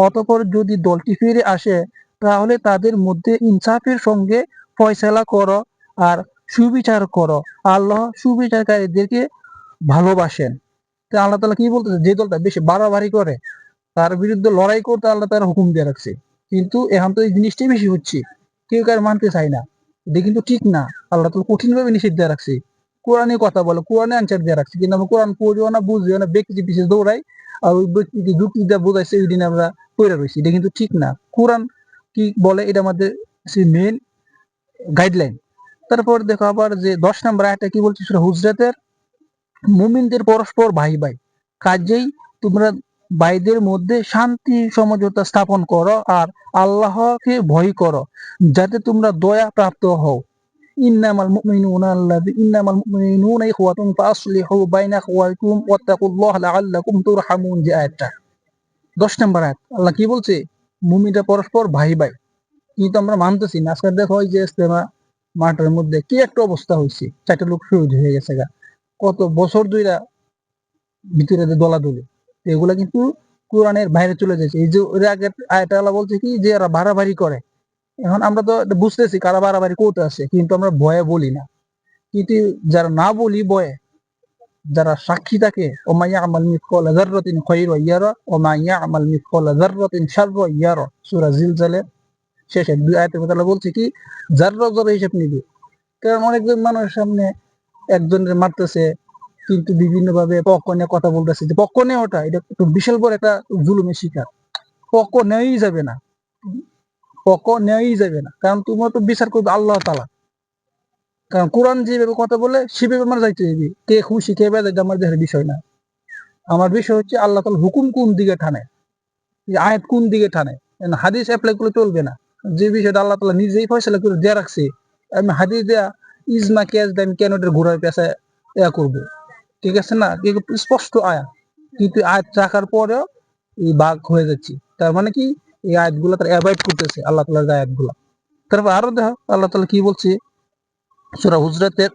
অতঃপর যদি দলটি ফিরে আসে তাহলে তাদের মধ্যে ইনসাফের সঙ্গে ফয়সালা করো আর সুবিচার করো। আল্লাহ সুবিচারকারীদেরকে ভালোবাসেন। তো আল্লাহ তাআলা কি বলতেছে, যে দলটা বেশি বাড়াবাড়ি করে তার বিরুদ্ধে লড়াই করতে আল্লাহ তাআলা হুকুম দিয়ে রাখছে। কিন্তু এখন তো এই জিনিসটাই বেশি হচ্ছে, কেউ কার মানতে চায় না, এটা কিন্তু ঠিক না। আল্লাহ তাআলা কঠিন ভাবে নিষেধ দিয়ে রাখছে। কোরআনে কথা বলে, কোরআনে আনসার দিয়ে রাখছে, কিন্তু আমরা কোরআন পড়িও না, বুঝিও না, ব্যক্তি পিছিয়ে দৌড়াই, আর ওই ব্যক্তিকে যুক্তি দিয়ে বোঝাইছে ওই দিন আমরা পড়ে রয়েছি। এটা কিন্তু ঠিক না। কোরআন কি বলে এটা আমাদের মেইন গাইডলাইন। তারপর দেখো আবার যে 10 নম্বর আয়াতটা কি বলছে সূরা হুজরাতের, মুমিনদের পরস্পর ভাই ভাই, কাজেই তোমরা ভাইদের মধ্যে শান্তি সমঝোতা স্থাপন করো আর আল্লাহকে ভয় করো যাতে তোমরা দয়া প্রাপ্ত হও। ইন্নামাল মুমিনুনা ইখওয়াতুন ফাসলিহু বাইনা আখওয়াইকুম ওয়াত্তাকুল্লাহা লাআল্লাকুম তুরহামুন, যে আয়াতটা 10 নম্বর আয়াত। আল্লাহ কি বলছে, মুমিনরা পরস্পর ভাই ভাই, কিন্তু আমরা মানতেছি না। আজকে দেখো ওই যে ইস্তেমা মাঠের মধ্যে কি একটা অবস্থা হয়েছে, 4টা লোক শহীদ হয়ে গেছে গা, কত বছর ধইরা ভিতরে যে দলাদলি, এগুলা কিন্তু কোরআনের বাইরে চলে যাচ্ছে। এই যে এর আগে আয়াতে আল্লাহ বলছে কি, যে এরা বাড়াবাড়ি করে। এখন আমরা তো এটা বুঝতেছি কারা বাড়াবাড়ি করতে আছে, কিন্তু আমরা ভয়ে বলি না। কিন্তু যারা না বলি ভয়ে, যারা সাক্ষী থাকে, ওমা ইয়ামাল মিসকালা যাররাতিন খায়রান ইয়ারা ওমা ইয়ামাল মিসকালা যাররাতিন শাররান ইয়ারা, সূরা জিলজালের শেষে 2 আয়াতের মধ্যে আল্লাহ বলছে কি, যাররা যারা হিসাব নিবে। কারণ অনেকজন মানুষের সামনে একজনের মারতেছে, কিন্তু বিভিন্ন ভাবে পক্ষ নিয়ে কথা বলতেছে, যে পক্ষ নিয়ে ওটা, এটা একটু বিশাল বড় একটা জুলুমের শিকার। পক্ষ নেওয়াই যাবে না, পক্ষ নেওয়াই যাবে না, কারণ তোমার তো বিচার করবে আল্লাহ তাআলা। কারণ কোরআন যেভাবে কথা বলে সেভাবে আমরা যাইতে হবে, কে খুশি কে বেজায় আমার দেহের বিষয় না। আমার বিষয় হচ্ছে আল্লাহ তাআলা হুকুম কোন দিকে টানে, এই আয়াত কোন দিকে টানে। হাদিস অ্যাপ্লাই করলে চলবে না। যে বিষয়টা আল্লাহ তাআলা নিজেই ফয়সালা করে দিয়ে রাখছে, আমি হাদিস দেয়া ইজমা কেস দেন কেন এটা ঘোরার পেছায় করবো? ঠিক আছে না, স্পষ্ট আয়াত, কিন্তু আয়াত রাখার পরেও এই বাঘ হয়ে যাচ্ছে। তার মানে কি, এই আয়াতগুলো তারা অ্যাভয়েড করতেছে, আল্লাহ তাআলার আয়াতগুলো। তারপর আরো দেখো আল্লাহ তাআলা কি বলছে সূরা হুজরাতের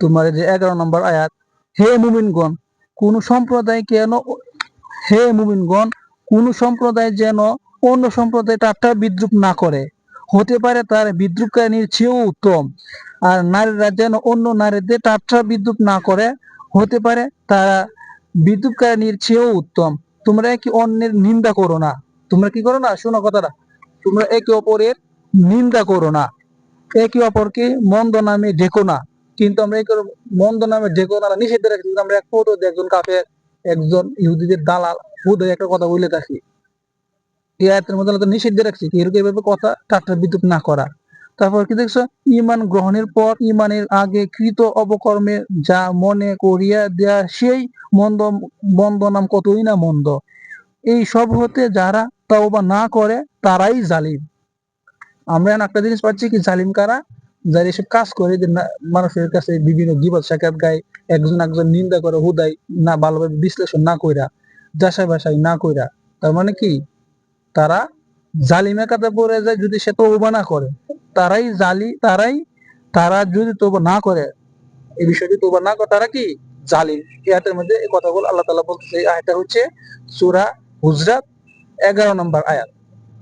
তোমার যে 11 নম্বর আয়াত, হে মুমিনগণ কোন সম্প্রদায় কেন হে মুমিনগণ কোন সম্প্রদায় যেন অন্য সম্প্রদায় ঠাট্টা বিদ্রুপ না করে, হতে পারে তার বিদ্রুপকারীর চেয়েও উত্তম। আর নারীরা যেন অন্য নারীদের ঠাট্টা বিদ্রুপ না করে, হতে পারে তারা বিদ্রুপকারীর চেয়েও উত্তম। তোমরা একে অন্যের নিন্দা করো না। তোমরা কি করো না, শোনো কথাটা, তোমরা একে অপরের নিন্দা করো না, একে অপরকে মন্দ নামে ডেকো না। কিন্তু আমরা একে মন্দ নামে ডেকো না নিষেধ রাখছি, আমরা এক ফটো একজন কাফের, একজন ইহুদিদের দালাল হুদয় একটা কথা বলে থাকি। এই আয়াতের মধ্যে আল্লাহ নিষেধ রাখছি কি এরকম এভাবে কথা ঠাট্টা বিদ্রুপ না করা। তারপর কি দেখছো, ঈমান গ্রহণের পর ঈমানের আগে কৃত অপকর্মে যা মনে করিয়া দেয়া সেই মন্দ মন্দ নাম কতই না মন্দ। এই সব হতে যারা তওবা না করে তারাই জালিম। আমরা এখন একটা জিনিস পাচ্ছি কি, জালিম কারা, যারা এসব কাজ করে, যে মানুষের কাছে বিভিন্ন গীবত সাকাত গায়, একজন একজন নিন্দা করে হুদাই, না ভালোভাবে বিশ্লেষণ না কইরা, যাচাই বাছাই না কইরা। তার মানে কি, তারা জালিমের কাছে পড়ে যায় যদি সে তওবা না করে। তারাই তারা যদি তওবা না করে, এই বিষয়টি তওবা না করে, তারা কি জালিম। এই আয়াতের মধ্যে এই কথাগুলো আল্লাহ তাআলা বলতেছে। এই আয়াতটা হচ্ছে সূরা হুজরাত 11 নম্বর আয়াত।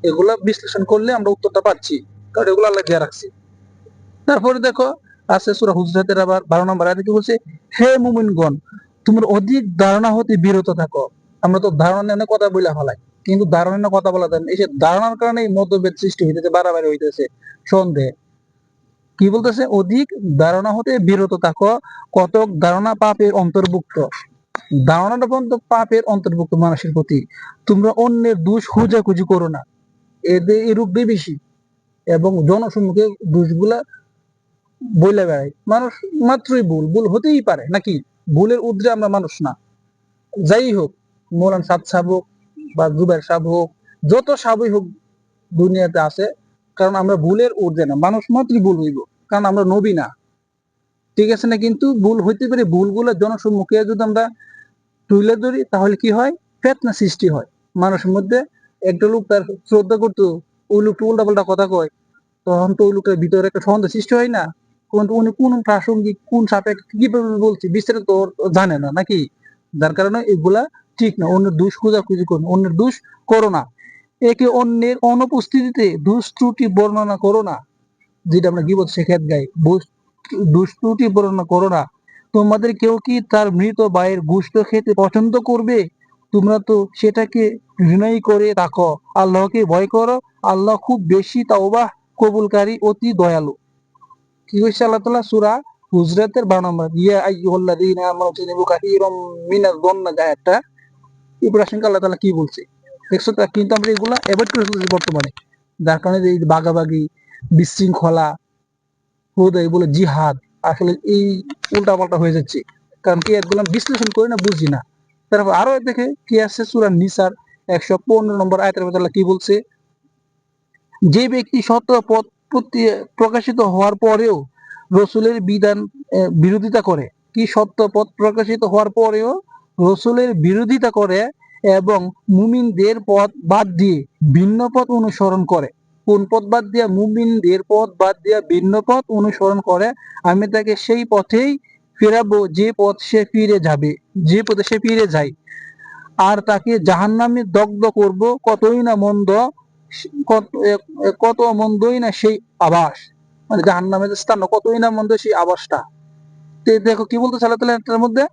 এগুলা বিশ্লেষণ করলে আমরা উত্তরটা পাচ্ছি, কারণ এগুলো আল্লাহ দিয়ে রাখছে। তারপরে দেখো আছে সূরা হুজরাতের আবার 12 নম্বর আয়াতে কি বলছে, হে মুমিনগণ তোমরা অধিক ধারণা হতে বিরত থাকো। আমরা তো ধারণা নিয়ে কথা বলে ফেলাই, কিন্তু ধারণা নিয়ে কথা বলা যায় না। এই যে ধারণার কারণে মতভেদ সৃষ্টি হইতেছে, বাড়াবাড়ি হইতেছে, সন্দেহ। কি বলতেছে? অধিক ধারণা হতে বিরত থাকো, কতক ধারণা পাপের অন্তর্ভুক্ত। ধারণাটা পর্যন্ত পাপের অন্তর্ভুক্ত মানুষের প্রতি। তোমরা অন্যের দোষ খোঁজাখুঁজি করো না, এদের এরূপ বেশি, এবং জনসম্মুখে দোষগুলা বইলে বেড়ায়। মানুষ মাত্রই ভুল, ভুল হতেই পারে নাকি? ভুলের ঊর্ধ্বে আমরা মানুষ না। যাই হোক, মৌলানা সাদ সাহেব হোক বা জুবের সাহেব হোক, যত সাবই হোক দুনিয়াতে আছে, কারণ আমরা ভুলের ঊর্ধ্বে না, মানুষ মাত্রই ভুল হইব, কারণ আমরা নবী না, ঠিক আছে না? কিন্তু ভুল হইতে পারে, ভুলগুলো জনসম্মুখে যদি আমরা তুলে ধরি তাহলে কি হয়? ফেতনা সৃষ্টি হয় মানুষের মধ্যে। একটা লোক তার শ্রদ্ধা করতো, ওই লোকটা উল্টা পাল্টা কথা কয়, তখন তো ওই লোকের ভিতরে একটা সন্দেহ সৃষ্টি হয় না? কিন্তু উনি কোন প্রাসঙ্গিক, কোন সাপেক্ষে কিভাবে বলছে বিস্তারিত তো ওর জানে না নাকি? যার কারণে এগুলা ঠিক না। অন্যের দোষ খোঁজাখুঁজি করো না, অন্যের দোষ করো না, একে অন্যের অনুপস্থিতিতে দোষ ত্রুটি বর্ণনা করো না, যেটা আমরা গীবত শেখাত গাই। দোষ ত্রুটি বর্ণনা করো না। তোমাদের কেউ কি তার মৃত ভাইয়ের গোশত খেতে পছন্দ করবে? তোমরা তো সেটাকে ঘৃণাই করে থাকো। আল্লাহকে ভয় করো, আল্লাহ খুব বেশি তাওবাহ কবুলকারী, অতি দয়ালু। কি হয়েছে? আল্লাহ তাআলা সূরা হুজরাতের 12 নম্বর, ইয়া আইয়ুহাল্লাযীনা আমানু তাজতানিবু কাসীরাম মিনাজ যন্নি, আয়াতটা ইব্রাহিমকে আল্লাহ তাআলা কি বলছে দেখছো তো? কিন্তু আমরা এগুলা অ্যাভয়েড করে চলতেছি বর্তমানে, যার কারণে এই বাগাবাগি, বিশৃঙ্খলা, হুদাই বলে জিহাদ, আসলে এই উল্টা পাল্টা হয়ে যাচ্ছে। কারণ কি এগুলো বিশ্লেষণ করি না, বুঝি না। তারপর আরো দেখে কি আছে, সূরা নিসার 115 নম্বর আয়াতের মধ্যে আল্লাহ কি বলছে? যে ব্যক্তি সত্য পথ প্রকাশিত হওয়ার পরেও রসুলের বিধান বিরোধিতা করে, কি সত্য পথ প্রকাশিত হওয়ার পরেও রসুলের বিরোধিতা করে এবং মুমিনদের পথ বাদ দিয়ে ভিন্ন পথ অনুসরণ করে। কোন পথ বাদ দিয়া? মুমিনদের পথ বাদ দিয়া ভিন্ন পথ অনুসরণ করে, আমি তাকে সেই পথেই ফেরাবো যে পথ সে ফিরে যাবে, যে পথে সে ফিরে যায়, আর তাকে জাহান্নামে দগ্ধ করব, কতই না মন্দ, কত মন্দই না সেই আবাস। মানে জাহান্নামের স্থান কতই না মন্দ সেই আবাসটা। দেখো কি বলতে আল্লাহ তাআলা এটার মধ্যে,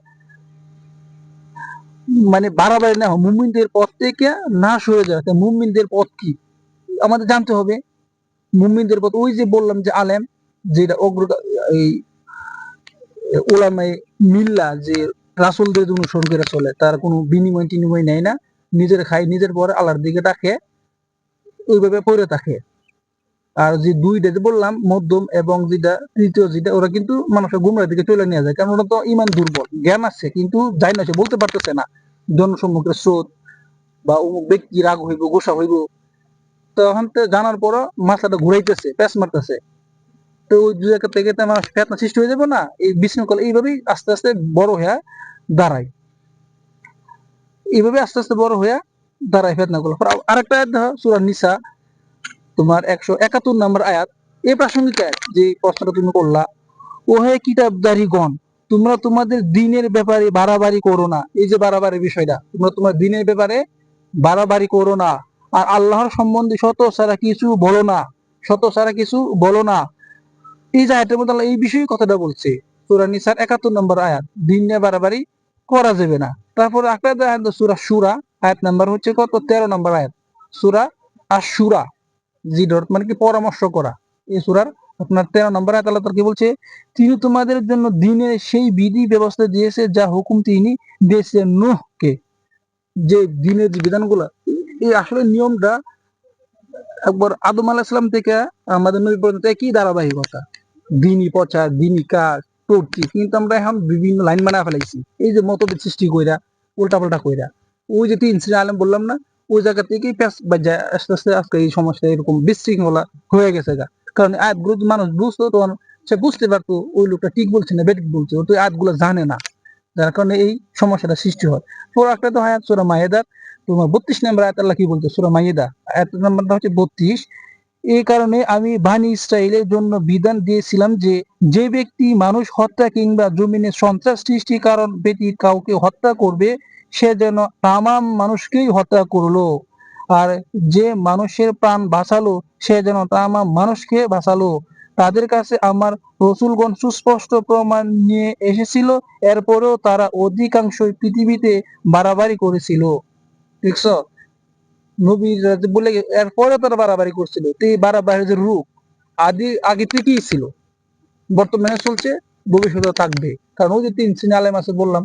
মানে বাড়াবাড়ি না, মুমিনদের পথ থেকে না সরে যায়। মুমিনদের পথ কি আমাদের জানতে হবে। মুমিনদের পথ ওই যে বললাম যে আলেম, যেটা অগ্র, এই উলামায়ে মিল্লাহ, যে রাসূলদের অনুসরণ করে চলে, তার কোনো বিনিময় টিনিময় নেয় না, নিজের খায়, নিজের পরে আল্লাহর দিকে ডাকে, ওইভাবে পড়ে থাকে। আর যে দুইটা যে বললাম, মধ্যম এবং যেটা তৃতীয় যেটা, ওরা কিন্তু মানুষের গুমরার দিকে চলে নিয়ে যায়, কারণ ওরা তো ইমান দুর্বল, জ্ঞান আছে কিন্তু যাই না, সে বলতে পারতেছে না। জনসম্মুখে স্রোত বা অমুক ব্যক্তি রাগ হইব, গোসা হইব, তখন তো জানার পরও মাথাটা ঘুরাইতেছে, প্যাঁচ মারতেছে, তো ওই দুই জায়গা থেকে তো আমার ফেতনা সৃষ্টি হয়ে যাবে না? এই বিশৃঙ্খলা এইভাবেই আস্তে আস্তে বড় হয়ে দাঁড়ায়, এইভাবে আস্তে আস্তে বড় হয়ে দাঁড়ায় ফেতনাগুলো। আরেকটা আয়াত দেখো, সূরা নিসা তোমার 171 নম্বর আয়াত, এই প্রাসঙ্গিক আয়াত যে প্রশ্নটা তুমি করলা, ও হে কিতাবধারীগণ, তোমরা তোমাদের দ্বীনের ব্যাপারে বাড়াবাড়ি করো না। এই যে বাড়াবাড়ির বিষয়টা, তোমরা তোমার দ্বীনের ব্যাপারে বাড়াবাড়ি করো না, আর আল্লাহর সম্বন্ধে শত ছাড়া কিছু বলো না, শত ছাড়া কিছু বলো না। এই যে আয়াতের মধ্যে আল্লাহ এই বিষয়ে কথাটা বলছে, সূরা নিসার 71 নম্বর আয়াত, দ্বীন নিয়ে বাড়াবাড়ি করা যাবে না। তারপর একটা আয়াত সূরা সূরা, আয়াত নাম্বার হচ্ছে কত? 13 নম্বর আয়াত, সূরা আশ-শূরা, জিডর মানে কি পরামর্শ করা। এই সূরার আপনার 13 নম্বর আয়াত আল্লাহ তাআলা কি বলছে? তিনি তোমাদের জন্য দ্বীনের সেই বিধি ব্যবস্থা দিয়েছে যা হুকুম তিনি দিয়েছেন নূহকে। যে দ্বীনের যে বিধানগুলো, এই আসলে নিয়মটা একবার আদম আলাইহিস সালাম থেকে আমাদের নবী পর্যন্ত একই ধারাবাহিকতা, দ্বীনি প্রচার, দ্বীনি কাজ করছি। কিন্তু আমরা এখন বিভিন্ন লাইন বানায় ফেলাইছি, এই যে মতভেদ সৃষ্টি কইরা, উল্টাপাল্টা কইরা। ওই যে 3 শ্রেণী আলেম বললাম না, ওই জায়গা থেকেই প্যাঁচ বাজা আস্তে আস্তে আজকে এই সমস্যা এরকম বিশৃঙ্খলা হয়ে গেছে গা। কারণ আয়াতগুলো যদি মানুষ বুঝতো, তখন সে বুঝতে পারতো ওই লোকটা ঠিক বলছে না বেঠিক বলছে, ও তো আয়াতগুলো জানে না, যার কারণে এই সমস্যাটা সৃষ্টি হয়। পরে একটা তো আয়াত সূরা মায়েদার তোমার 32 নম্বর আয়াত আল্লাহ কি বলছে? সূরা মাইদা আয়াত নাম্বারটা হচ্ছে 32। এই কারণে আমি বনী ইসরাইলের জন্য বিধান দিয়েছিলাম যে, যে ব্যক্তি মানুষ হত্যা কিংবা জমিনে সন্ত্রাস সৃষ্টির কারণ ব্যতীত কাউকে হত্যা করবে, সে যেন তামাম মানুষকেই হত্যা করলো, আর যে মানুষের প্রাণ বাঁচালো সে যেন তামাম মানুষকে বাঁচালো। তাদের কাছে আমার রসূলগণ সুস্পষ্ট প্রমাণ নিয়ে এসেছিল, এরপরেও তারা অধিকাংশই পৃথিবীতে বাড়াবাড়ি করেছিল। দেখছো? নবীরা যে বলে এরপরে তারা বাড়াবাড়ি করছিল, তো এই বাড়াবাড়ির যে রূপ আগে থেকেই ছিল। বর্তমানে চলছে, ভবিষ্যতে থাকবে। কারণ ওই যে 3 শ্রেণী আলেম আছে বললাম,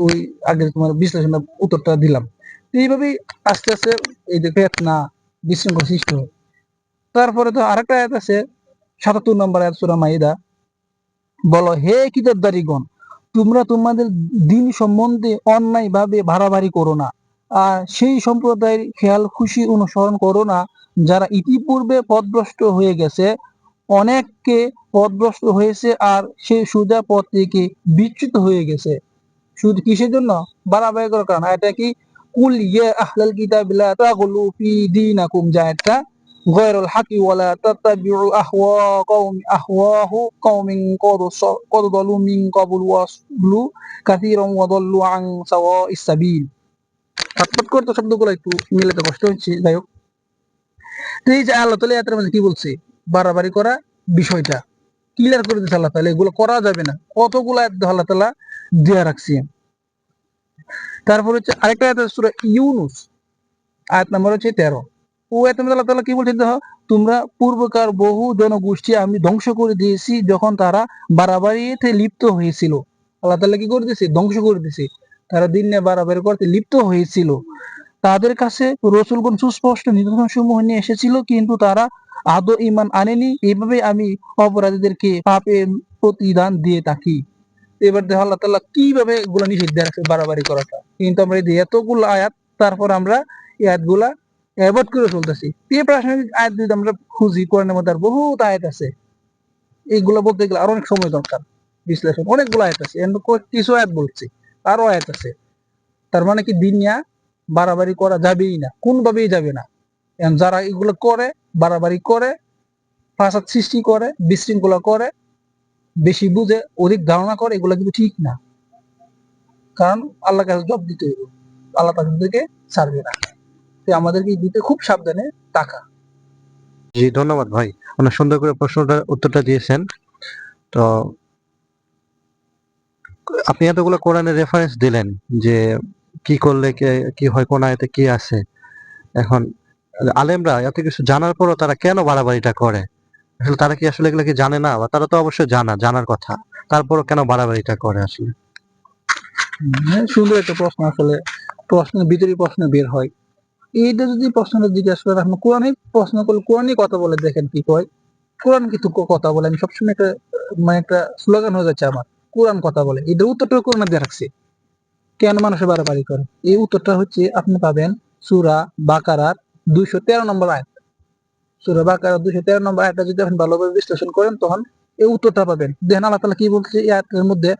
ওই আগে তোমার বিশ্লেষণ উত্তরটা দিলাম। তো এইভাবেই আস্তে আস্তে এই যে ফিতনা বিশৃঙ্খলা সৃষ্টি হয়। তারপরে তো আরেকটা আয়াত আছে ৭৭ নম্বর আয়াত সূরা মাইদা, বলো হে কিতাবধারীগণ, তোমরা তোমাদের দিন সম্বন্ধে অন্যায় ভাবে বাড়াবাড়ি করো না, আর সেই সম্প্রদায়ের খেয়াল খুশি অনুসরণ করো না যারা ইতিপূর্বে পথভ্রষ্ট হয়ে গেছে। অনেককে পথভ্রষ্ট হয়েছে আর সেই সোজা পথ থেকে বিচ্যুত হয়ে গেছে। শুধু কিসের জন্য? বাড়াবাড়ি করার কারণ। এটা কি কুল ইয়া আহলাল কিতাব লা তাগলু ফি দীনাকুম, যা এটা গায়রুল হাকি ওয়ালা তাত্তাবিউ আহওয়াহু কওমিন কদ দালু মিন ক্বাবলু ওয়াসলু কাসীরান ওয়া দাল্লু আন সাওয়াইস সাবিল। পাটপাট করতে শব্দগুলো একটু মিলাতে কষ্ট হচ্ছে, যাই হোক। তো এই যে আল্লাহ তাআলা এর মধ্যে কি বলছে, বাড়াবাড়ি করা বিষয়টা ক্লিয়ার করে দিয়েছে আল্লাহ তাআলা, এগুলো করা যাবে না। কতগুলো আয়াত আল্লাহ তাআলা দেয়া রাখছে। তারপর হচ্ছে আরেকটা আয়াত সূরা ইউনূস আয়াত নাম্বার হচ্ছে 13। ও আয়াতে আল্লাহ তাআলা কি বলছে, দেখো তোমরা পূর্বকার বহু জনগোষ্ঠী আমি ধ্বংস করে দিয়েছি যখন তারা বাড়াবাড়িতে লিপ্ত হয়েছিল। আল্লাহ তাআলা কি করে দিয়েছে? ধ্বংস করে দিয়েছে। তারা দিন নিয়ে বাড়াবাড়ি করতে লিপ্ত হয়েছিল। তাদের কাছে রাসূলগণ সুস্পষ্ট নিদর্শন সমূহ নিয়ে এসেছিল, কিন্তু তারা আদৌ ঈমান আনেনি। এইভাবে আমি অপরাধীদেরকে পাপের প্রতিদান দিয়ে থাকি। এবার দেখো আল্লাহ তাআলা কিভাবে এগুলো নিষেধ দিয়ে রাখছে বাড়াবাড়ি করাটা। কিন্তু আমরা এই যে এতগুলো আয়াত, তারপর আমরা এই আয়াতগুলা অ্যাভয়েড করে চলতেছি। এই প্রাসঙ্গিক আয়াত যদি আমরা খুঁজি, কোরআনের মধ্যে আর বহুত আয়াত আছে। এইগুলো বলতে গেলে আরো অনেক সময় দরকার, বিশ্লেষণ অনেকগুলো আয়াত আছে। এর মধ্যে কিছু আয়াত বলছি, আরো আয়াত আছে। তার মানে কি দুনিয়া বাড়াবাড়ি করা যাবেই না, কোনভাবেই যাবে না। এখন যারা এগুলো করে, বাড়াবাড়ি করে, ফাসাদ সৃষ্টি করে, বিশৃঙ্খলা করে, বেশি বুঝে, অধিক ধারণা করে, এগুলো কিন্তু ঠিক না। কারণ আল্লাহর কাছে জবাব দিতে হবে, আল্লাহ তাদেরকে ছাড়বে না। তো আমাদেরকে এই দিতে খুব সাবধানে থাকা। জি, ধন্যবাদ ভাই, অনেক সুন্দর করে প্রশ্নটা উত্তরটা দিয়েছেন। তো আপনি এতগুলো কোরআনের রেফারেন্স দিলেন যে কি করলে কি হয়, কোন আয়াতে কি আছে। এখন আলেমরা এত কিছু জানার পরও তারা কেন বাড়াবাড়িটা করে? আসলে তারা কি আসলে এগুলো কি জানে না? বা তারা তো অবশ্যই জানার কথা, তারপরও কেন বাড়াবাড়িটা করে আসলে? সুন্দর একটা প্রশ্ন। আসলে প্রশ্নের ভিতরে প্রশ্ন বের হয়। এইটা যদি প্রশ্নটা জিজ্ঞাসা করে, এখন কোরআনে প্রশ্ন করলে কোরআনই কথা বলে, দেখেন কি কয়। কোরআন কিন্তু কথা বলে। আমি সবসময় একটা মানে একটা স্লোগান হয়ে যাচ্ছে আমার, কোরআন কথা বলে। এটার উত্তরটা কোরআনে দিয়ে রাখছে কেন মানুষের বাড়াবাড়ি করে। এই উত্তরটা হচ্ছে আপনি পাবেন সূরা বাকারার 213 নম্বর আয়াত। সূরা বাকারার 213 নম্বর আয়াতটা যদি আপনি ভালোভাবে বিশ্লেষণ করেন, তখন এই উত্তরটা পাবেন। দেখেন আল্লাহ তাআলা কি বলছে এই আয়াতের মধ্যে,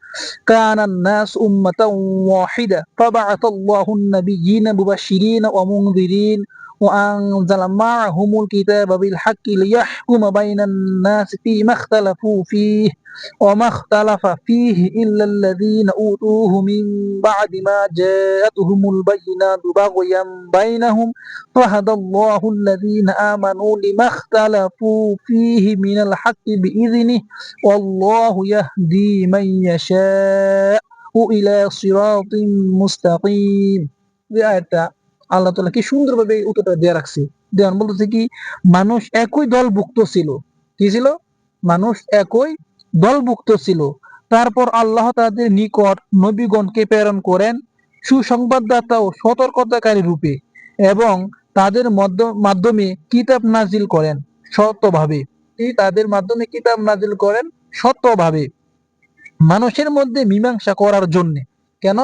কানান নাস উম্মাতান ওয়াহিদা ফাবাআতাল্লাহুন নাবিয়্যিনা মুবাশশিরিনা ওয়া মুনযিরিন ওয়া আনজালা মা'আহুমুল কিতাবা বিল হাক্কি লিয়াহকুমা বাইনান নাস ফীমা ইখতালাফু ফীহি ওয়া মা ইখতালাফা ফীহি ইল্লাল্লাযীনা উতুহু মিন বা'দি মা জাআতুহুমুল বায়িনাতু বাগয়ান বাইনাহুম فهدى الله الذين آمنوا لما اختلفوا فيه من الحق بإذنه والله يهدي من يشاء إلى صراط مستقيم। এই আয়াতটা আল্লাহ তাআলা কি সুন্দরভাবে উত্তরটা দিয়ে রাখছে। দেন বলতেছে কি, মানুষ একই দলভুক্ত ছিল। কি ছিল? মানুষ একই দলভুক্ত ছিল। তারপর আল্লাহ তাদের নিকট নবীগণকে প্রেরণ করেন সুসংবাদদাতা ও সতর্কতাকারী রূপে, এবং তাদের মাধ্যমে কিতাব নাজিল করেন সত্যভাবে। তাদের মাধ্যমে কিতাব নাজিল করেন সত্যভাবে মানুষের মধ্যে মীমাংসা করার জন্য। কেন?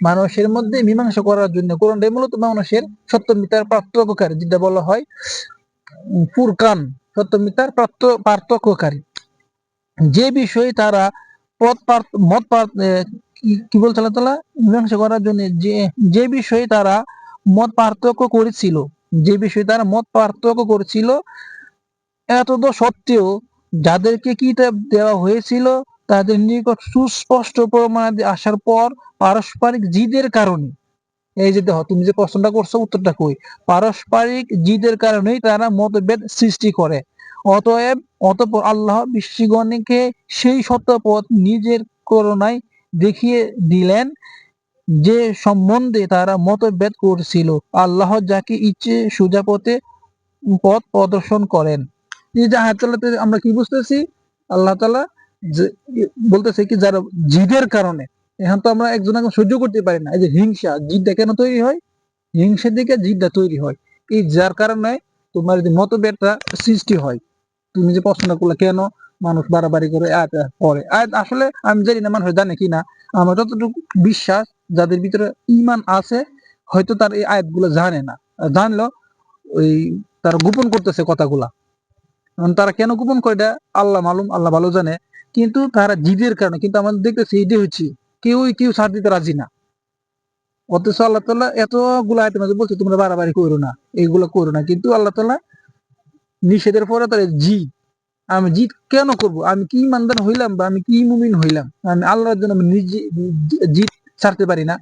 মানুষের মধ্যে মীমাংসা করার জন্য। কোরআনটাই মূলত মানুষের সত্য মিথ্যার পার্থক্যকারী, যেটা বলা হয় ফুরকান, সত্য মিথ্যার পার্থক্যকারী। যে বিষয়ে তারা কি বলছে আল্লাহ তাআলা, মীমাংসা করার জন্য যে বিষয়ে তারা মত পার্থক্য করেছিল, যে বিষয়ে তারা মত পার্থক্য করেছিল, এতদ সত্ত্বেও যাদেরকে কিতাব দেওয়া হয়েছিল তাদের নিকট সুস্পষ্ট প্রমাণাদি আসার পর পারস্পরিক জিদের কারণে, এই যে দেখো তুমি যে প্রশ্নটা করছো, উত্তরটা কই, পারস্পরিক জিদের কারণেই তারা মতভেদ সৃষ্টি করে। অতঃপর আল্লাহ বিশ্বগণকে সেই সত্য পথ নিজের করুণায় দেখিয়ে দিলেন যে সম্বন্ধে তারা মতভেদ করছিল। আল্লাহ যাকে ইচ্ছে সোজা পথ প্রদর্শন করেন। এই যে আয়াতটাতে আমরা কি বুঝতেছি, আল্লাহ তাআলা যে বলতেছে কি যারা জিদের কারণে, এখন তো আমরা একজনকে সহ্য করতে পারি না, এই যে হিংসা, জিদটা কেন তৈরি হয়? হিংসা দিকে জিদটা তৈরি হয়, এই যার কারণে তোমার যে মতভেদটা সৃষ্টি হয়। তুমি যে প্রশ্ন করলে কেন মানুষ বাড়াবাড়ি করে আয়াত পড়ে, আয়াত আসলে আমি জানি না মানুষ জানে কিনা, আমার যতটুকু বিশ্বাস যাদের ভিতরে ঈমান আছে হয়তো তার এই আয়াতগুলো জানে না, আর জানলেও ওই তারা গোপন করতেছে কথাগুলা। এখন তারা কেন গোপন করে এটা আল্লাহ মালুম, আল্লাহ ভালো জানে, কিন্তু তারা জিদের কারণে, কিন্তু আমাদের দেখতেছি এইটাই হচ্ছে, কেউ ছাড় দিতে রাজি না। অথচ আল্লাহ তাআলা এতগুলো আয়াতের মধ্যে বলছে তোমরা বাড়াবাড়ি করো না, এইগুলো করো না, কিন্তু আল্লাহ তাআলা নিষেধের পরে তারা জিদ, আমি জিদ কেন করব? আমি কি ইমানদার হইলাম বা আমি কি মুমিন হইলাম, আমি আল্লাহর জন্য আমি নিজে জিদ ছাড়তে পারি না?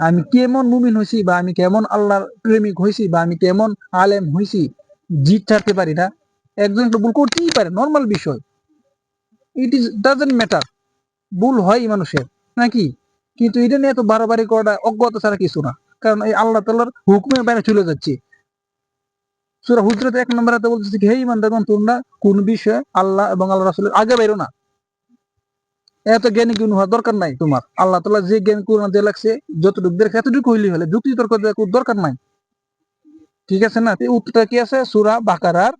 আমি কেমন মুমিন হইছি বা আমি কেমন আল্লাহর প্রেমিক হইছি বা আমি কেমন আলেম হইছি, জিদ ছাড়তে পারি না? একজন একটু ভুল করতেই পারে, নর্মাল বিষয়, ইট ইজ ডাজন্ট ম্যাটার, ভুল হয় মানুষের নাকি? কিন্তু এটা নিয়ে এত বাড়াবাড়ি করাটা অজ্ঞতা ছাড়া কিছু না, কারণ এই আল্লাহ তাআলার হুকুমের বাইরে চলে যাচ্ছে। সূরা হুজরাত 1 নম্বর আয়াতে বলতেছে কি, হে ঈমানদারগণ তোমরা কোন বিষয়ে আল্লাহ এবং আল্লাহ রাসূলের আগে বাইরো না। এত জ্ঞানী গুণ হওয়ার দরকার নাই তোমার, আল্লাহ তাআলা যে জ্ঞান কোরআন দিয়ে লাগছে যতটুকু দেখে এতটুকু হইলে হলে, যুক্তি তর্ক দেওয়ার কোনো দরকার নাই। ঠিক আছে না? তো এই উত্তরটা কি আছে সূরা বাকারার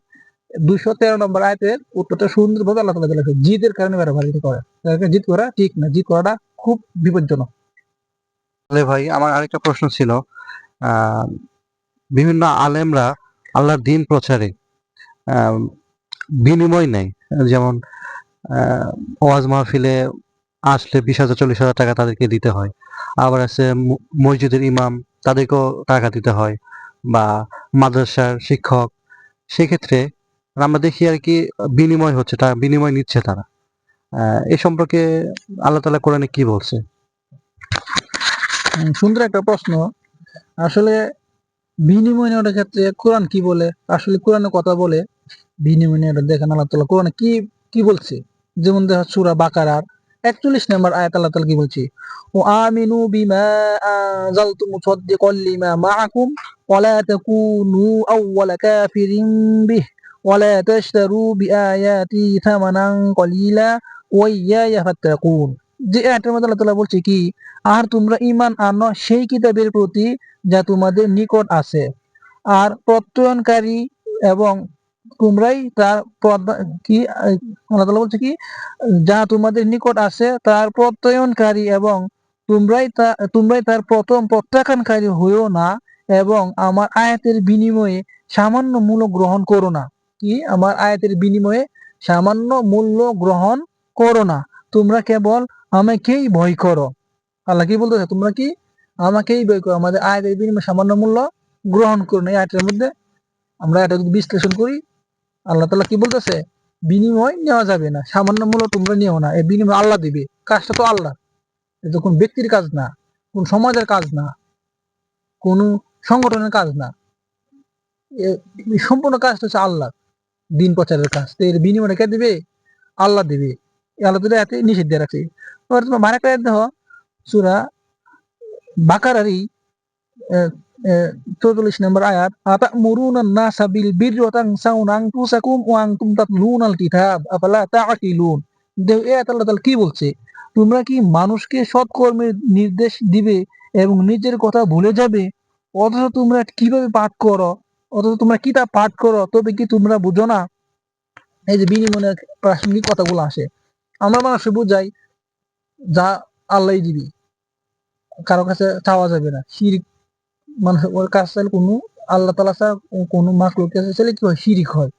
213 নম্বর আয়াতের উত্তরটা সুন্দরভাবে আল্লাহ তাআলা দিয়েছে, জিদের কারণে বাড়াবাড়ি করে। তাদেরকে জিদ করা ঠিক না, জিদ করাটা খুব বিপজ্জনক। তাহলে ভাই আমার আরেকটা প্রশ্ন ছিল, আহ বিভিন্ন আলেমরা আল্লাহর দিন প্রচারে আহ, বিনিময় নেয়, যেমন ওয়াজ মাহফিলে আসলে 20,000 40,000 টাকা তাদেরকে দিতে হয়। আবার আছে মসজিদের ইমাম, তাদেরকেও টাকা দিতে হয়, বা মাদ্রাসার শিক্ষক। সেক্ষেত্রে আমরা দেখি আর কি বিনিময় হচ্ছে, টাকা বিনিময় নিচ্ছে তারা। এ সম্পর্কে আল্লাহ তাআলা কোরআনে কি বলছে? সুন্দর একটা প্রশ্ন। আসলে বিনিময় নেওয়ার ক্ষেত্রে কোরআন কি বলে, আসলে কোরআনে কথা বলে বিনিময় নেওয়াটা, দেখেন আল্লাহ তাআলা কোরআনে কি কি বলছে। যেমন দেখো সূরা বাকারার 41 নম্বর আয়াত আল্লাহ তাআলা কি বলছে, ও আমিনু বিমা আনজালতু মুসাদ্দিকাল লিমা মাআকুম ওয়া লা তাকুনু আউওয়ালা কাফিরিন বিহি ওয়া লা তাশতারু বিআয়াতি থামানান কলিলা ওয়া ইয়া ফাত্তাকুন। যে আয়াতের মধ্যে আল্লাহ তাআলা বলছে কি, আর তোমরা ঈমান আনো সেই কিতাবের প্রতি যা তোমাদের নিকট আছে, আর প্রত্যয়নকারী এবং তোমরাই তার কি আল্লাহ তাআলা বলছে কি, যা তোমাদের নিকট আছে তার প্রত্যয়নকারী এবং তোমরাই তার প্রথম প্রত্যাখ্যানকারী হইও না, এবং আমার আয়াতের বিনিময়ে সামান্য মূল্য গ্রহণ করো না। কি, আমার আয়াতের বিনিময়ে সামান্য মূল্য গ্রহণ করো না, তোমরা কেবল আমাকেই ভয় করো। আল্লাহ কি বলতেছে, তোমরা কি আমাকেই ভয় করো, আমাদের আয়াতের বিনিময়ে সামান্য মূল্য গ্রহণ করো না। এই আয়াতের মধ্যে আমরা এটা যদি বিশ্লেষণ করি, আল্লাহ তাআলা কি বলতেছে, বিনিময় নেওয়া যাবে না, সামান্য মূল্য তোমরা নিও না, এই বিনিময় আল্লাহ দিবে, কাজটা তো আল্লাহ, এটা কোন ব্যক্তির কাজ না, কোন সমাজের কাজ না, কোন সংগঠনের কাজ না, এই সম্পূর্ণ কাজটা হচ্ছে আল্লাহ, দিন প্রচারের কাজ। তো এর বিনিময়টা কে দিবে? আল্লাহ দিবে। আল্লাহ তাআলা এতে নিষেধ দিয়ে রাখছে। এবার তোমার আরেকটা আয়াত দেখো, সূরা বাকারারই 44 নম্বর আয়াত, আতা'মুরুনান নাসা বিল বিররি ওয়া তানসাউনা আনফুসাকুম ওয়া আনতুম তাতলুনাল কিতাব আফালা তা'কিলুন। দেখো এই আয়াতে আল্লাহ তাআলা কি বলছে, তোমরা কি মানুষকে সৎকর্মের নির্দেশ দিবে এবং নিজের কথা ভুলে যাবে, অথচ তোমরা কিভাবে পাঠ করো, অথচ তোমরা কিতাব পাঠ করো, তবে কি তোমরা বুঝো না? এই যে বিনিময়ের প্রাসঙ্গিক কথাগুলো আসে, আমরা মানুষকে বুঝাই যা আল্লাহই দিবি, কারো কাছে চাওয়া যাবে না, শিরক, মানুষ ওর কাছে চাইলে কোনো আল্লাহ তাআলা ছাড়া কোনো মাখলুকের কাছে চাইলে কি হয়, শিরিক হয়।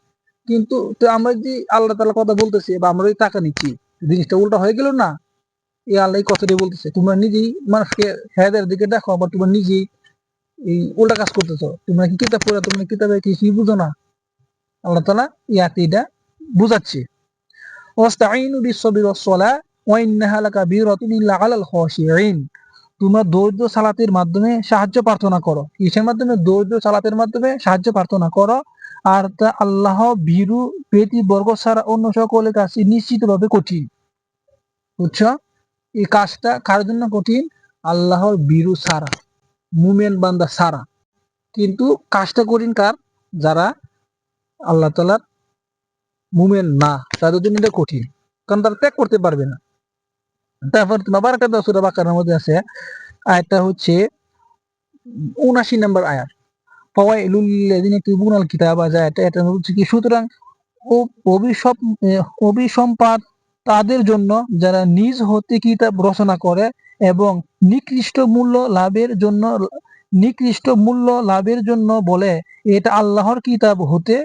কিন্তু তো আমরা যদি আল্লাহ তাআলার কথা বলতেছি বা আমরা যদি টাকা নিচ্ছি, জিনিসটা উল্টা হয়ে গেল না? এই আল্লাহ এই কথাটি বলতেছে, তোমরা নিজেই মানুষকে হেদায়েতের দিকে দেখো, আবার তোমরা নিজেই এই উল্টা কাজ করতেছো। তোমরা কি কিতাব পড়ে, তোমরা কিতাবে কিছুই বুঝো না? আল্লাহ তাআলা ইয়াতে এটা বুঝাচ্ছে। ওয়াস্তাঈনু বিস-সাবরি ওয়াস-সালাহ ওয়া ইন্নাহা লাকাবীরাতুন ইল্লা আলাল খাশিঈন। তোমরা ধৈর্য সালাতের মাধ্যমে সাহায্য প্রার্থনা করো। কিসের মাধ্যমে? ধৈর্য সালাতের মাধ্যমে সাহায্য প্রার্থনা করো। আর তা আল্লাহ ভীরু ব্যতিবর্গ ছাড়া অন্য সকলের কাছে নিশ্চিতভাবে কঠিন। বুঝছো? এই কাজটা কার জন্য কঠিন? আল্লাহর ভীরু ছাড়া, মুমিন বান্দা ছাড়া। কিন্তু কাজটা কঠিন কার? যারা আল্লাহ তাআলার মুমিন না, তাদের জন্য এটা কঠিন, কারণ তারা ত্যাগ করতে পারবে না। তারপর আবার একটা সূরা বাকারার মধ্যে আছে, আয়াতটা হচ্ছে ৭৯ নম্বর আয়াত, ফাওয়াইলুল লিল্লাযিনা ইয়াকতুবুনাল কিতাবা, এটা হচ্ছে কি, সুতরাং ও অভিশপ অভিসম্পাত তাদের জন্য যারা নিজ হতে কিতাব রচনা করে এবং নিকৃষ্ট মূল্য লাভের জন্য বলে এটা আল্লাহর কিতাব হতে,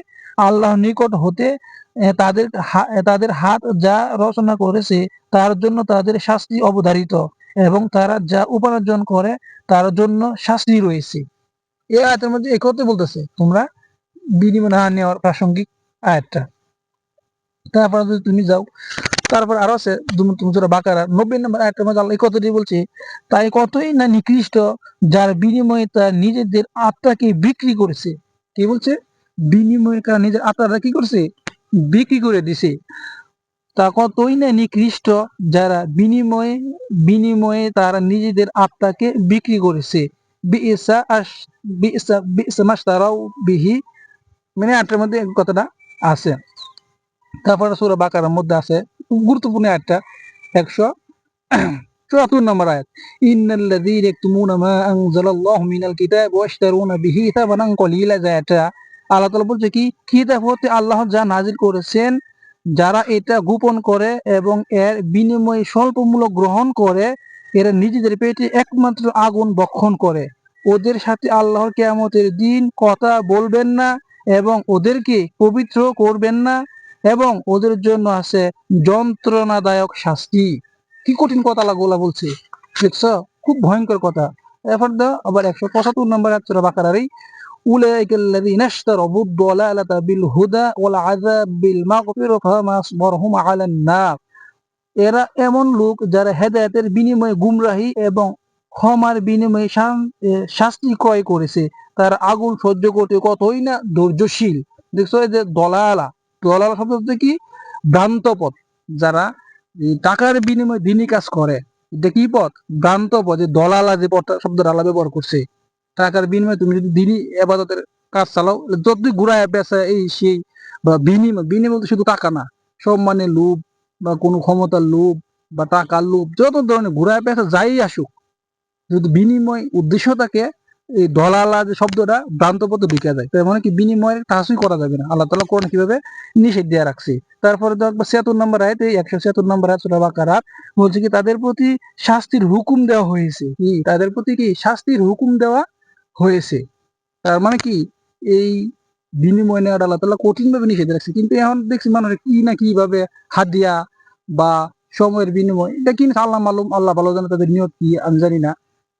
আল্লাহর নিকট হতে, তাদের হাত যা রচনা করেছে তার জন্য তাদের শাস্তি অবধারিত এবং তারা যা উপার্জন করে তার জন্য শাস্তি রয়েছে। এই আয়াতের মধ্যে এই কথা বলতেছে তোমরা বিনিময় না নেওয়ার প্রাসঙ্গিক আয়াতটা। তারপর যদি তুমি যাও, তারপর আরো আছে সূরা বাকারা ৯০ নম্বর আয়াতের মধ্যে আল্লাহ এই কথাটি বলছে, তাই কতই না নিকৃষ্ট যার বিনিময়ে তার নিজেদের আত্মাকে বিক্রি করেছে। কি বলছে? বিনিময়ে তার নিজের আত্মাটা কি করছে? বিক্রি করে দিছে। তা কতই না নিকৃষ্ট যারা বিনিময়ে তারা নিজেদের আত্মাকে বিক্রি করেছে। বিইসা মাশতারাউ বিহি, মানে আয়াতের মধ্যে কথাটা আছে। তারপরে সূরা বাকারার মধ্যে আছে গুরুত্বপূর্ণ আয়াতটা ১৭৪ নম্বর আয়াত, ইন্নাল্লাযীনা ইয়াকতুমুনা মা আনজালাল্লাহু মিনাল কিতাবি ওয়া ইয়াশতারুনা বিহি সামানান কলিলা, এটা আল্লাহ তাআলা বলছে কি, কিতাব হতে আল্লাহ যা নাজিল করেছেন, যারা এটা গোপন করে এবং এর বিনিময়ে স্বল্প মূল্য গ্রহণ করে, এরা নিজেদের পেটে একমাত্র আগুন ভক্ষণ করে। ওদের সাথে আল্লাহর কিয়ামতের দিন কথা বলবেন না এবং ওদেরকে পবিত্র করবেন না এবং ওদের জন্য আছে যন্ত্রণাদায়ক শাস্তি। কি কঠিন কথা আল্লাহ বলছে, দেখছো? খুব ভয়ঙ্কর কথা। এরপর দাও আবার ১৭৫ নম্বর আয়াত সূরা বাকারারই, উলাইকাল্লাযীনা ইশতারাবু ad-দালালাতা বিল হুদা ওয়াল আযাব বিল মাগফিরাতি ফামা আসবারহুম আলান নার, এরা এমন লোক যারা হেদায়েতের বিনিময়ে গুমরাহি এবং ক্ষমার বিনিময়ে শাস্তি ক্রয় করেছে, তারা আগুন সহ্য করতে কতই না ধৈর্যশীল। দেখছো, এই যে দলালা শব্দ কি? ভ্রান্ত পথ। যারা এই টাকার বিনিময়ে দিনই কাজ করে, এটা কি পথ? ভ্রান্ত পথ। যে দলালা যে পথ শব্দটা আল্লাহ ব্যবহার করছে, টাকার বিনিময়ে তুমি যদি দিনই ইবাদতের কাজ চালাও, যতই ঘুরায় বেচা এই সেই, বা বিনিময় শুধু টাকা না, সম্মানের লোভ বা কোনো ক্ষমতার লোভ বা টাকার লোভ, যত ধরনের ঘুরায় পেঁচা যাই আসুক, যদি বিনিময় উদ্দেশ্য থাকে, এই দলালা যে শব্দটা ভ্রান্ত পথে ঢুকে যায়। তার মানে কি, বিনিময়ের কাজই করা যাবে না। আল্লাহ তাআলা কোরআন কিভাবে নিষেধ দিয়ে রাখছে। তারপরে দেখবো ৭৬ নম্বর আয়াত, এই ১৭৬ নম্বর আয়াত সূরা বাকারা বলছে কি, তাদের প্রতি শাস্তির হুকুম দেওয়া হয়েছে। কি? তাদের প্রতি কি শাস্তির হুকুম দেওয়া হয়েছে। তার মানে কি, এই বিনিময় নেওয়াটা আল্লাহ তাআলা কঠিন ভাবে নিষেধ রাখছে। কিন্তু এখন দেখছি মানুষ কি না কিভাবে হাদিয়া বা সময়ের বিনিময়, এটা কি আল্লাহ মালুম, আল্লাহ ভালো জানে তাদের নিয়ত কি, আমি জানি না।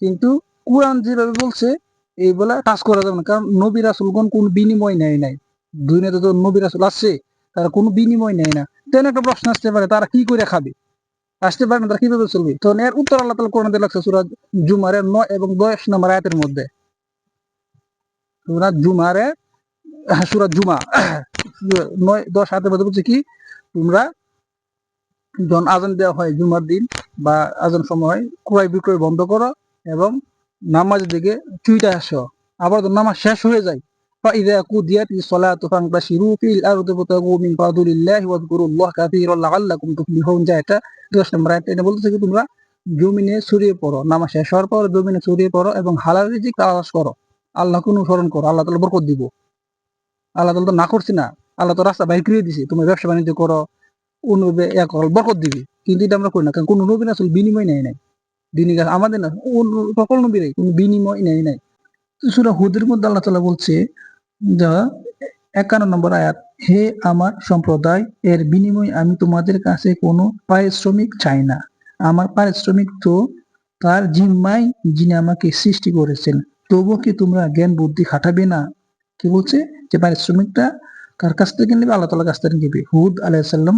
কিন্তু কোরআন যেভাবে বলছে এই বলে কাজ করা যাবে না, কারণ নবী রাসূলগণ কোন বিনিময় নেয় নাই। দুনিয়াতে তো নবী রাসূল আসছে, তারা কোনো বিনিময় নেয় না। তেন একটা প্রশ্ন আসতে পারে, তারা কি করে খাবে? আসতে পারে না, তারা কিভাবে চলবে? তো এর উত্তর আল্লাহ তাআলা কোরআনে দিয়ে রাখছে সূরা জুমারের ৯ এবং ১০ নম্বর আয়াতের মধ্যে। সূরা জুমারের সূরা জুমা ৯-১০ আয়াতের মধ্যে বলছে কি, তোমরা যখন আজান দেওয়া হয় জুমার দিন বা আজান সময়, ক্রয় বিক্রয় বন্ধ করো এবং নামাজের দিকে চুইটা আসো। আবার যখন নামাজ শেষ হয়ে যায়, فإذا قضيت الصلاة فانتشروا في الأرض وابتغوا من فضل الله واذكروا الله كثيرا لعلكم تفلحون, এটা ১০ নম্বর আয়াত। এটা বলতেছে কি, তোমরা জমিনে ছড়িয়ে পড়ো, নামাজ শেষ হওয়ার পর জমিনে ছড়িয়ে পড়ো এবং হালাল রিজিক তালাশ করো, আল্লাহকে অনুসরণ করো, আল্লাহ তাআলা বরকত দিব। আল্লাহ তাআলা তো না করছি না, আল্লাহ তো রাস্তা বাইর করে দিছে, তুমি ব্যবসা বাণিজ্য করো, অনুবে এক বরকত দিবি। কিন্তু এটা আমরা করি না, কারণ কোন নবী রাসূল বিনিময় নেয় নাই। দিনই কাজ আমাদের না, সকল নবীরাই কোনো বিনিময় নেয় নাই। সূরা হুদের মধ্যে আল্লাহ তাআলা বলছে, যা ৫১ নম্বর আয়াত, হে আমার সম্প্রদায়, এর বিনিময়ে আমি তোমাদের কাছে কোনো পারিশ্রমিক চাই না। আমার পারিশ্রমিক তো তার জিম্মায় যিনি আমাকে সৃষ্টি করেছেন। তবুও কি তোমরা জ্ঞান বুদ্ধি খাটাবে না? কি বলছে? যে পারিশ্রমিকটা কার কাছ থেকে নেবে? আল্লাহ তাআলার কাছ থেকে নেবে। হুদ আলাইহিস সালাম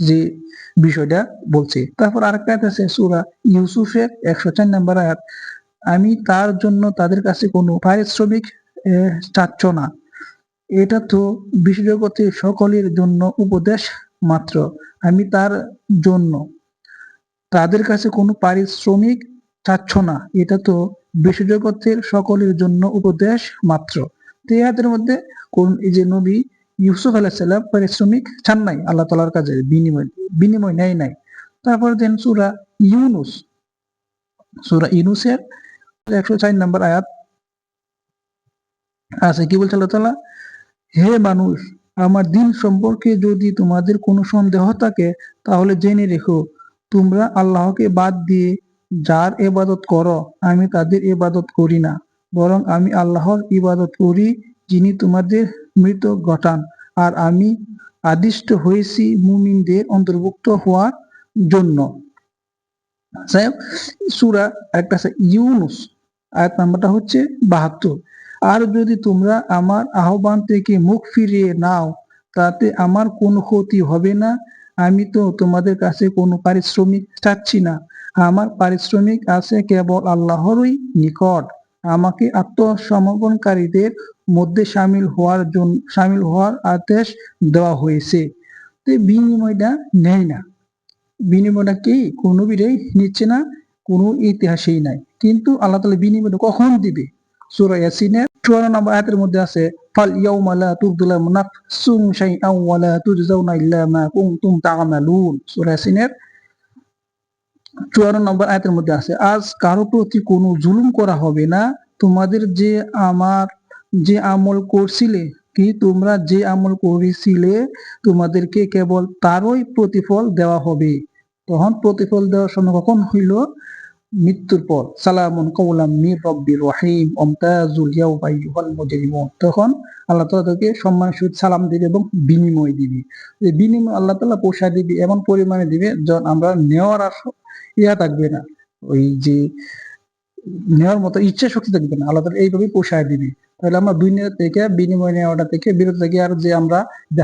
যে বিষয়টা বলছে। তারপর আরেকটা আয়াত আছে সূরা ইউসুফের ১০৪ নম্বর আয়াত, আমি তার জন্য তাদের কাছে কোনো পারিশ্রমিক চাচ্ছ না। এটা তো বিশ্বজগতের সকলের জন্য উপদেশ মাত্র। আমি তার জন্য তাদের কাছে কোনো পারিশ্রমিক চাচ্ছ না। এটা তো বিশ্বজগতের সকলের জন্য উপদেশ মাত্র। তো এই আয়াতের মধ্যে কোন এই যে নবী ইউসুফ আলাইহিসসালাম পারিশ্রমিক চান নাই আল্লাহ তাআলার কাছে, বিনিময় নেয় নাই। তারপর দেন সূরা ইউনূসের 104 নম্বর আয়াত আছে, কি বলছে আল্লাহ তাআলা, হে মানুষ, আমার দিন সম্পর্কে যদি তোমাদের কোনো সন্দেহ থাকে তাহলে জেনে রেখো, তোমরা আল্লাহকে বাদ দিয়ে যার ইবাদত করো আমি তাদের ইবাদত করি না, বরং আমি আল্লাহর ইবাদত করি যিনি তোমাদের মৃত্যু ঘটান, আর আমি আদিষ্ট হয়েছি মুমিনদের অন্তর্ভুক্ত হওয়ার জন্য। সূরা একটা আছে ইউনুস, আয়াত নাম্বারটা হচ্ছে 72। আর যদি তোমরা আমার আহ্বান থেকে মুখ ফিরিয়ে নাও তাতে আমার কোনো ক্ষতি হবে না, আমি তো তোমাদের কাছে কোনো পারিশ্রমিক চাচ্ছি না, আমার পারিশ্রমিক আছে কেবল আল্লাহরই নিকট, আমাকে আত্মসমর্পণকারীদের মধ্যে সামিল হওয়ার আদেশ দেওয়া হয়েছে। তো বিনিময়টা নেয় না, বিনিময়টা কি কোন নবীরাই নিচ্ছে না, কোন ইতিহাসেই নাই। কিন্তু আল্লাহ তাআলা বিনিময়টা কখন দিবে? সূরা ইয়াসিনের 54 নম্বর আয়াতের মধ্যে আছে, ফাল ইয়াউমা লা তুযলামু নাফসুন শাইআন ওয়া লা তুজজাউনা ইল্লা মা কুনতুম তা'মালুন। সূরা ইয়াসিনের 54 নম্বর আয়াতের মধ্যে আছে, আজ কারো প্রতি কোনো জুলুম করা হবে না, তোমাদের যে আমল করছিলে, কি তোমরা যে আমল করেছিলে তোমাদেরকে কেবল তারই প্রতিফল দেওয়া হবে। তখন প্রতিফল দেওয়ার সময় কখন হইল? মৃত্যুর পর। সালামুন কাওলাম মির রব্বির রহিম ওয়ামতাজুল ইয়াওমা আইয়ুহাল মুজরিমুন। তখন আল্লাহ তাআলা তাদেরকে সম্মানের সহিত সালাম দিবে এবং বিনিময় দিবে। এই বিনিময় আল্লাহ তাআলা পোষায় দিবে, এমন পরিমাণে দিবে যখন আমরা নেওয়ার আর থাকবে না, ওই যে নেওয়ার মতো ইচ্ছা শক্তি থাকবে না, আল্লাহ তাআলা এইভাবেই পোষায় দিবে। তাহলে আমরা দুনিয়া থেকে বিনিময় নেওয়াটা থেকে বিরত থাকি। আর যে আমরা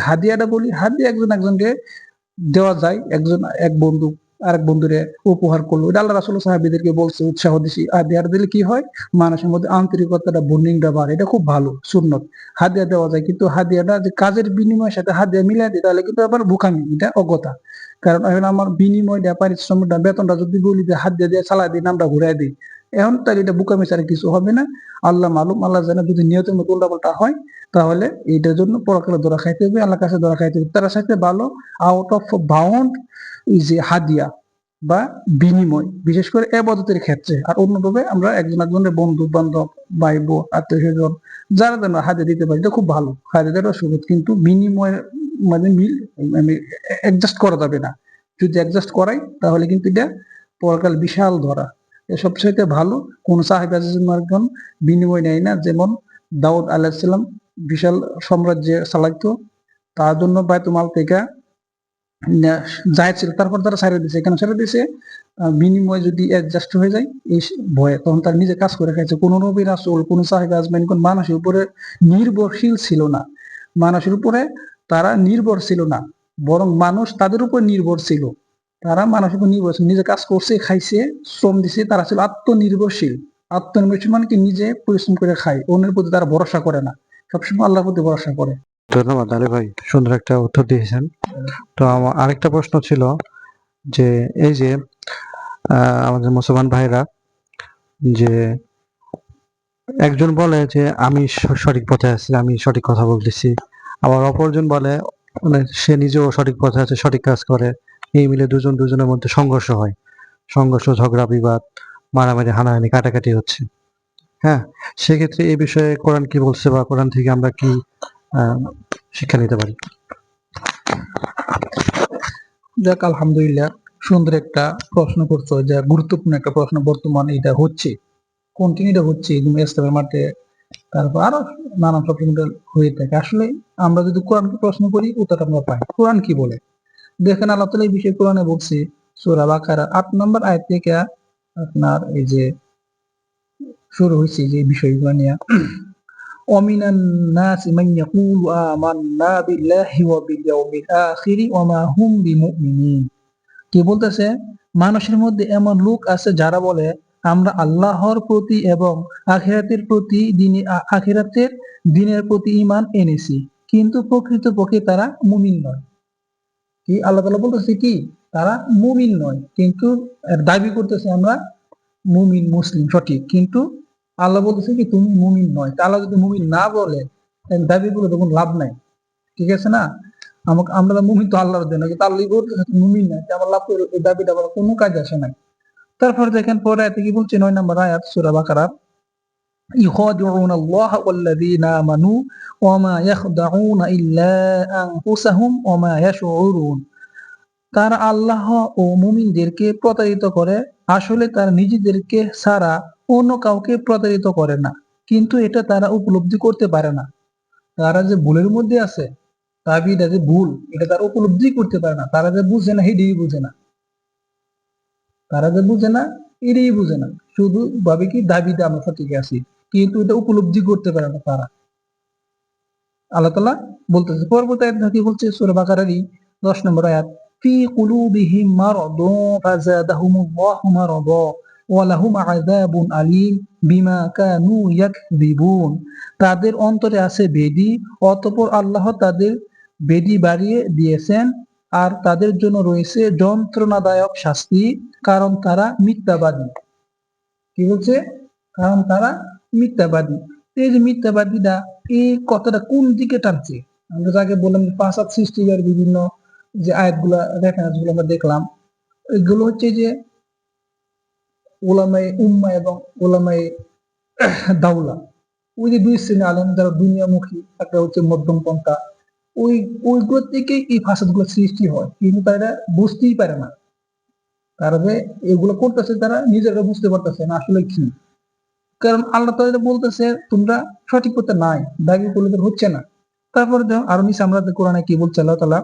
হাদিয়াটা বলি, হাদিয়া একজন একজনকে দেওয়া যায়, এক বন্ধু আরেক বন্ধুরে উপহার করলো, এটা আল্লাহ রাসূল সাহাবীদেরকে বলছে, উৎসাহ দিছি। হাদিয়া দিলে কি হয়? মানুষের মধ্যে আন্তরিকতাটা, বন্ডিংটা বাড়ে, এটা খুব ভালো সুন্নত। হাদিয়া দেওয়া যায়, কিন্তু হাদিয়াটা যে কাজের বিনিময়ের সাথে হাদিয়া মিলাই দিই তাহলে কিন্তু আবার বোকামি, এটা অজ্ঞতা। কারণ এখন আমার বিনিময়টা, পারিশ্রমিকটা, বেতনটা যদি বলি যে হাদিয়া দিয়ে চালাই দিই, নামটা ঘুরাই দিই, এখন তাহলে এটা বোকামি ছাড়া কিছু হবে না। আল্লাহ মালুম, আল্লাহ জানে, যদি নিয়তের মতো উল্টাপাল্টা হয় তাহলে এটার জন্য পরকালে ধরা খাইতে হবে, আল্লাহর কাছে ধরা খাইতে হবে। তার সাথে ভালো আউট অফ বাউন্ড এই যে হাদিয়া বা বিনিময়, বিশেষ করে ইবাদতের ক্ষেত্রে। আর অন্যভাবে আমরা একজনের বন্ধু বান্ধব, ভাই বোন, আত্মীয় স্বজন, যারা যেন হাদিয়া দিতে পারি, এটা খুব ভালো, হাদিয়া দেওয়ার সুযোগ। কিন্তু বিনিময়ের মানে অ্যাডজাস্ট করা যাবে না। যদি অ্যাডজাস্ট করাই তাহলে কিন্তু এটা পরকাল বিশাল ধরা। সবচাইতে ভালো কোন সাহেব একজন বিনিময় নেয় না। যেমন দাউদ আলাইহিস সালাম বিশাল সাম্রাজ্য চালাইতো, তার জন্য বাইতুল মাল থেকে জায়েদ ছিল, তারপর তারা ছেড়ে দিছে। কেন ছেড়ে দিছে? বিনিময় যদি অ্যাডজাস্ট হয়ে যায় এই ভয়ে, তখন তারা নিজে কাজ করে খাইছে। কোন নবী রাসূল, কোন সাহেব আজমাইন কোন মানুষের উপরে নির্ভরশীল ছিল না, মানুষের উপরে তারা নির্ভর ছিল না, বরং মানুষ তাদের উপর নির্ভর ছিল। তারা মানুষের উপর নির্ভরশীল, নিজে কাজ করছে, খাইছে, শ্রম দিছে, তারা ছিল আত্মনির্ভরশীল। আত্মনির্ভরশীল মানে কি? নিজে পরিশ্রম করে খায়, অন্যের প্রতি তারা ভরসা করে না, সবসময় আল্লাহর প্রতি ভরসা করে। ধন্যবাদ আলী ভাই, সুন্দর একটা উত্তর দিয়েছেন। তো আমার আরেকটা প্রশ্ন ছিল যে এই যে আমাদের মুসলমান ভাইরা, যে একজন বলে যে আমি সঠিক পথে আছি, আমি সঠিক কথা বলতেছি, আবার অপরজন বলে মানে সে নিজেও সঠিক পথে আছে, সঠিক কাজ করে, এই মিলে দুজনের মধ্যে সংঘর্ষ হয়, ঝগড়া বিবাদ, মারামারি, হানাহানি, কাটাকাটি হচ্ছে। হ্যাঁ, সেক্ষেত্রে এই বিষয়ে কোরআন কি বলছে বা কোরআন থেকে আমরা কি শিক্ষা নিতে পারি? যাক, আলহামদুলিল্লাহ, সুন্দর একটা প্রশ্ন করছো, যা গুরুত্বপূর্ণ একটা প্রশ্ন। বর্তমানে এটা হচ্ছে, কন্টিনিউটা হচ্ছে ইসলামের মাঠে, তারপর আরো নানান সব হয়ে থাকে। আসলে আমরা যদি কোরআনকে প্রশ্ন করি, উত্তরটা আমরা পাই। কোরআন কি বলে দেখেন, আল্লাহ তাআলা এই বিষয়ে কোরআনে বলছে, সূরা বাকারা 8 নম্বর আয়াত থেকে আপনার এই যে শুরু হয়েছে যে বিষয়গুলো নিয়ে, ওয়ামিনান নাসি মান ইয়াকুলু আমান্না বিল্লাহি ওয়া বিল ইয়াউমিল আখির ওয়া মা হুম বিমুমিনিন। কি বলতেছে? মানুষের মধ্যে এমন লোক আছে যারা বলে আমরা আল্লাহর প্রতি এবং আখিরাতের দিনের প্রতি ঈমান এনেছি, কিন্তু প্রকৃতপক্ষে তারা মুমিন নয়। কি আল্লাহ তাআলা বলতেছে কি? তারা মুমিন নয়, কিন্তু দাবি করতেছে আমরা মুমিন, মুসলিম, সঠিক, কিন্তু আল্লাহ বলতেছে কি তুমি মুমিন নয়। আল্লাহ যদি মুমিন না বলে, দাবি করে তখন লাভ নাই। ঠিক আছে না? আমাকে আমরা মুমিন তো আল্লাহর দেন, কিন্তু আল্লাহ বলতেছে মুমিন না, আমার লাভ করে এই দাবিটা বলা কোনো কাজে আসে নাই। তারপর দেখেন পরে আয়াতে কি বলছে, 9 নম্বর আয়াত সূরা বাকারা, ইখাদিউনা আল্লাহ ওয়াল্লাযীনা আমানু ওয়া মা ইয়াখদাউনা ইল্লা আনফুসাহুম ওয়া মা ইয়াশউরুন। তারা আল্লাহ ও মুমিনদেরকে প্রতারিত করে, আসলে তারা নিজেদেরকে ছাড়া অন্য কাউকে প্রতারিত করে না, কিন্তু এটা তারা উপলব্ধি করতে পারে না। তারা যে ভুলের মধ্যে আছে, দাবিটা যে ভুল, এটা তারা উপলব্ধি করতে পারে না। তারা যে বুঝে না এটাই বুঝে না, তারা যে বুঝে না এটাই বুঝে না, শুধু ভাবে কি দাবিতে আমরা সঠিক আছি, কিন্তু এটা উপলব্ধি করতে পারে না তারা। আল্লাহ তাআলা বলতেছে পরবর্তী আয়াত কি বলছে, সূরা বাকারারই 10 নম্বর আয়াত, ফি কুলুবিহিম মারাদুন ফাযাদাহুমুল্লাহু মারাদা ওয়া লাহুম আযাবুন আলীম বিমা কানু ইয়াকযিবুন। তাদের অন্তরে আছে বেদী, অতঃপর আল্লাহ তাদের বেদী বাড়িয়ে দিয়েছেন, আর তাদের জন্য রয়েছে যন্ত্রণাদায়ক শাস্তি, কারণ তারা মিথ্যাবাদী। কি বলছে? কারণ তারা মিথ্যাবাদী। এই যে মিথ্যাবাদীরা, এই কথাটা কোন দিকে টানছে? আমরা আগে বললাম যে ফাসাদ সৃষ্টিকারী বিভিন্ন যে আয়াতগুলা, রেফারেন্স গুলো আমরা দেখলাম, এগুলো হচ্ছে যে ওলামায়ে উম্মাহ এবং ওলামায়ে দাওলা, ওই যে দুই শ্রেণী আলেম যারা দুনিয়ামুখী, একটা হচ্ছে মধ্যম পন্থা, ওইগুলো থেকে এই ফাসাদ গুলো সৃষ্টি হয়, কিন্তু তারা বুঝতেই পারে না। তারা যে এগুলো করতেছে তারা নিজেরা বুঝতে পারতেছে না আসলে কি। কারণ আল্লাহ তাআলা বলতেছে তোমরা সঠিক পথে নাই, দাবি করলে তো হচ্ছে না। তারপরে দেখো আরো নিচে আমরা কোরআনে কি বলছে আল্লাহ তাআলা,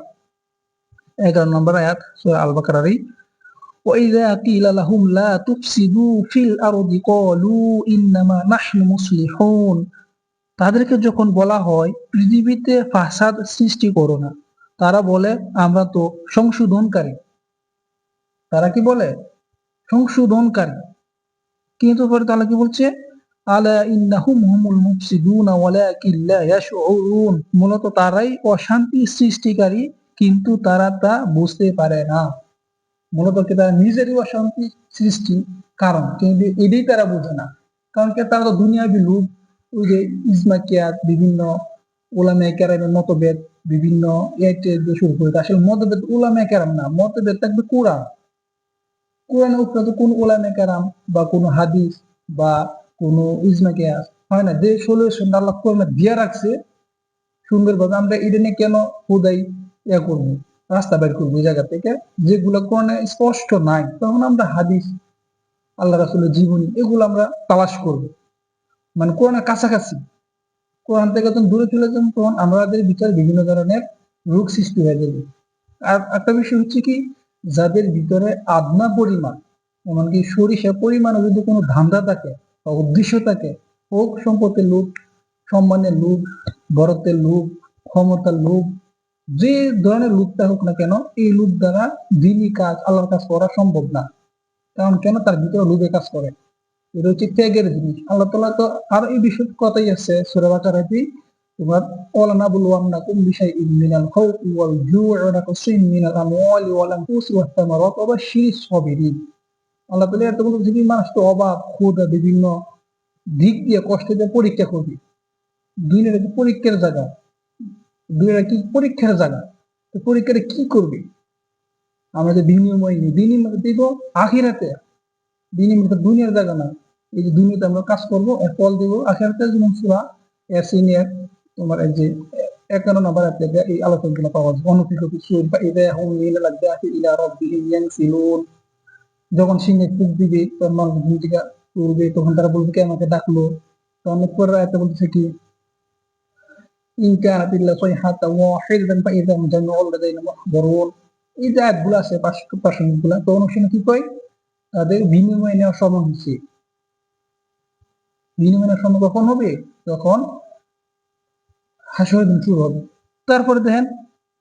11 নম্বর আয়াত সূরা আল বাকারারই, وَإِذَا قِيلَ لَهُمْ لَا تُفْسِدُوا فِي الْأَرْضِ قَالُوا إِنَّمَا نَحْنُ مُصْلِحُونَ। তাদেরকে যখন বলা হয় পৃথিবীতে ফাসাদ সৃষ্টি করো না, তারা বলে আমরা তো সংশোধনকারী। তারা কি বলে? সংশোধনকারী। কিন্তু পরে তাআলা কি বলছে, আলা ইন্নাহুম হুমুল মুফসিদুনা ওয়ালাকিন লা ইয়াশউরুন। মূলত তারাই অশান্তি সৃষ্টিকারী, কিন্তু তারা তা বুঝতে পারে না। মূলত কি তারা নিজেরই অশান্তি সৃষ্টি কারণ, কিন্তু এটাই তারা বোঝে না। কারণ কি তারা তো দুনিয়াবি লোক, ওই যে ইজমাকিয়াত, বিভিন্ন উলামায়ে কেরামের মতভেদ, বিভিন্ন এতে যে শুরু করে, আসলে মতভেদ উলামায়ে কেরাম না, মতভেদ থাকবে কোরআন। কোরআনের উপরে তো কোন উলামায়ে কেরাম বা কোন হাদিস বা কোন ইজমা কিয়াস হয় না, যে সলিউশন আল্লাহ কোরআনে দিয়ে রাখছে সুন্দরভাবে, আমরা এটা নিয়ে কেন খোদাই করবো, রাস্তা বের করবো এই জায়গা থেকে, যেগুলো কোরআনে স্পষ্ট নাই, তখন আমরা হাদিস, আল্লাহ রাসূলের জীবনী, এগুলো আমরা তালাশ করবো। মানে কোরআনের কাছাকাছি, কোরআন থেকে যখন দূরে চলে যান, তখন আমাদের ভিতরে বিভিন্ন ধরনের রোগ সৃষ্টি হয়ে যাবে। আর একটা বিষয় হচ্ছে কি, যাদের ভিতরে আদনা পরিমাণ, এমনকি সরিষা পরিমাণে যদি কোনো ধান্দা থাকে বা উদ্দেশ্য থাকে, হোক সম্পদের লোভ, সম্মানের লোভ, বড়ত্বের লোভ, ক্ষমতার লোভ, যে ধরনের লোভটা হোক না কেন, এই লোভ দ্বারা দিনই কাজ, আল্লাহর কাজ করা সম্ভব না। কারণ কেন? তার ভিতরে লোভে কাজ করে। এটা হচ্ছে ত্যাগের জিনিস। আল্লাহ তাআলা তো আরো এই বিষয়ে কথাই আছে সূরা বাকারাতে, তোমার ওয়ালানাবলুওয়ান্নাকুম বিশাইইম মিনাল খাউফি ওয়াল জু'i ওয়া নাকসিম মিনাল আমওয়ালি ওয়াল আনফুসি ওয়াস সামারাত ওয়া বাশশিরিস সাবিরিন। আল্লাহ তাআলা এত বলতে কি, মানুষ তো অভাব, ক্ষুধা, বিভিন্ন দিক দিয়ে কষ্ট দিয়ে পরীক্ষা করবে। দুনিয়াটা কি পরীক্ষার জায়গা, দুনিয়াটা কি পরীক্ষার জায়গা, তো পরীক্ষাটা কি করবে? আমরা যে বিনিময় নিই, বিনিময় দিব আখিরাতে, বিনিময় তো দুনিয়ার জায়গা না। এই যে দুনিয়াতে আমরা কাজ করবো, এর ফল দিব আখিরাতে। যেমন সূরা ইয়াসিনের তোমার এই যে 51 নম্বর আয়াতে এই আলোচনাগুলো পাওয়া যায়, অনুফিকু ফিস-সূর ফাইযা হুম মিনাল আযযাফি ইলা রাব্বিহিম ইয়ানসিলুন। যখন সিংহে ফুঁক দিবে, তখন মানুষ ঘুম থেকে উঠবে, তখন তারা বলবে কে আমাকে ডাকলো। তখন পরের আয়াতে বলতেছে কি, ইন কানাত ইল্লা সাইহাতান ওয়াহিদাতান ফাইযা হুম জামিউন লাদাইনা মুহদারুন। এই যে আয়াতগুলো আছে প্রাসঙ্গিকগুলো, তো অনেক সময় কি কয়, তাদের বিনিময় নেওয়ার সময় হচ্ছে। বিনিময় নেওয়ার সময় কখন হবে? যখন হাসরের দিন শুরু হবে। তারপরে দেখেন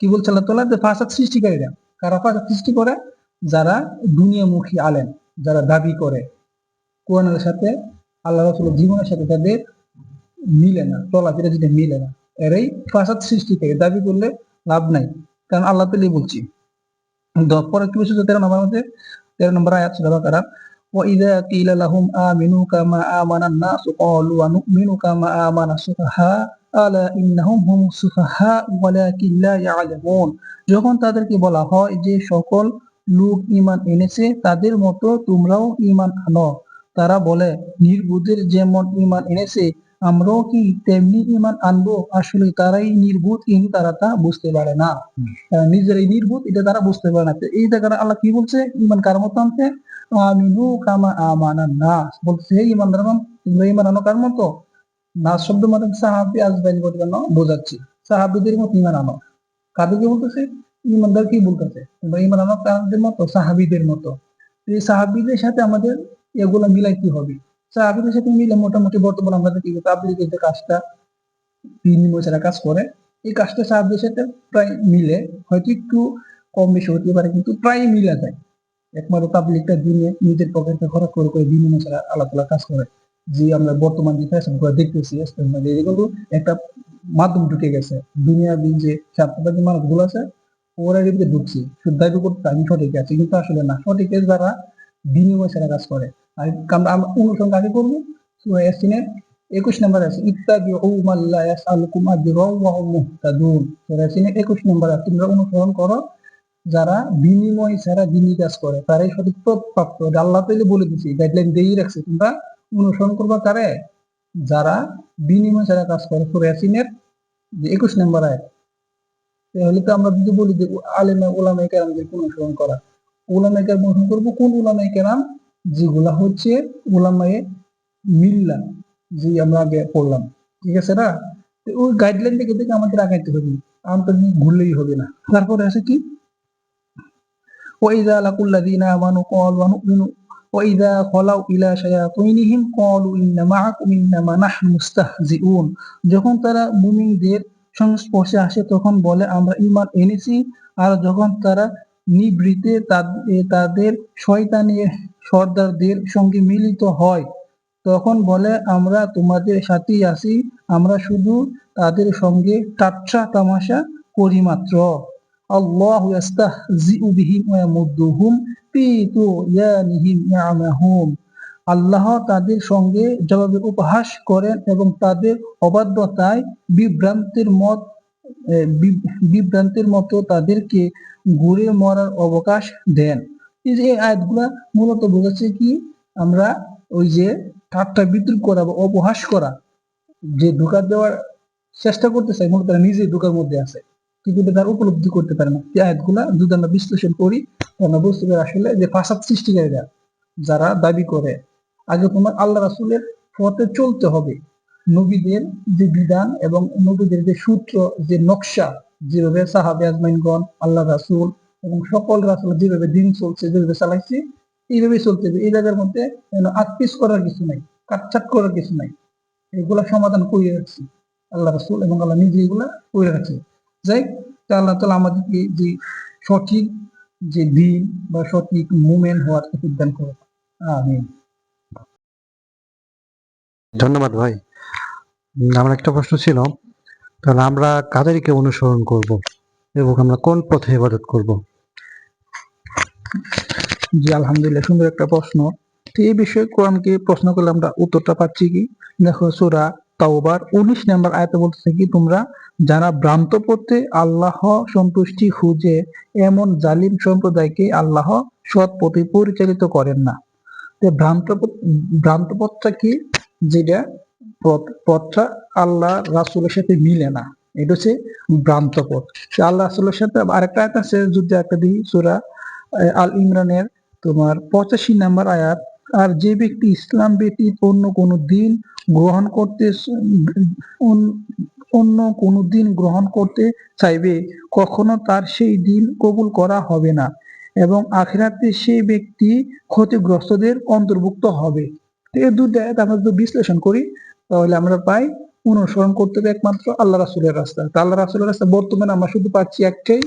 কি বলছে আল্লাহ তাআলা, যে ফাসাদ সৃষ্টিকারীরা কারা? ফাসাদ সৃষ্টি করে যারা দুনিয়ামুখী আলেম, যারা দাবি করে কোরআনের সাথে, আল্লাহ রাসূলের জীবনের সাথে তাদের মিলে না, চলাফেরা যেটা মিলে না, এরাই ফাসাদ সৃষ্টিকারী। দাবি করলে লাভ নাই, কারণ আল্লাহ তাআলাই বলছি। পরে কি বলছে 13 নম্বর আয়াত সূরা বাকারা, وإذا قيل لهم آمنوا كما آمن الناس قالوا ونؤمن كما آمن السفهاء ألا إنهم هم السفهاء ولكن لا يعلمون। যখন তাদেরকে বলা হয় যে সকল লোক ঈমান এনেছে তাদের মতো তোমরাও ঈমান আনো, তারা বলে নির্বুদ্ধের যেমন ঈমান এনেছে আমরাও কি তেমনি ঈমান আনবো। আসলে তারাই নির্বুদ্ধ, কিন্তু তারা তা বুঝতে পারে না। নিজেরাই নির্বুদ্ধ, এটা তারা বুঝতে পারে না। তো এই জায়গাটা আল্লাহ কি বলছে? ঈমান কার মতো আনতে? আমিনু কামা আমানান নাস, বলছে হে ঈমানদারগণ তোমরা ঈমান আনো কার মতো? নাস শব্দ মানে সাহাবী আজবাইন জন্য বোঝাচ্ছি, সাহাবীদের মতো ঈমান আনো। কাদেরকে বলতেছে? ঈমানদার কি বলতেছে তোমরা ঈমান আনো কাদের মতো? সাহাবীদের মতো। এই সাহাবীদের সাথে আমাদের এগুলো মিলাইতে হবে। সাহাবীদের সাথে মিলে মোটামুটি বর্তমানে আমরা দেখি তাবলীগের যে কাজটা বিনিময় ছাড়া কাজ করে, এই কাজটা সাহাবীদের সাথে প্রায় মিলে, হয়তো একটু কম বেশি হতে পারে কিন্তু প্রায় মিলা যায়। একমাত্র তাবলীগটা দিনে নিজের পকেটে খরচ করে করে বিনিময় ছাড়া আল্লাহ তাআলা কাজ করে। যে আমরা বর্তমান যে ফ্যাশন গুলো দেখতেছি এগুলো একটা মাধ্যম ঢুকে গেছে। দুনিয়াবি যে স্বার্থবাদী মানুষগুলো আছে ওরা এর ভিতরে ঢুকছে, শুধু দাবি করতে আমি সঠিক আছি, কিন্তু আসলে না। সঠিকের দ্বারা বিনিময় ছাড়া কাজ করে। আর আমরা অনুসরণ কাকে করবো? সূরা ইয়াসিনের 21 নম্বর আছে ইত্তাবিউ মান লা ইয়াসআলুকুম আজরাও ওয়া হুম মুহতাদুন। সূরা ইয়াসিনের 21 নম্বর আছে তোমরা অনুসরণ করো যারা বিনিময় ছাড়া দিনই কাজ করে, তারাই সঠিক পথ প্রাপ্ত। আল্লাহ তাআলা বলে দিয়েছে, গাইডলাইন দিয়েই রাখছে, তোমরা অনুসরণ করবা কারে? যারা বিনিময় ছাড়া কাজ করে। সূরা ইয়াসিনের 21 নম্বর আয়াত। তাহলে তো আমরা যদি বলি যে আলেমে ওলামায়ে কেরামদের অনুসরণ করা, ওলামায়ে কেরাম অনুসরণ করবো কোন ওলামায়ে কেরাম? যেগুলা হচ্ছে ওলামায়ে মিল্লা, যে আমরা আগে পড়লাম, ঠিক আছে না? তো ওই গাইডলাইন থেকে থেকে আমাদের আগাইতে হবে, আন্তর্জাতিক ঘুরলেই হবে না। তারপরে আছে কি وإذا لقوا الذين آمنوا قالوا ونؤمن وإذا خلوا إلى شياطينهم قالوا إن معكم إنما نحن مستهزئون। যখন তারা মুমিনদের সংস্পর্শে আসে তখন বলে আমরা ঈমান এনেছি, আর যখন তারা নিভৃতে তাদের শয়তানের সর্দারদের সঙ্গে মিলিত হয় তখন বলে আমরা তোমাদের সাথেই আছি, আমরা শুধু তাদের সঙ্গে ঠাট্টা তামাশা করি মাত্র। আল্লাহু ইয়াস্তাহজিউ বিহিম ওয়া ইয়ামুদ্দুহুম ফি তুগয়ানিহিম ইয়ামাহুন। আল্লাহ তাদের সঙ্গে জবাবে উপহাস করেন এবং তাদের অবাধ্যতায় বিভ্রান্তের মতো তাদেরকে ঘুরে মরার অবকাশ দেন। এই যে এই আয়াতগুলা মূলত বোঝাচ্ছে কি, আমরা ওই যে ঠাট্টা বিদ্রুপ করা বা অপহাস করা, যে ধোঁকা দেওয়ার চেষ্টা করতেছে মূলত তারা নিজেই ধোঁকার মধ্যে আছে, কিন্তু এটা তারা উপলব্ধি করতে পারে না। এই আয়াতগুলা যদি আমরা বিশ্লেষণ করি আমরা বুঝতে পারি আসলে যে ফাসাদ সৃষ্টিকারীরা যারা দাবি করে আগে তোমার আল্লাহ রাসূলের পথে চলতে হবে, নবীদের যে বিধান এবং নবীদের যে সূত্র, যে নকশা, যেভাবে সাহাবে আজমাইনগণ, আল্লাহ রাসূল এবং সকল রাসূল যেভাবে দিন চলছে, যেভাবে চালাইছে এইভাবে চলতে হবে। এই জায়গার মধ্যে আটপিস করার কিছু নাই, কাটছাট করার কিছু নাই। এগুলা সমাধান করে রাখছি আল্লাহ রাসূল এবং আল্লাহ নিজে, এগুলা করে রাখছে। যাই আল্লাহ তাআলা আমাদেরকে যে সঠিক যে দিন বা সঠিক মুভমেন্ট হওয়ার সিদ্ধান্ত করে। আমিন। ধন্যবাদ ভাই। আমার একটা প্রশ্ন ছিল, তাহলে আমরা কাদেরকে অনুসরণ করব এবং আমরা কোন পথে ইবাদত করব? জি আলহামদুলিল্লাহ, সুন্দর একটা প্রশ্ন। তো এই বিষয়ে কোরআনকে প্রশ্ন করলে আমরা উত্তরটা পাচ্ছি কি? দেখো সূরা তাওবার 19 নম্বর আয়াতে বলতেছে কি, তোমরা যারা ভ্রান্ত পথে আল্লাহ সন্তুষ্টি খুঁজে এমন জালিম সম্প্রদায়কে আল্লাহ সৎ পথে পরিচালিত করেন না। তো ভ্রান্ত পথটা কি? যেটা পথটা আল্লাহ রাসূলের সাথে মিলে না, এটা হচ্ছে ভ্রান্ত পথ। আল্লাহ রাসূলের সাথে আরেকটা আয়াত আছে, যদি একটা দিই সূরা আল ইমরানের তোমার 85 নম্বর আয়াত, আর যে ব্যক্তি ইসলাম ব্যতীত অন্য কোন দিন গ্রহণ করতে চাইবে কখনো তার সেই দিন কবুল করা হবে না এবং আখিরাতে সেই ব্যক্তি ক্ষতিগ্রস্তদের অন্তর্ভুক্ত হবে। এই দুটো আয়াত আমরা যদি বিশ্লেষণ করি তাহলে আমরা পাই অনুসরণ করতে হবে একমাত্র আল্লাহ রাসূলের রাস্তা। আল্লাহ রাসূলের রাস্তা বর্তমানে আমরা শুধু পাচ্ছি একটাই,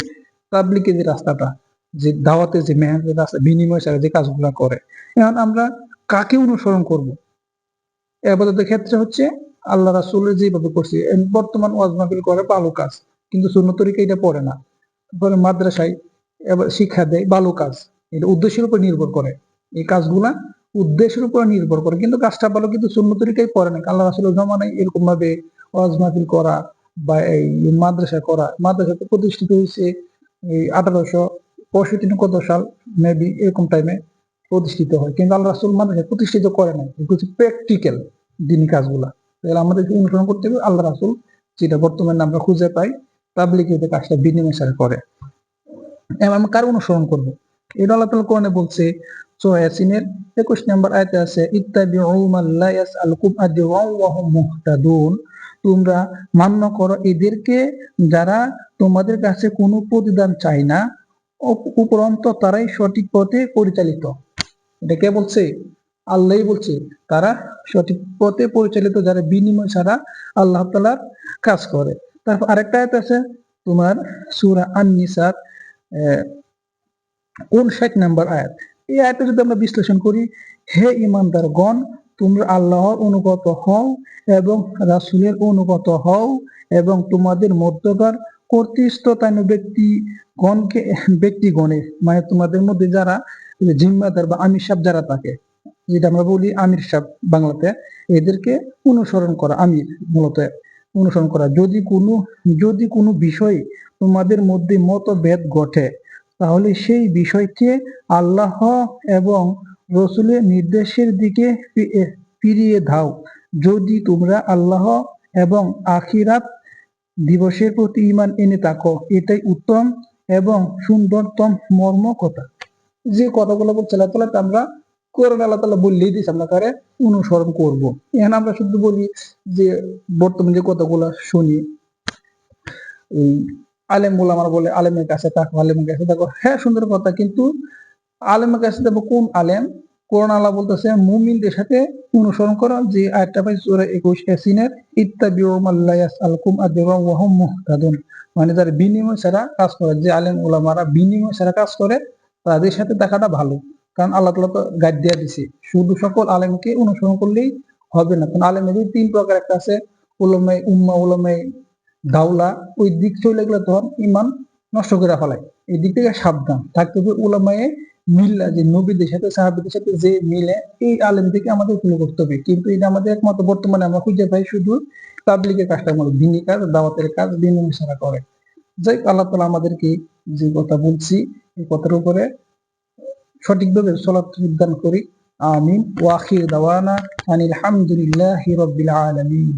তাবলীগের যে রাস্তাটা, যে দাওয়াতে যে মেহনতের রাস্তা, বিনিময় ছাড়া যে কাজগুলো করে। এখন আমরা কাকে অনুসরণ করব? ইবাদতের ক্ষেত্রে হচ্ছে আল্লাহ রাসূলের যেভাবে করছে। বর্তমান ওয়াজ মাহফিল করে ভালো কাজ, কিন্তু সুন্নত তরিকা এটা পড়ে না। তারপরে মাদ্রাসায় এবার শিক্ষা দেয় ভালো কাজ, এটা উদ্দেশ্যের উপর নির্ভর করে। এই কাজগুলা উদ্দেশ্যের উপর নির্ভর করে, কিন্তু কাজটা ভালো কিন্তু সুন্নত তরিকায় পড়ে না। আল্লাহ রাসূলের জামানায় এরকম ভাবে ওয়াজ মাহফিল করা বা এই মাদ্রাসা করা, মাদ্রাসা তো প্রতিষ্ঠিত হয়েছে এই 1865 না কত সাল মেবি এরকম টাইমে প্রতিষ্ঠিত হয়, কিন্তু আল্লাহ রাসূল মাদ্রাসা প্রতিষ্ঠিত করে নাই। এগুলো হচ্ছে প্র্যাকটিক্যাল দিনী কাজগুলা। তাহলে আমাদেরকে অনুসরণ করতে হবে আল্লাহ রাসূল যেটা বর্তমানে আমরা খুঁজে পাই তাবলীগের যে কাজটা বিনিময় ছাড়া করে। এবং আমরা কার অনুসরণ করব? এটা আল্লাহ তাআলা কোরআনে বলছে, সূরা ইয়াসিনের 21 নম্বর আয়াতে আছে, ইত্তাবিউ মান লা ইয়াসআলুকুম আজরান ওয়া হুম মুহতাদুন। তোমরা মান্য করো এদেরকে যারা তোমাদের কাছে কোনো প্রতিদান চায় না, উপরন্ত তারাই সঠিক পথে পরিচালিত। এটা কে বলছে? আল্লাহই বলছে, তারা সঠিক পথে পরিচালিত যারা বিনিময় ছাড়া আল্লাহ তাআলার কাজ করে। তারপর আরেকটা আয়াত আছে তোমার সূরা আন-নিসার 59 নম্বর আয়াত। এই আয়াতটা যদি আমরা বিশ্লেষণ করি, হে ঈমানদারগণ, তোমরা আল্লাহর অনুগত হও এবং রাসূলের অনুগত হও এবং তোমাদের মধ্যকার কর্তৃত্বস্থানীয় ব্যক্তিগণের মানে তোমাদের মধ্যে যারা জিম্মাদার বা আমির সাহেব যারা থাকে, যেটা আমরা বলি আমির সাহেব বাংলাতে, এদেরকে অনুসরণ করা, আমির মূলত অনুসরণ করা। যদি কোনো বিষয়ে তোমাদের মধ্যে মতভেদ ঘটে তাহলে সেই বিষয়কে আল্লাহ এবং রসুলের নির্দেশের দিকে ফিরিয়ে দাও। যদি তোমরা আল্লাহ এবং আখিরাত দিবসের প্রতি ঈমান এনে থাকো, এটাই উত্তম এবং সুন্দরতম মর্ম কথা। যে কথাগুলো বলছে আল্লাহ তাআলা, আমরা কোরআন আল্লাহ তাআলা বললেই দিয়েছে আমরা কারে অনুসরণ করব। এখন আমরা শুধু বলি যে বর্তমানে যে কথাগুলো শুনি, এই আলেম ওলামারা বলে আলেমের কাছে থাকো, আলেমের কাছে থাকো, হ্যাঁ সুন্দর কথা, কিন্তু আলেমের কাছে থাকবো কোন আলেম? কোরআন আল্লাহ বলতেছে মুমিনদের সাথে অনুসরণ করো, যে আয়াতটা পাই সূরা 21 ইয়াসিনের, ইত্তাবিউ মান লা ইয়াসআলুকুম আজরান ওয়া হুম মুহতাদুন। মানে যারা বিনিময় ছাড়া কাজ করে, যে আলেম ওলামারা বিনিময় ছাড়া কাজ করে তাদের সাথে থাকাটা ভালো। কারণ আল্লাহ তাআলা তো গাইড দিয়ে দিছে, শুধু সকল আলেমকে অনুসরণ করলেই হবে না। কারণ আলেমের তিন প্রকার, একটা আছে উলামায়ে উম্মাহ, উলামায়ে দাওলা, ওই দিক চলে গেলে তখন ইমান নষ্ট করে ফেলায়। এই দিক থেকে সাবধান থাকতে হবে। উলামায়ে মিল্লা, যে নবীদের সাথে সাহাবীদের সাথে যে মিলে, এই আলেম থেকে আমাদের ফলো করতে হবে। কিন্তু এটা আমাদের একমাত্র বর্তমানে আমরা খুঁজে পাই শুধু তাবলীগের কাজটা, মানে দ্বীনি কাজ, দাওয়াতের কাজ বিনিময় ছাড়া করে। যাই আল্লাহ তাআলা আমাদেরকে যে কথা বলছি এই কথার উপরে সঠিকভাবে চলার তৌফিক দান করি। আমিন। ওয়া আখির দাওয়ানা আনিল হামদুলিল্লাহি রাব্বিল আলামিন।